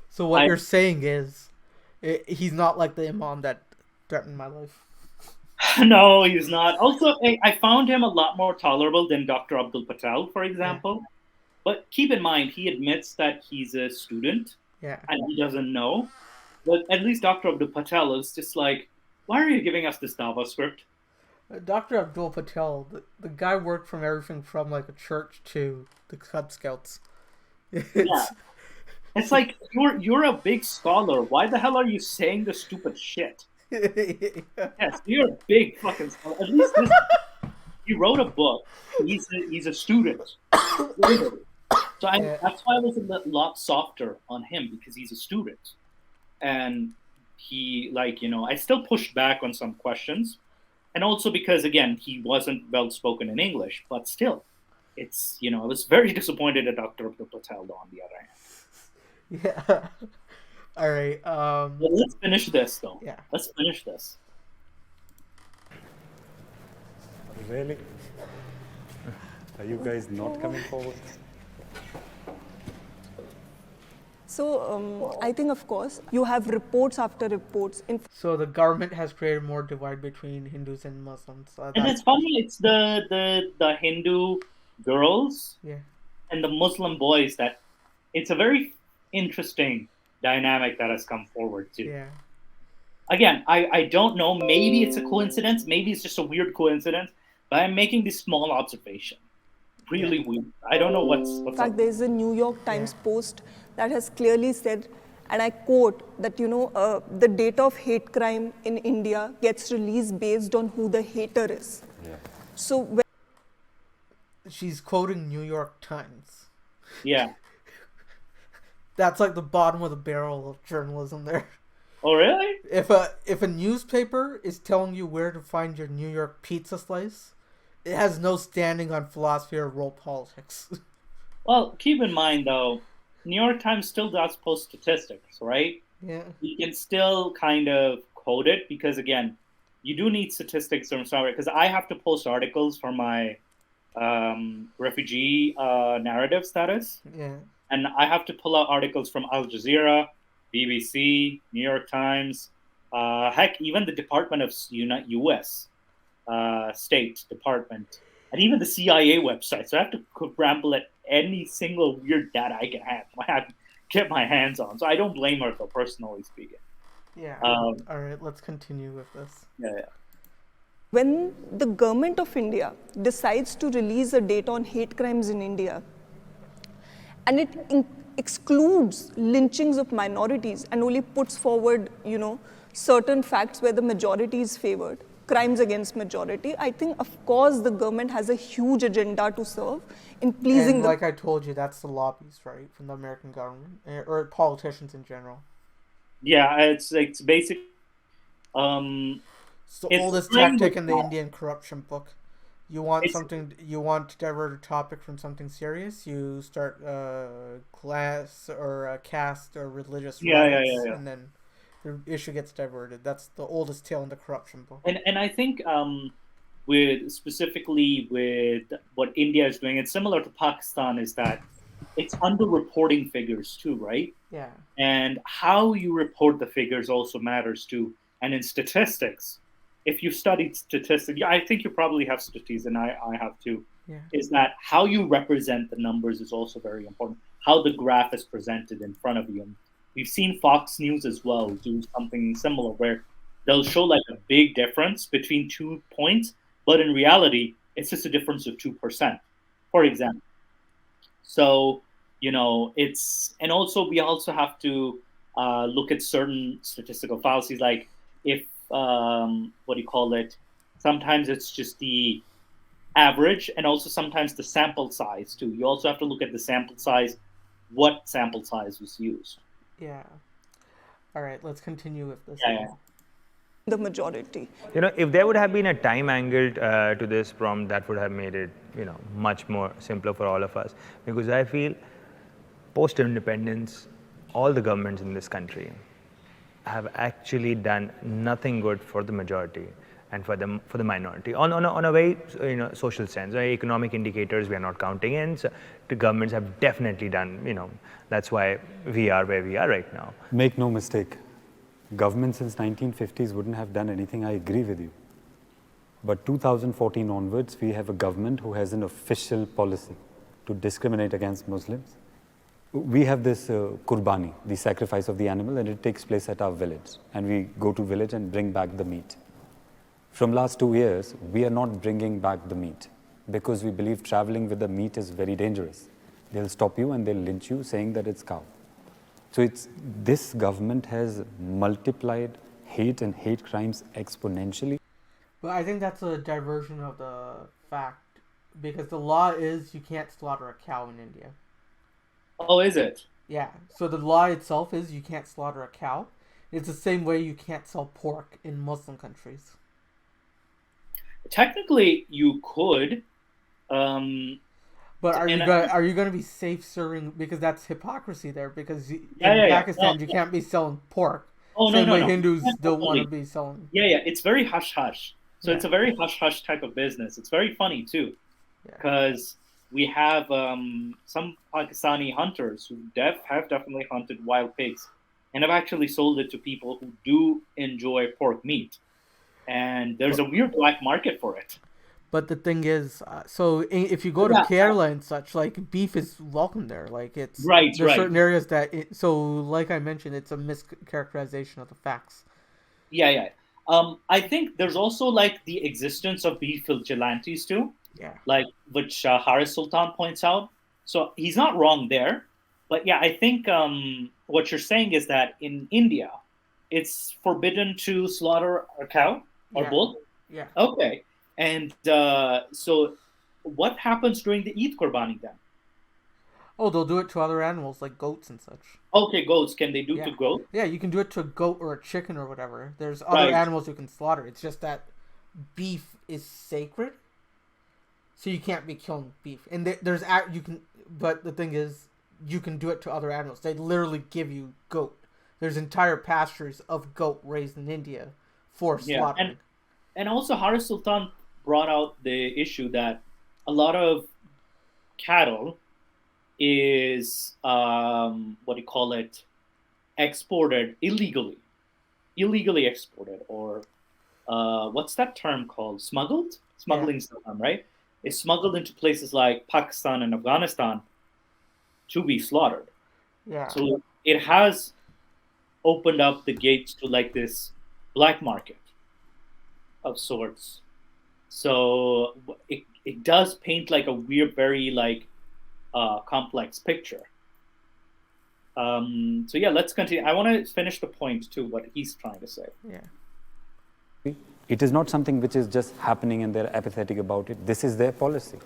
so what you're saying is he's not like the imam that threatened my life. No, he's not. Also, I found him a lot more tolerable than Dr. Abdul Patel, for example. But keep in mind, he admits that he's a student and he doesn't know. But at least Dr. Abdul Patel is just like, why are you giving us this Dava script? Dr. Abdul Patel, the guy worked from everything from like a church to the Cub Scouts. It's like, you're a big scholar. Why the hell are you saying this stupid shit? Yes, you're a big fucking scholar. At least he wrote a book. He's a student. So that's why I was a lot softer on him, because he's a student. And he, I still pushed back on some questions. And also because, again, he wasn't well spoken in English. But still, it's, I was very disappointed at Dr. Abdul Patel, on the other hand. Yeah. All right. Well, let's finish this, though. Yeah. Let's finish this. Really? Are you guys not coming forward? So I think, of course, you have reports after reports. So the government has created more divide between Hindus and Muslims. And it's funny, it's the Hindu girls and the Muslim boys that it's a very interesting dynamic that has come forward too. Yeah. Again, I don't know. Maybe it's a coincidence. Maybe it's just a weird coincidence. But I'm making this small observation. Really weird. I don't know what's In fact, there's a New York Times post that has clearly said, and I quote, that the data of hate crime in India gets released based on who the hater is. Yeah. So she's quoting New York Times. Yeah. That's like the bottom of the barrel of journalism there. Oh, really? If a newspaper is telling you where to find your New York pizza slice, it has no standing on philosophy or world politics. Well, keep in mind, though, New York Times still does post statistics, right? Yeah. You can still kind of quote it because, again, you do need statistics from somewhere. Because I have to post articles for my refugee narrative status. Yeah. And I have to pull out articles from Al Jazeera, BBC, New York Times, heck, even the Department of US. State Department, and even the CIA website. So I have to ramble at any single weird data I can get my hands on. So I don't blame her, though, personally speaking. Yeah. All right, let's continue with this. Yeah. When the government of India decides to release a data on hate crimes in India, and it excludes lynchings of minorities and only puts forward, certain facts where the majority is favored, crimes against majority, I think, of course, the government has a huge agenda to serve in pleasing and like I told you, that's the lobbies, right, from the American government or politicians in general. Yeah, it's basic. It's the oldest tactic in the Indian corruption book. You want to divert a topic from something serious, you start class or caste or religious riots, and then the issue gets diverted. That's the oldest tale in the corruption book. And I think specifically with what India is doing, it's similar to Pakistan, is that it's underreporting figures too, right? Yeah. And how you report the figures also matters too. And in statistics, if you studied statistics, I think you probably have statistics, and I have too, is that how you represent the numbers is also very important. How the graph is presented in front of you. And we've seen Fox News as well do something similar where they'll show like a big difference between 2 points, but in reality, it's just a difference of 2%, for example. So, and also we also have to look at certain statistical fallacies, like if, sometimes it's just the average, and also sometimes the sample size too. You also have to look at the sample size, what sample size was used. Yeah. All right, let's continue with this. Yeah. The majority. If there would have been a time angle to this prompt, that would have made it, much more simpler for all of us. Because I feel post-independence, all the governments in this country have actually done nothing good for the majority and for the minority on a very social sense. Economic indicators we are not counting in. So the governments have definitely done. That's why we are where we are right now. Make no mistake, governments since 1950s wouldn't have done anything. I agree with you. But 2014 onwards, we have a government who has an official policy to discriminate against Muslims. We have this kurbani, the sacrifice of the animal, and it takes place at our village. And we go to village and bring back the meat. From last 2 years, we are not bringing back the meat because we believe traveling with the meat is very dangerous. They'll stop you and they'll lynch you saying that it's cow. So this government has multiplied hate and hate crimes exponentially. But I think that's a diversion of the fact, because the law is you can't slaughter a cow in India. Oh, is it? Yeah. So the law itself is you can't slaughter a cow. It's the same way you can't sell pork in Muslim countries. Technically, you could. But are you going to be safe serving? Because that's hypocrisy there. Because in Pakistan, you can't be selling pork. Oh, same way no. Hindus don't want to be selling. Yeah. It's very hush-hush. So it's a very hush-hush type of business. It's very funny, too. Because we have some Pakistani hunters who have definitely hunted wild pigs and have actually sold it to people who do enjoy pork meat. And there's a weird black market for it. But the thing is, so if you go to Kerala and such, like, beef is welcome there. Like, it's there's certain areas that so like I mentioned, it's a mischaracterization of the facts. Yeah. I think there's also like the existence of beef vigilantes too. Yeah. Like which Haris Sultan points out. So he's not wrong there. But yeah, I think what you're saying is that in India, it's forbidden to slaughter a cow or bull. Yeah. Okay. And so what happens during the Eid Qurbani then? Oh, they'll do it to other animals like goats and such. Okay, goats. Can they do to goat? Yeah, you can do it to a goat or a chicken or whatever. There's other animals you can slaughter. It's just that beef is sacred, so you can't be killing beef. And but the thing is, you can do it to other animals. They literally give you goat. There's entire pastures of goat raised in India for slaughtering. And also Haris Sultan brought out the issue that a lot of cattle is exported illegally exported, or what's that term called? Smuggling is the term, right? It's smuggled into places like Pakistan and Afghanistan to be slaughtered. Yeah. So it has opened up the gates to like this black market of sorts. So it does paint like a weird, very like complex picture. So yeah, let's continue. I want to finish the point too, what he's trying to say. Yeah. It is not something which is just happening and they're apathetic about it. This is their policy.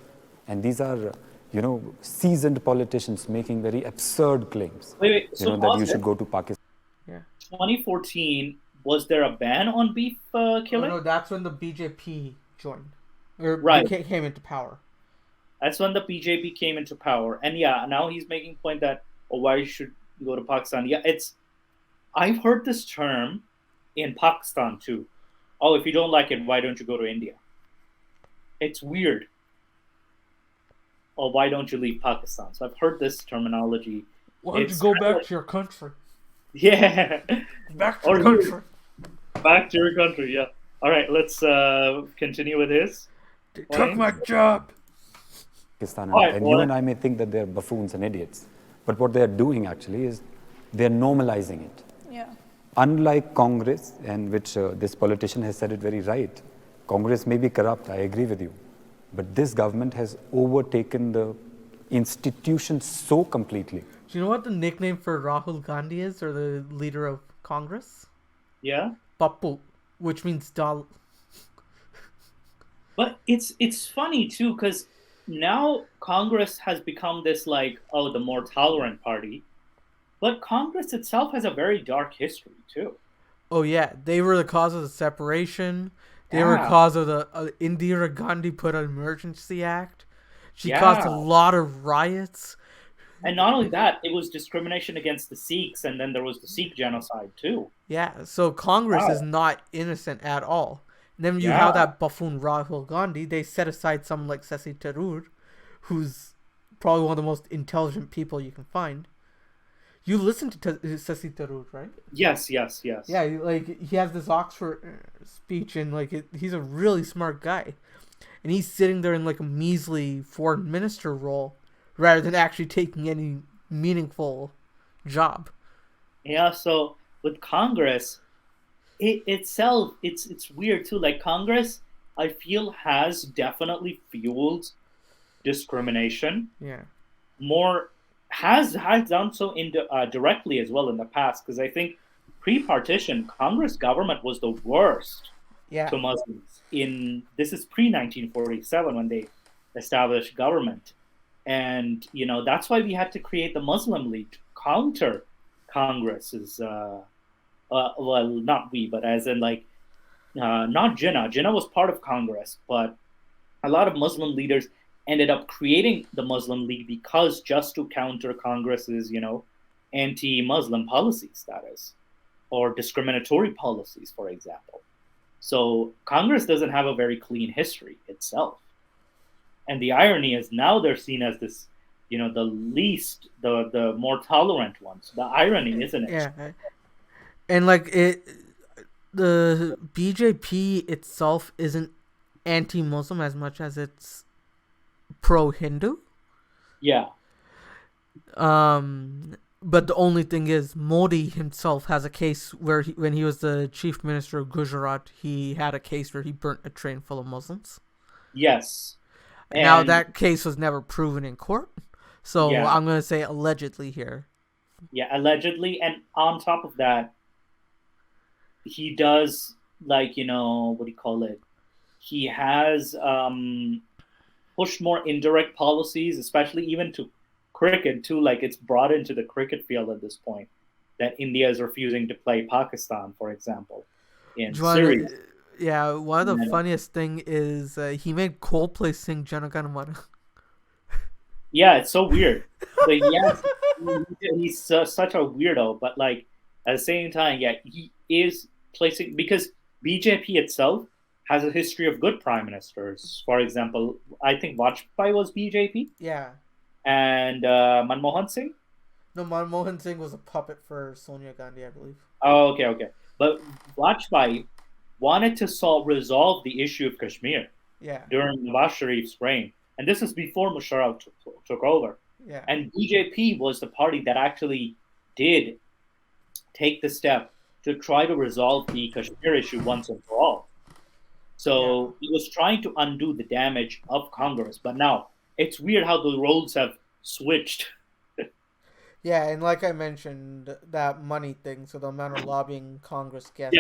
And these are, seasoned politicians making very absurd claims. Wait. So that you should go to Pakistan. Yeah. 2014, was there a ban on beef killing? No, that's when the BJP joined. Or Right. came into power. That's when the BJP came into power. And yeah, now he's making point that, why you should go to Pakistan. Yeah, I've heard this term in Pakistan too. Oh, if you don't like it, why don't you go to India? It's weird. Or why don't you leave Pakistan? So I've heard this terminology. Why don't you go back to your country? Yeah. Back to your country. Back to your country, yeah. All right, let's continue with his. They took my job. Pakistan. And you and I may think that they're buffoons and idiots. But what they're doing actually is they're normalizing it. Yeah. Unlike Congress, and which this politician has said it very right, Congress may be corrupt, I agree with you. But this government has overtaken the institutions so completely. Do you know what the nickname for Rahul Gandhi is, or the leader of Congress? Yeah? Pappu, which means doll. But it's funny too, because now Congress has become this like, the more tolerant party. But Congress itself has a very dark history too. Oh yeah, they were the cause of the separation. They were the cause of the Indira Gandhi put an emergency act. She caused a lot of riots. And not only that, it was discrimination against the Sikhs, and then there was the Sikh genocide too. Yeah, so Congress is not innocent at all. And then you have that buffoon Rahul Gandhi. They set aside someone like Sasi Tharoor, who's probably one of the most intelligent people you can find. You listen to Sasi Tharoor, right? Yes. Yeah, he has this Oxford speech, and he's a really smart guy. And he's sitting there in like a measly foreign minister role, rather than actually taking any meaningful job. Yeah, so with Congress, it's weird too. Like Congress, I feel has definitely fueled discrimination. Yeah. Has done so directly as well in the past, because I think pre-partition Congress government was the worst to Muslims. This is pre-1947 when they established government, and that's why we had to create the Muslim League to counter Congress's. Well, not we, but as in not Jinnah. Jinnah was part of Congress, but a lot of Muslim leaders ended up creating the Muslim League because just to counter Congress's, anti-Muslim policies, that is, or discriminatory policies, for example. So Congress doesn't have a very clean history itself. And the irony is now they're seen as this, the more tolerant ones. The irony, isn't it? Yeah. And the BJP itself isn't anti-Muslim as much as it's pro-Hindu. Yeah. But the only thing is, Modi himself has a case where when he was the chief minister of Gujarat, he had a case where he burnt a train full of Muslims. Yes. And now that case was never proven in court. So I'm going to say allegedly here. Yeah, allegedly. And on top of that, he does, what do you call it? He has pushed more indirect policies, especially even to cricket too. Like it's brought into the cricket field at this point that India is refusing to play Pakistan, for example, in Syria. Yeah, one of the funniest thing is he made Coldplay sing Jana Gana Mana. Yeah, it's so weird. But yes, he's such a weirdo. But at the same time, he is placing, because BJP itself has a history of good prime ministers. For example, I think Vajpayee was BJP. Yeah. And Manmohan Singh? No, Manmohan Singh was a puppet for Sonia Gandhi, I believe. Oh, okay. But Vajpayee wanted to resolve the issue of Kashmir during Nawaz Sharif's reign. And this is before Musharraf took over. Yeah. And BJP was the party that actually did take the step to try to resolve the Kashmir issue once and for all. So he was trying to undo the damage of Congress. But now, it's weird how the roles have switched. Yeah, and like I mentioned, that money thing, so the amount of lobbying Congress gets.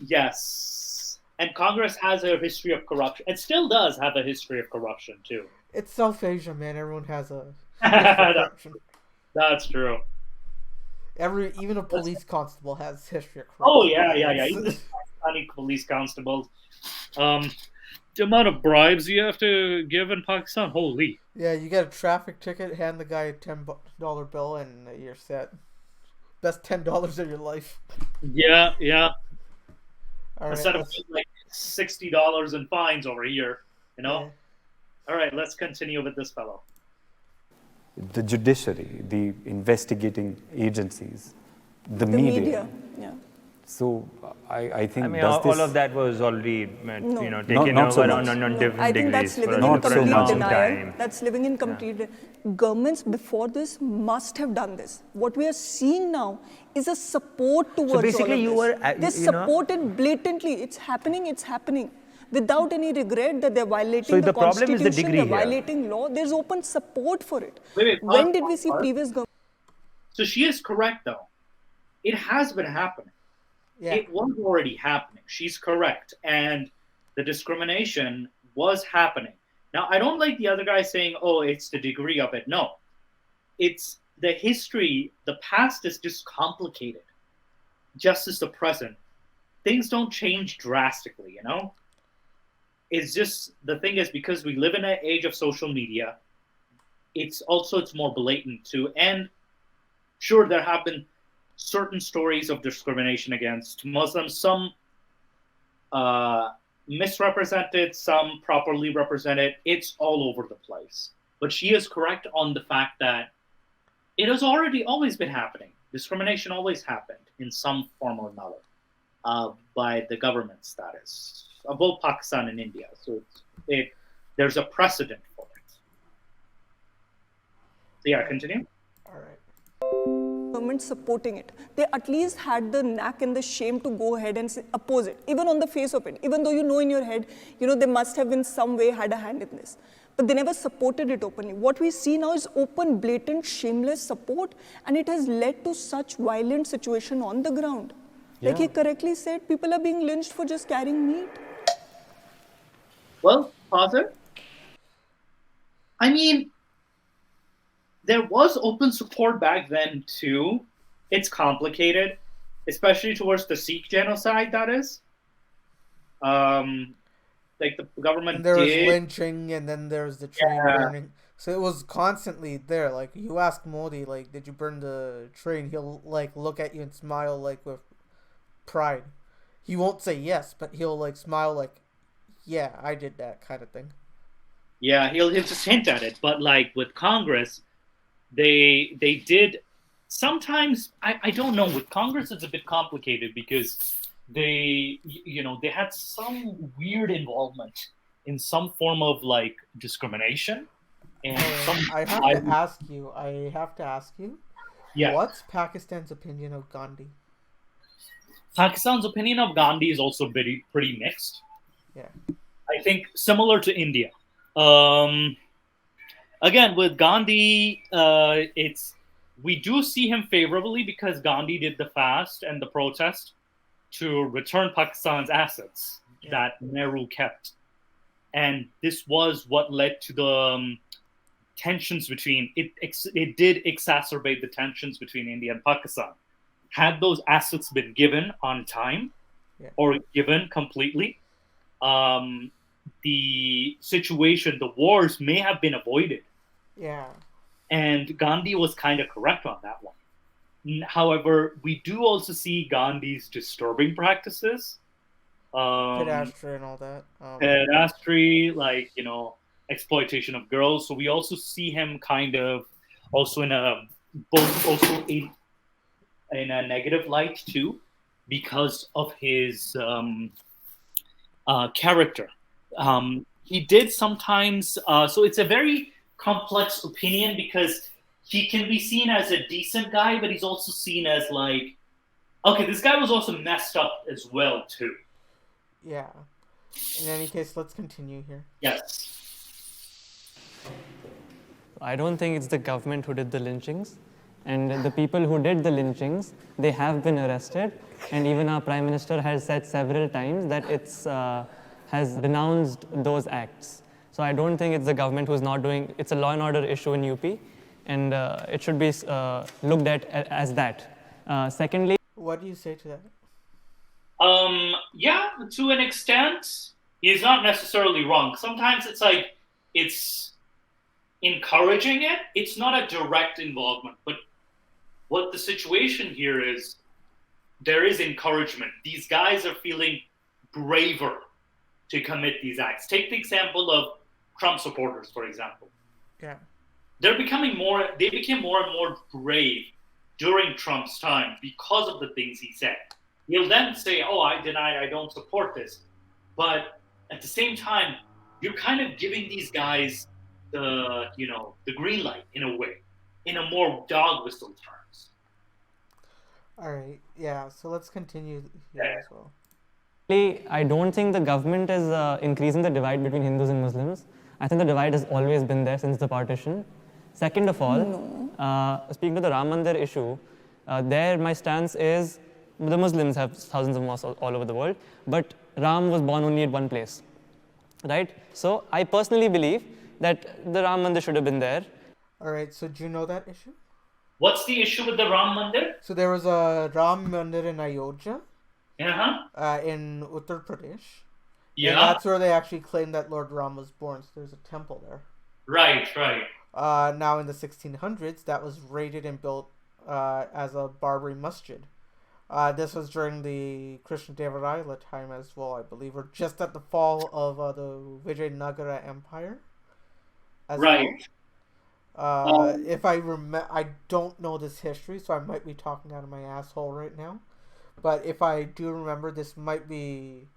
Yes. And Congress has a history of corruption. It still does have a history of corruption, too. It's South Asia, man. Everyone has a history of corruption. That's true. Even a police constable has history of corruption. Oh, yeah. Even Pakistani police constables. The amount of bribes you have to give in Pakistan, holy. Yeah, you get a traffic ticket, hand the guy a $10 bill, and you're set. Best $10 of your life. Yeah. All Instead right, of like $60 in fines over here, you know? Yeah. All right, let's continue with this fellow. The judiciary, the investigating agencies, the media. Yeah. So I think all of that was already taken not so over much. on different I think degrees that's living Not in so complete much. denial. That's living in complete. Governments before this must have done this. What we are seeing now is a support towards all basically of you this. were, They support it blatantly. It's happening. Without any regret that they're violating So the the problem constitution, is the degree they're here. violating law. There's open support for it. Wait, When did we see previous governments? So she is correct, though. It has been happening. Yeah. It was already happening. She's correct. And the discrimination was happening. Now, I don't like the other guy saying, oh, it's the degree of it. No. It's the history. The past is just complicated. Just as the present. Things don't change drastically, you know? It's just, the thing is, because we live in an age of social media, it's more blatant too. And sure, there have been certain stories of discrimination against Muslims, some misrepresented, some properly represented. It's all over the place. But she is correct on the fact that it has always been happening. Discrimination always happened in some form or another by the governments, that is, of both Pakistan and India. So there's a precedent for it. So yeah, continue. All right. Government supporting it. They at least had the knack and the shame to go ahead and oppose it, even on the face of it. Even though you know in your head, they must have in some way had a hand in this. But they never supported it openly. What we see now is open, blatant, shameless support, and it has led to such violent situation on the ground. Like he correctly said, people are being lynched for just carrying meat. Well, Father, I mean, there was open support back then too. It's complicated, especially towards the Sikh genocide, that is. Like the government and there was lynching, and then there was the train burning. So it was constantly there. Like, you ask Modi, like, did you burn the train? He'll, like, look at you and smile, like, with pride. He won't say yes, but he'll, like, smile like, yeah, I did that kind of thing. Yeah, he'll just hint at it. But, like, with Congress, they did sometimes, I don't know, with Congress it's a bit complicated because they had some weird involvement in some form of like discrimination. And I have to ask you. Yeah. What's Pakistan's opinion of Gandhi? Pakistan's opinion of Gandhi is also pretty mixed. Yeah. I think similar to India. Again, with Gandhi, we do see him favorably because Gandhi did the fast and the protest to return Pakistan's assets that Nehru kept. And this was what led to the tensions between, it did exacerbate the tensions between India and Pakistan. Had those assets been given on time or given completely, the situation, the wars may have been avoided. Yeah. And Gandhi was kind of correct on that one. However, we do also see Gandhi's disturbing practices. Pedastry and all that. Pedastry, like, exploitation of girls. So we also see him kind of also in a negative light too, because of his character. He did sometimes, so it's a very complex opinion because he can be seen as a decent guy, but he's also seen as like, okay, this guy was also messed up as well too. Yeah. In any case, let's continue here. Yes. I don't think it's the government who did the lynchings. And the people who did the lynchings, they have been arrested. And even our Prime Minister has said several times that has denounced those acts. So I don't think it's the government who's not doing, it's a law and order issue in UP. And it should be looked at as that. Secondly, what do you say to that? Yeah, to an extent, he's not necessarily wrong. Sometimes it's like, it's encouraging it. It's not a direct involvement, but what the situation here is, there is encouragement. These guys are feeling braver to commit these acts. Take the example of Trump supporters, for example. Yeah. They became more and more brave during Trump's time because of the things he said. He'll then say, oh, I don't support this. But at the same time, you're kind of giving these guys the green light in a way, in a more dog whistle terms. All right, yeah, so let's continue here as well. I don't think the government is increasing the divide between Hindus and Muslims. I think the divide has always been there since the partition. Second of all, speaking to the Ram Mandir issue, there my stance is the Muslims have thousands of mosques all over the world, but Ram was born only at one place, right? So I personally believe that the Ram Mandir should have been there. All right, so do you know that issue? What's the issue with the Ram Mandir? So there was a Ram Mandir in Ayodhya, in Uttar Pradesh. Yeah. And that's where they actually claim that Lord Ram was born, so there's a temple there. Right. Now in the 1600s, that was raided and built as a Barbary masjid. This was during the Krishnadevaraila time as well, I believe, or just at the fall of the Vijayanagara Empire. Right. Well. If I remember, I don't know this history, so I might be talking out of my asshole right now. But if I do remember, this might be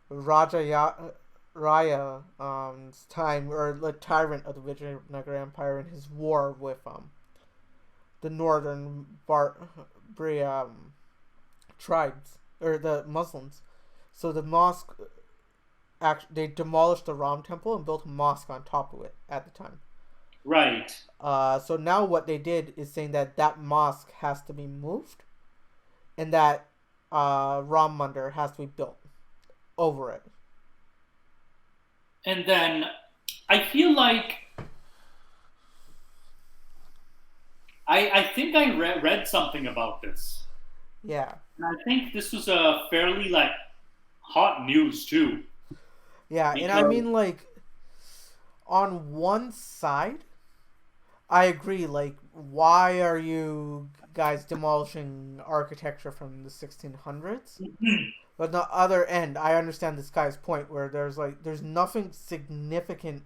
Raja Raya's time, or the tyrant of the Vijayanagara Empire, in his war with the northern Barbary tribes, or the Muslims. So the mosque, they demolished the Ram temple and built a mosque on top of it at the time. Right. So now what they did is saying that mosque has to be moved, and that Ram Mandir has to be built over it. And then I feel like I think I read something about this. Yeah. And I think this was a fairly hot news too. Yeah, and I mean, on one side, I agree, why are you guys demolishing architecture from the 1600s? But on the other end, I understand this guy's point where there's nothing significant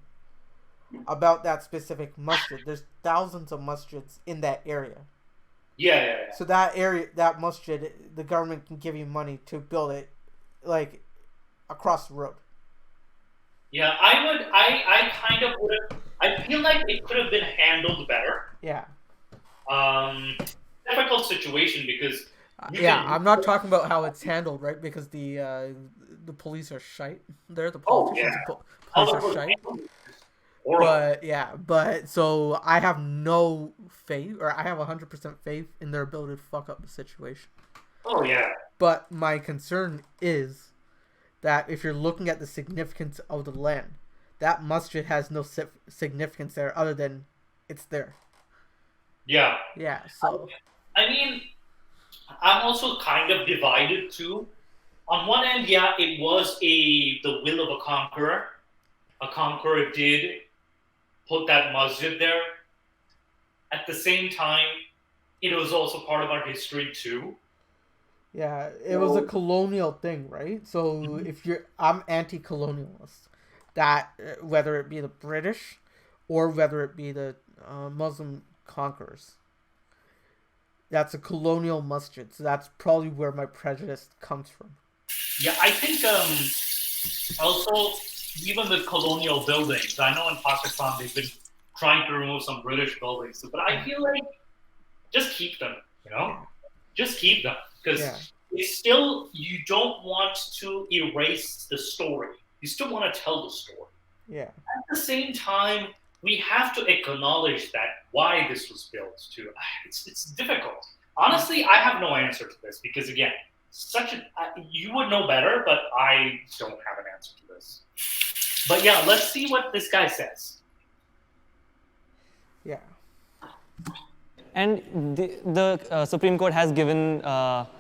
about that specific masjid. There's thousands of masjids in that area. Yeah. So that area, that masjid, the government can give you money to build it, across the road. Yeah, I kind of would have. I feel like it could have been handled better. Yeah. Difficult situation because. I'm not talking about how it's handled, right? Because the police are shite. They're the politicians. Police are shite. But so I have no faith, or I have 100% faith in their ability to fuck up the situation. Oh yeah. But my concern is that if you're looking at the significance of the land, that masjid has no significance there other than it's there. Yeah. Yeah. So. I mean, I'm also kind of divided too. On one end, it was the will of a conqueror. A conqueror did put that masjid there. At the same time, it was also part of our history too. Yeah, it was a colonial thing, right? So I'm anti-colonialist. That whether it be the British or whether it be the Muslim conquerors. That's a colonial masjid, so that's probably where my prejudice comes from. Yeah, I think Also, even with colonial buildings, I know in Pakistan they've been trying to remove some British buildings, but I feel like just keep them, just keep them, because it's still, you don't want to erase the story. You still want to tell the story. Yeah. At the same time, we have to acknowledge that why this was built too. It's difficult. Honestly, I have no answer to this because again, you would know better, but I don't have an answer to this. But yeah, let's see what this guy says. Yeah. And the Supreme Court has given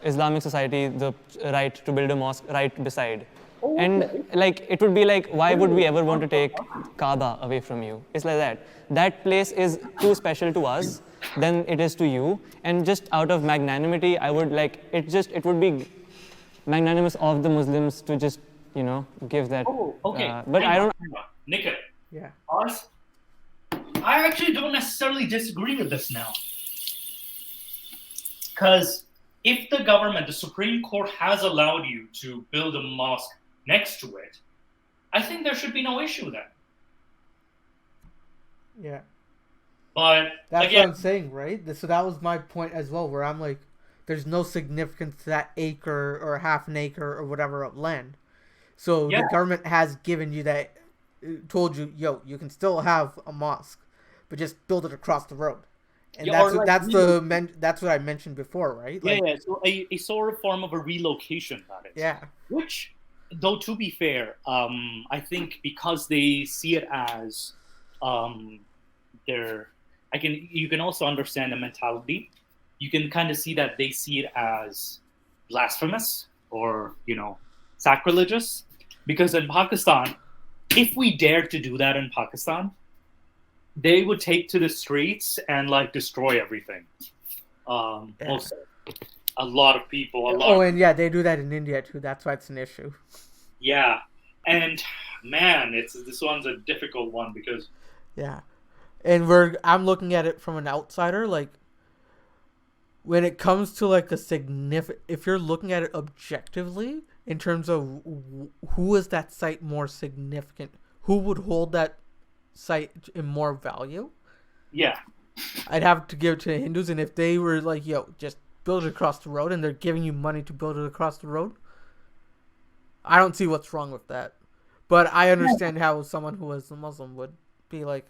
Islamic society the right to build a mosque right beside. And like it would be like, why would we ever want to take Kaaba away from you? It's like that. That place is too special to us than it is to you. And just out of magnanimity, I would like it would be magnanimous of the Muslims to just give that. Oh, okay. But I don't. Nikhil. Yeah. I actually don't necessarily disagree with this now. Because if the government, the Supreme Court has allowed you to build a mosque next to it, I think there should be no issue then. Yeah. But that's again, what I'm saying, right? So that was my point as well, where I'm like, there's no significance to that acre or half an acre or whatever of land. So the government has given you that, told you, you can still have a mosque, but just build it across the road. And that's what I mentioned before, right? Like, so a sort of form of a relocation, that is. Yeah. Which, though, to be fair, I think because they see it as you can also understand the mentality. You can kind of see that they see it as blasphemous or sacrilegious, because in Pakistan, if we dared to do that in Pakistan, they would take to the streets and like destroy everything. Also, a lot of people. They do that in India too. That's why it's an issue. Yeah, and man, this one's a difficult one because. Yeah, and I'm looking at it from an outsider. Like, when it comes to like if you're looking at it objectively in terms of who is that site more significant, who would hold that site in more value, I'd have to give it to the Hindus. And if they were like, just build it across the road, and they're giving you money to build it across the road, I don't see what's wrong with that. But I understand how someone who is a Muslim would be like,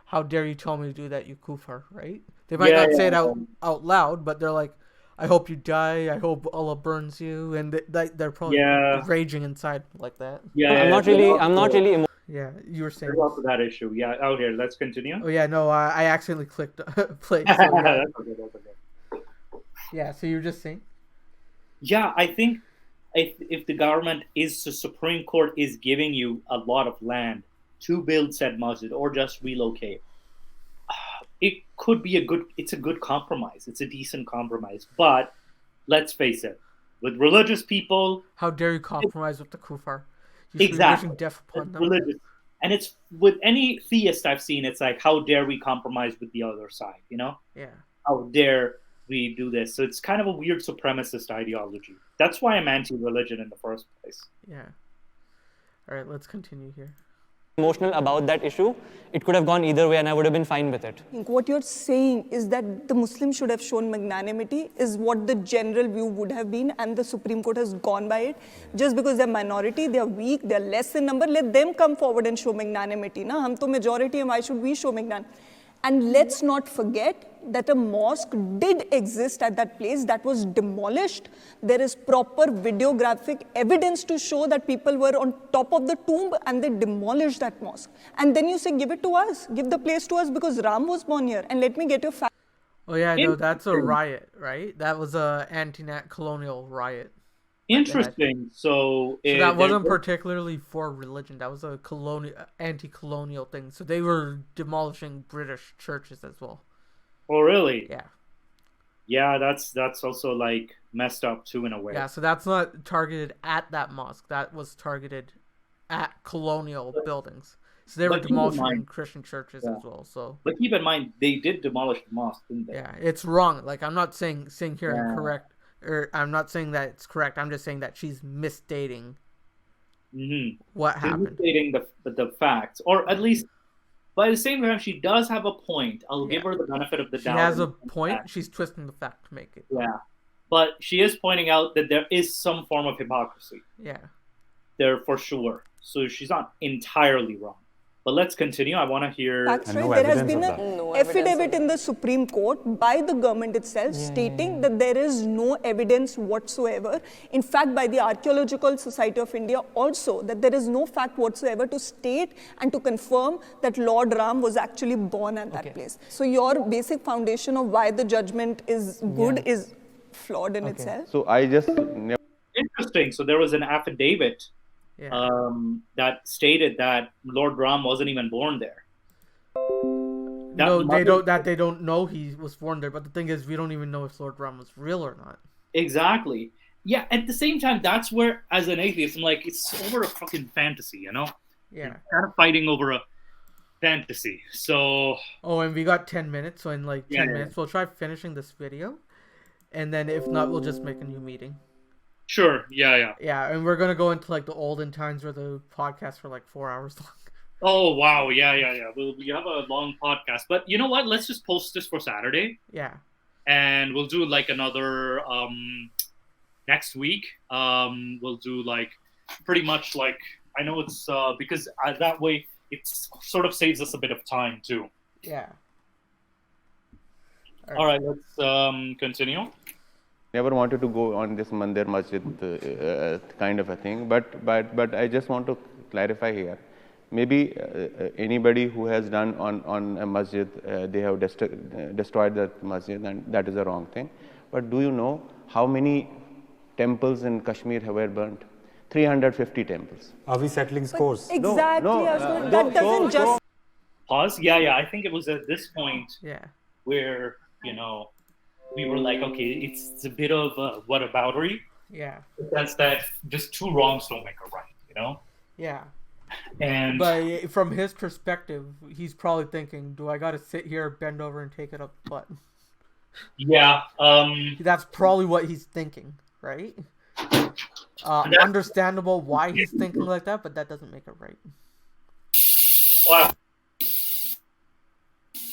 how dare you tell me to do that, you kufar, right? They might not say it out loud, but they're like, I hope you die, I hope Allah burns you, and they're probably raging inside like that. I'm not really Yeah, you were saying about that issue. Yeah, out here. Let's continue. Oh yeah, no, I accidentally clicked play. So, That's okay. Yeah, so you were just saying. Yeah, I think if the Supreme Court is giving you a lot of land to build said masjid or just relocate, it could be it's a good compromise. It's a decent compromise. But let's face it, with religious people, how dare you compromise with the kufar? Exactly. Death upon them. Religious. And it's with any theist I've seen, it's like, how dare we compromise with the other side, Yeah. How dare we do this? So it's kind of a weird supremacist ideology. That's why I'm anti-religion in the first place. Yeah. All right, let's continue here. Emotional about that issue, it could have gone either way and I would have been fine with it. I think what you're saying is that the Muslims should have shown magnanimity is what the general view would have been, and the Supreme Court has gone by it. Just because they're minority, they're weak, they're less in number, let them come forward and show magnanimity. Na? Hum to majority, and why should we show magnanimity? And let's not forget that a mosque did exist at that place that was demolished. There is proper videographic evidence to show that people were on top of the tomb and they demolished that mosque. And then you say, give it to us, give the place to us because Ram was born here. And let me get your fact. Oh yeah, no, that's a riot, right? That was a anti-colonial riot. Interesting. So that wasn't particularly for religion. That was a anti-colonial thing. So they were demolishing British churches as well. Oh really? Yeah. Yeah, that's also like messed up too in a way. Yeah, so that's not targeted at that mosque. That was targeted at colonial buildings. So they were demolishing Christian churches as well. So, but keep in mind they did demolish the mosque, didn't they? Yeah, it's wrong. Like I'm not saying here incorrect. Or I'm not saying that it's correct. I'm just saying that she's misstating What happened? Stating the facts, or at least by the same time, she does have a point. I'll give her the benefit of the doubt. She has a point. She's twisting the fact to make it. Yeah, but she is pointing out that there is some form of hypocrisy. Yeah, there for sure. So she's not entirely wrong. But let's continue. I want to hear. That's right. There has been an affidavit in the Supreme Court by the government itself stating that there is no evidence whatsoever. In fact, by the Archaeological Society of India also, that there is no fact whatsoever to state and to confirm that Lord Ram was actually born at that place. So your basic foundation of why the judgment is good is flawed in itself. So I just interesting. So there was an affidavit that stated that Lord Ram wasn't even born there. They don't know he was born there. But the thing is, we don't even know if Lord Ram was real or not. Exactly. Yeah. At the same time, that's where, as an atheist, I'm like, it's over a fucking fantasy, you know? Yeah. You're kind of fighting over a fantasy. So. Oh, and we got 10 minutes. So in like 10 minutes, we'll try finishing this video, and then if not, we'll just make a new meeting. Sure. Yeah. Yeah, and we're gonna go into like the olden times where the podcasts were like 4 hours long. Oh wow! Yeah. We have a long podcast, but you know what? Let's just post this for Saturday. Yeah. And we'll do like another next week. We'll do like pretty much like, I know it's because that way it sort of saves us a bit of time too. Yeah. All right. Let's continue. Never wanted to go on this Mandir Masjid kind of a thing, but I just want to clarify here. Maybe anybody who has done on a masjid, they have destroyed that masjid, and that is a wrong thing. But do you know how many temples in Kashmir were burnt? 350 temples. Are we settling scores? Exactly. No, that doesn't just pause. Yeah. I think it was at this point where we were like, okay, it's a bit of whataboutery. Yeah. That's that. Just two wrongs don't make a right, you know. Yeah. But from his perspective, he's probably thinking, "Do I got to sit here, bend over, and take it up the butt?" Yeah. That's probably what he's thinking, right? Understandable why he's thinking like that, but that doesn't make it right. Wow.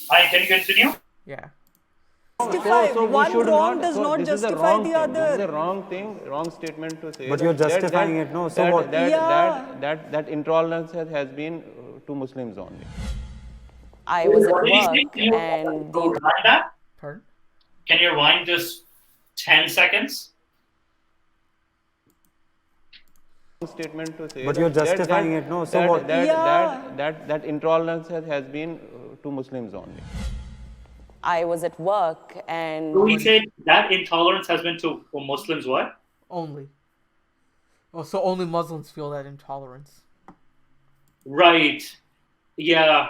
Can you continue? Yeah. One wrong does not justify the other. This is a wrong thing, wrong statement to say. But you're justifying it, no? So what? That intolerance has been to Muslims only. I was at work and Pardon? Can you rewind just 10 seconds? Statement to say. But you're justifying it, no? So what? That intolerance has been to Muslims only. I was at work and... So he said that intolerance has been to Muslims what? Only. Oh, so only Muslims feel that intolerance. Right. Yeah.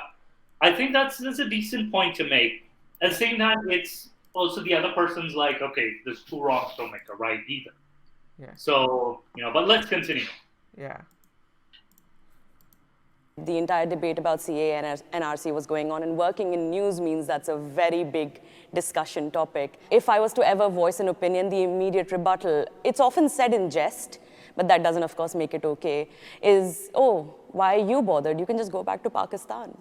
I think that's a decent point to make. At the same time, it's also the other person's like, okay, there's two wrongs don't make a right either. Yeah. So, but let's continue. Yeah. The entire debate about CA and NRC was going on, and working in news means that's a very big discussion topic. If I was to ever voice an opinion, the immediate rebuttal, it's often said in jest, but that doesn't, of course, make it okay, is, oh, why are you bothered? You can just go back to Pakistan.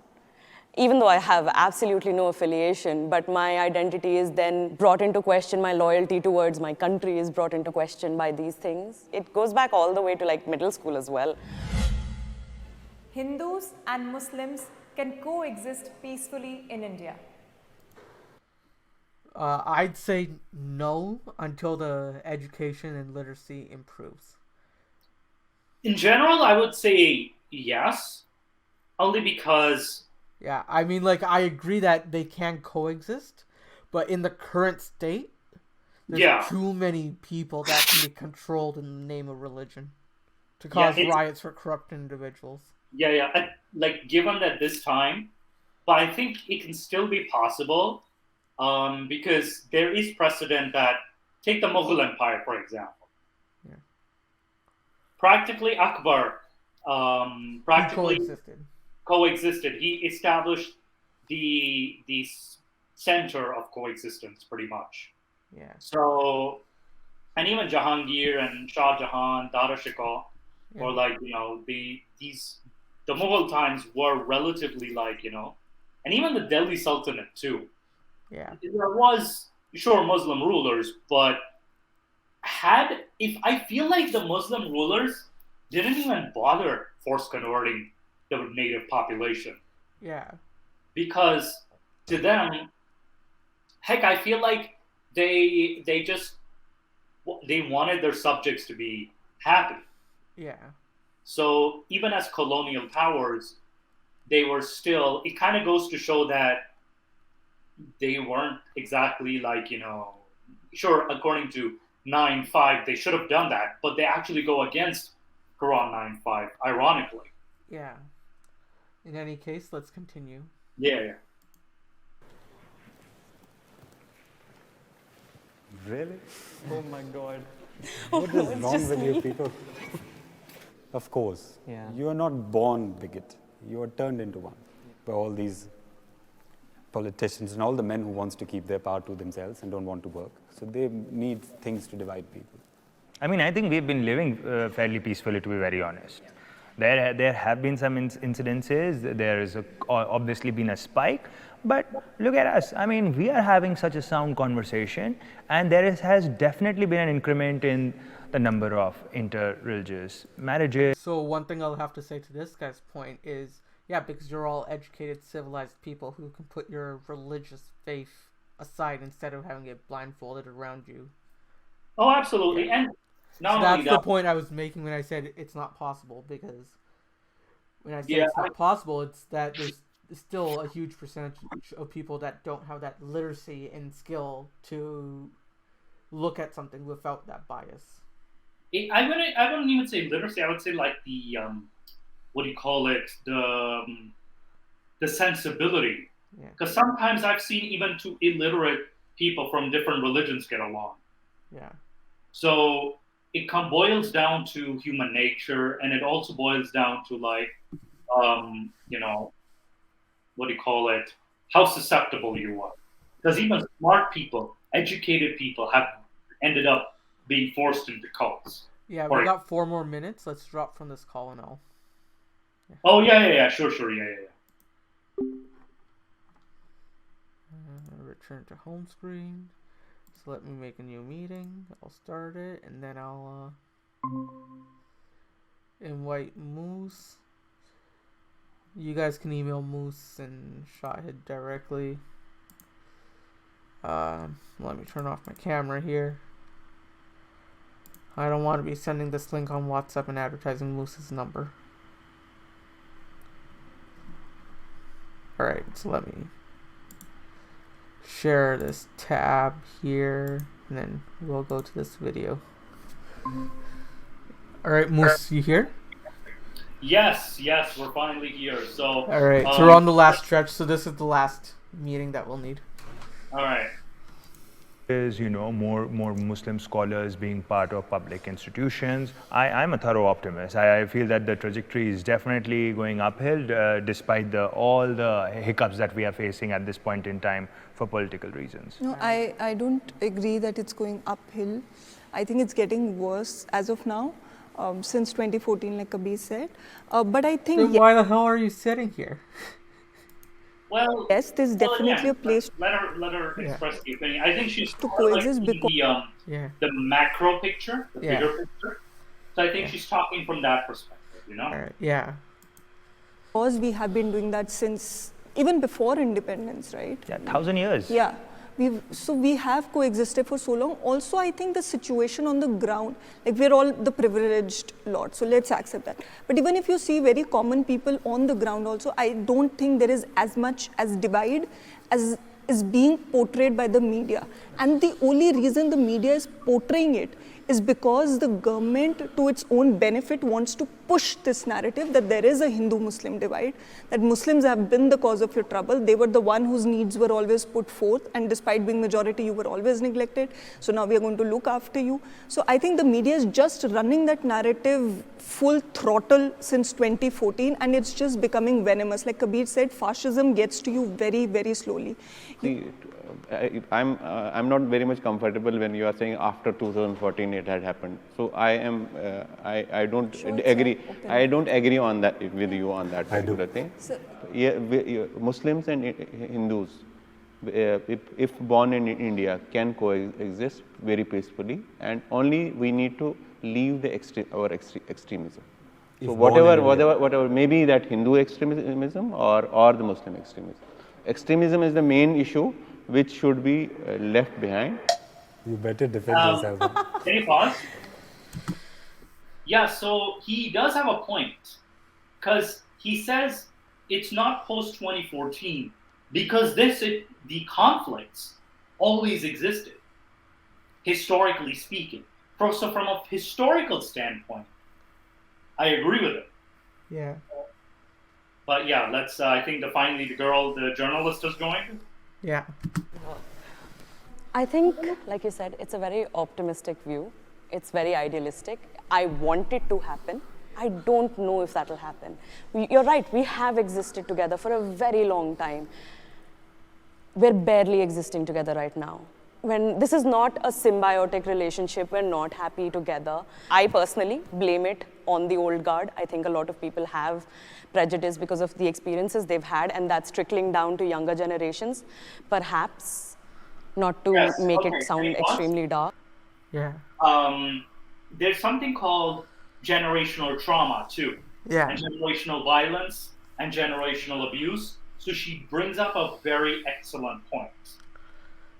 Even though I have absolutely no affiliation, but my identity is then brought into question, my loyalty towards my country is brought into question by these things. It goes back all the way to like middle school as well. Hindus and Muslims can coexist peacefully in India? I'd say no until the education and literacy improves. In general, I would say yes, only because... Yeah, I mean, like, I agree that they can coexist, but in the current state, there's too many people that can be controlled in the name of religion to cause riots for corrupt individuals. Yeah. Like, given at this time, but I think it can still be possible because there is precedent that, take the Mughal Empire, for example. Yeah. Practically, Akbar coexisted. He established the center of coexistence, pretty much. Yeah. So, and even Jahangir and Shah Jahan, Dara Shikoh, or like, the Mughal times were relatively like, and even the Delhi Sultanate too. Yeah. There was, sure, Muslim rulers, but if I feel like the Muslim rulers didn't even bother force converting the native population. Yeah. Because to them, heck, I feel like they wanted their subjects to be happy. Yeah. So even as colonial powers, they were still, it kind of goes to show that they weren't exactly like, sure, according to 9.5, they should have done that, but they actually go against Quran 9.5, ironically. Yeah. In any case, let's continue. Yeah. Really? Oh my God. What is wrong with you people? Of course. Yeah. You are not born bigot. You are turned into one by all these politicians and all the men who wants to keep their power to themselves and don't want to work. So they need things to divide people. I mean, I think we've been living fairly peacefully, to be very honest. There have been some incidences. There has obviously been a spike. But look at us. I mean, we are having such a sound conversation, and there has definitely been an increment in the number of inter-religious marriages. So one thing I'll have to say to this guy's point is, yeah, because you're all educated, civilized people who can put your religious faith aside instead of having it blindfolded around you. Oh, absolutely. Yeah. And so that's the point I was making when I said it's not possible, because when I say it's not possible, it's that there's still a huge percentage of people that don't have that literacy and skill to look at something without that bias. I wouldn't even say literacy. I would say like the what do you call it? The sensibility. Because sometimes I've seen even two illiterate people from different religions get along. Yeah. So it boils down to human nature, and it also boils down to like, what do you call it? How susceptible you are. Because even smart people, educated people, have ended up being forced into cults. Yeah, we got 4 more minutes. Let's drop from this call and all. Yeah. Oh yeah, sure, yeah. Return to home screen. So let me make a new meeting. I'll start it, and then I'll invite Moose. You guys can email Moose and Shahid directly. Let me turn off my camera here. I don't want to be sending this link on WhatsApp and advertising Moose's number. Alright, so let me share this tab here, and then we'll go to this video. Alright, Moose, you here? Yes, we're finally here. So alright, so we're on the last stretch, so this is the last meeting that we'll need. Alright. Is, more Muslim scholars being part of public institutions. I'm a thorough optimist. I feel that the trajectory is definitely going uphill, despite all the hiccups that we are facing at this point in time for political reasons. No, I don't agree that it's going uphill. I think it's getting worse as of now, since 2014, like Kabir said. But I think... Then why the hell are you sitting here? Well, yes, there's definitely a place. Let her express the opinion. I think she's to coexist because the macro picture, the bigger picture. So I think she's talking from that perspective, Yeah. Because we have been doing that since even before independence, right? Yeah, 1,000 years. Yeah. We have coexisted for so long. Also, I think the situation on the ground, like we're all the privileged lot, so let's accept that. But even if you see very common people on the ground also, I don't think there is as much as divide as is being portrayed by the media. And the only reason the media is portraying it is because the government, to its own benefit, wants to push this narrative that there is a Hindu-Muslim divide, that Muslims have been the cause of your trouble. They were the one whose needs were always put forth, and despite being majority, you were always neglected. So now we are going to look after you. So I think the media is just running that narrative full throttle since 2014, and it's just becoming venomous. Like Kabir said, fascism gets to you very, very slowly. I'm not very much comfortable when you are saying after 2014 it had happened. So I don't agree. I don't agree on that with you on that particular thing. So, Muslims and Hindus, if born in India, can coexist very peacefully, and only we need to leave the extremism. So whatever, maybe that Hindu extremism or the Muslim extremism. Extremism is the main issue which should be left behind. You better defend yourself. Can you pause? Yeah, so he does have a point, because he says it's not post 2014 because the conflicts always existed, historically speaking. So from a historical standpoint, I agree with it. Yeah. But yeah, let's. I think finally the journalist is going. Yeah. I think, like you said, it's a very optimistic view. It's very idealistic. I want it to happen. I don't know if that'll happen. You're right, we have existed together for a very long time. We're barely existing together right now. When this is not a symbiotic relationship, we're not happy together. I personally blame it on the old guard. I think a lot of people have prejudice because of the experiences they've had, and that's trickling down to younger generations. Perhaps, not to make it sound extremely dark. Yeah. There's something called generational trauma too. Yeah. And generational violence and generational abuse. So she brings up a very excellent point.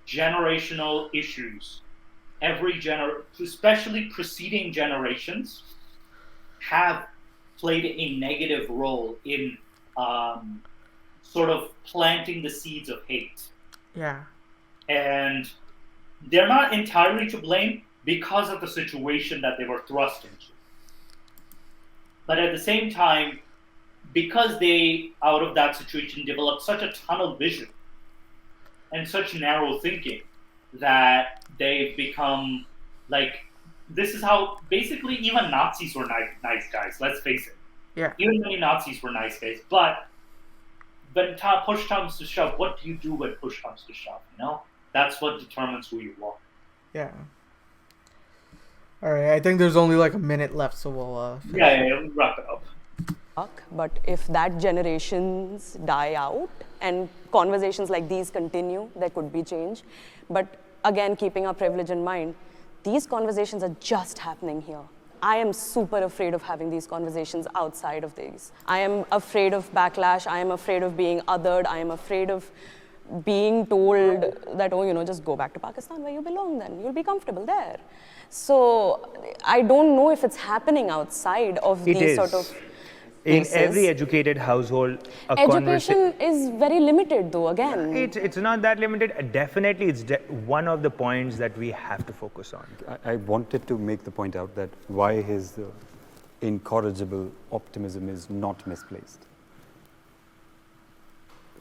Generational issues. Especially preceding generations, have played a negative role in sort of planting the seeds of hate. Yeah. And they're not entirely to blame because of the situation that they were thrust into. But at the same time, because they, out of that situation, developed such a tunnel vision and such narrow thinking that they've become like, this is how basically even Nazis were nice guys, let's face it. Yeah. Even many Nazis were nice guys, but when push comes to shove, what do you do when push comes to shove, you know? That's what determines who you are. Yeah. All right, I think there's only like a minute left, so we'll we'll wrap it up. But if that generations die out and conversations like these continue, there could be change. But again, keeping our privilege in mind, these conversations are just happening here. I am super afraid of having these conversations outside of these. I am afraid of backlash. I am afraid of being othered. I am afraid of being told that, oh, you know, just go back to Pakistan where you belong then. You'll be comfortable there. So I don't know if it's happening outside of these sort of places. In every educated household, education is very limited though, again. It's not that limited. Definitely, it's one of the points that we have to focus on. I wanted to make the point out that why his incorrigible optimism is not misplaced.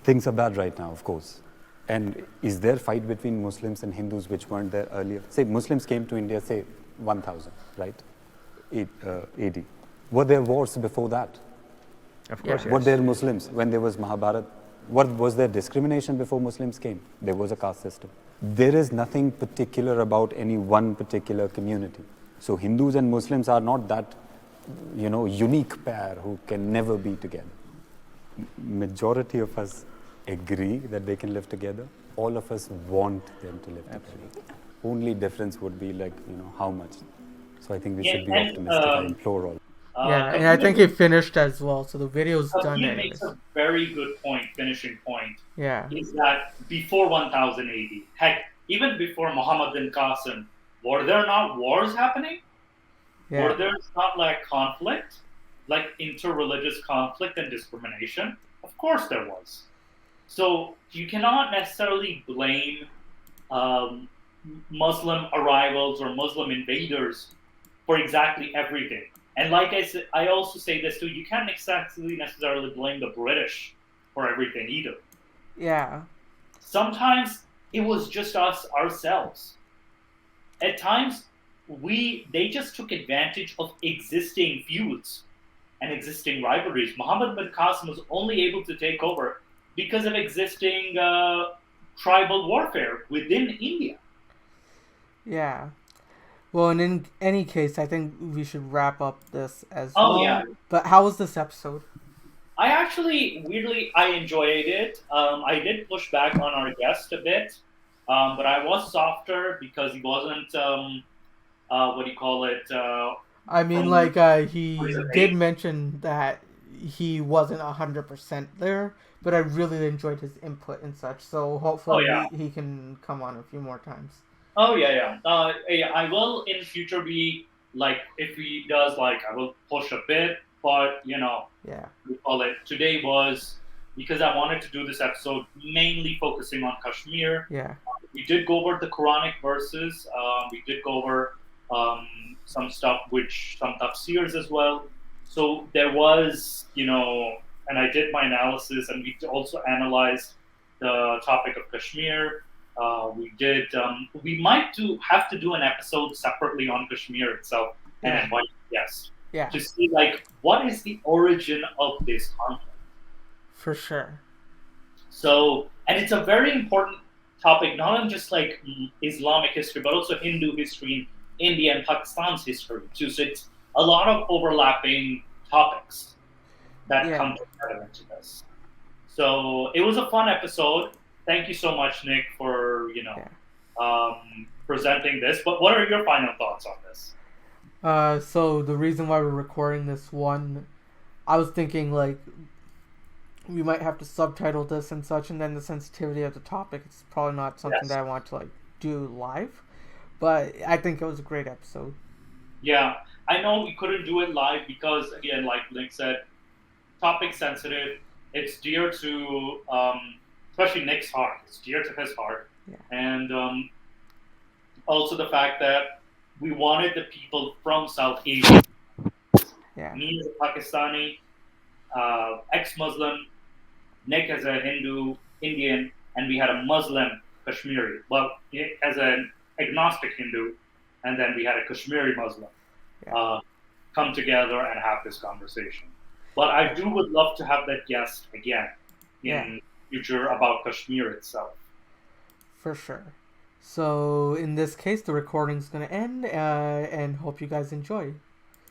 Things are bad right now, of course. And is there fight between Muslims and Hindus which weren't there earlier? Say Muslims came to India, say 1000, right? AD. Were there wars before that? Of course, yes. Were there Muslims when there was Mahabharata? Was there discrimination before Muslims came? There was a caste system. There is nothing particular about any one particular community. So Hindus and Muslims are not that, unique pair who can never be together. Majority of us agree that they can live together. All of us want them to live together. Only difference would be how much. So I think we should be optimistic. I implore all. And I think he finished as well, so the video's done. He makes a very good finishing point. Yeah. Is that before 1000 AD, heck, even before Muhammad bin Qasim, were there not wars happening? Yeah. Were there not conflict, like inter-religious conflict and discrimination? Of course there was. So you cannot necessarily blame Muslim arrivals or Muslim invaders for exactly everything. And like I said, I also say this too, you can't exactly necessarily blame the British for everything either. Yeah. Sometimes it was just ourselves. At times, they just took advantage of existing feuds and existing rivalries. Muhammad bin Qasim was only able to take over because of existing tribal warfare within India. Yeah. Well, and in any case, I think we should wrap up this as Oh, well. yeah. But how was this episode? I actually, weirdly, I enjoyed it. I did push back on our guest a bit, but I was softer because he wasn't, what do you call it? I mean, from- like, he what is it, did eight? mention that he wasn't 100% there, but I really enjoyed his input and such. So hopefully he can come on a few more times. Oh, yeah. I will in future be, like, if he does, like, I will push a bit, but, you know, we call it, today was, because I wanted to do this episode mainly focusing on Kashmir. Yeah. We did go over the Quranic verses. We did go over some stuff, some tafsirs as well. So there was, you know, and I did my analysis, and we also analyzed the topic of Kashmir. We did. We might have to do an episode separately on Kashmir itself and invite guests to see, like, what is the origin of this conflict. For sure. So, and it's a very important topic, not on just like Islamic history, but also Hindu history, India and Pakistan's history too. So it's a lot of overlapping topics that come together into this. So it was a fun episode. Thank you so much, Nick, for presenting this. But what are your final thoughts on this? So the reason why we're recording this one, I was thinking like we might have to subtitle this and such, and then the sensitivity of the topic, it's probably not something that I want to like do live. But I think it was a great episode. Yeah, I know we couldn't do it live because, again, like Nick said, topic sensitive. It's dear to, especially Nick's heart. It's dear to his heart. Yeah. And also the fact that we wanted the people from South Asia. Yeah. Me as a Pakistani, ex-Muslim, Nick as a Hindu, Indian, and we had a Muslim Kashmiri. Well, as an agnostic Hindu, and then we had a Kashmiri Muslim come together and have this conversation. But I would love to have that guest again in future about Kashmir itself. For sure. So in this case, the recording's going to end, and hope you guys enjoy.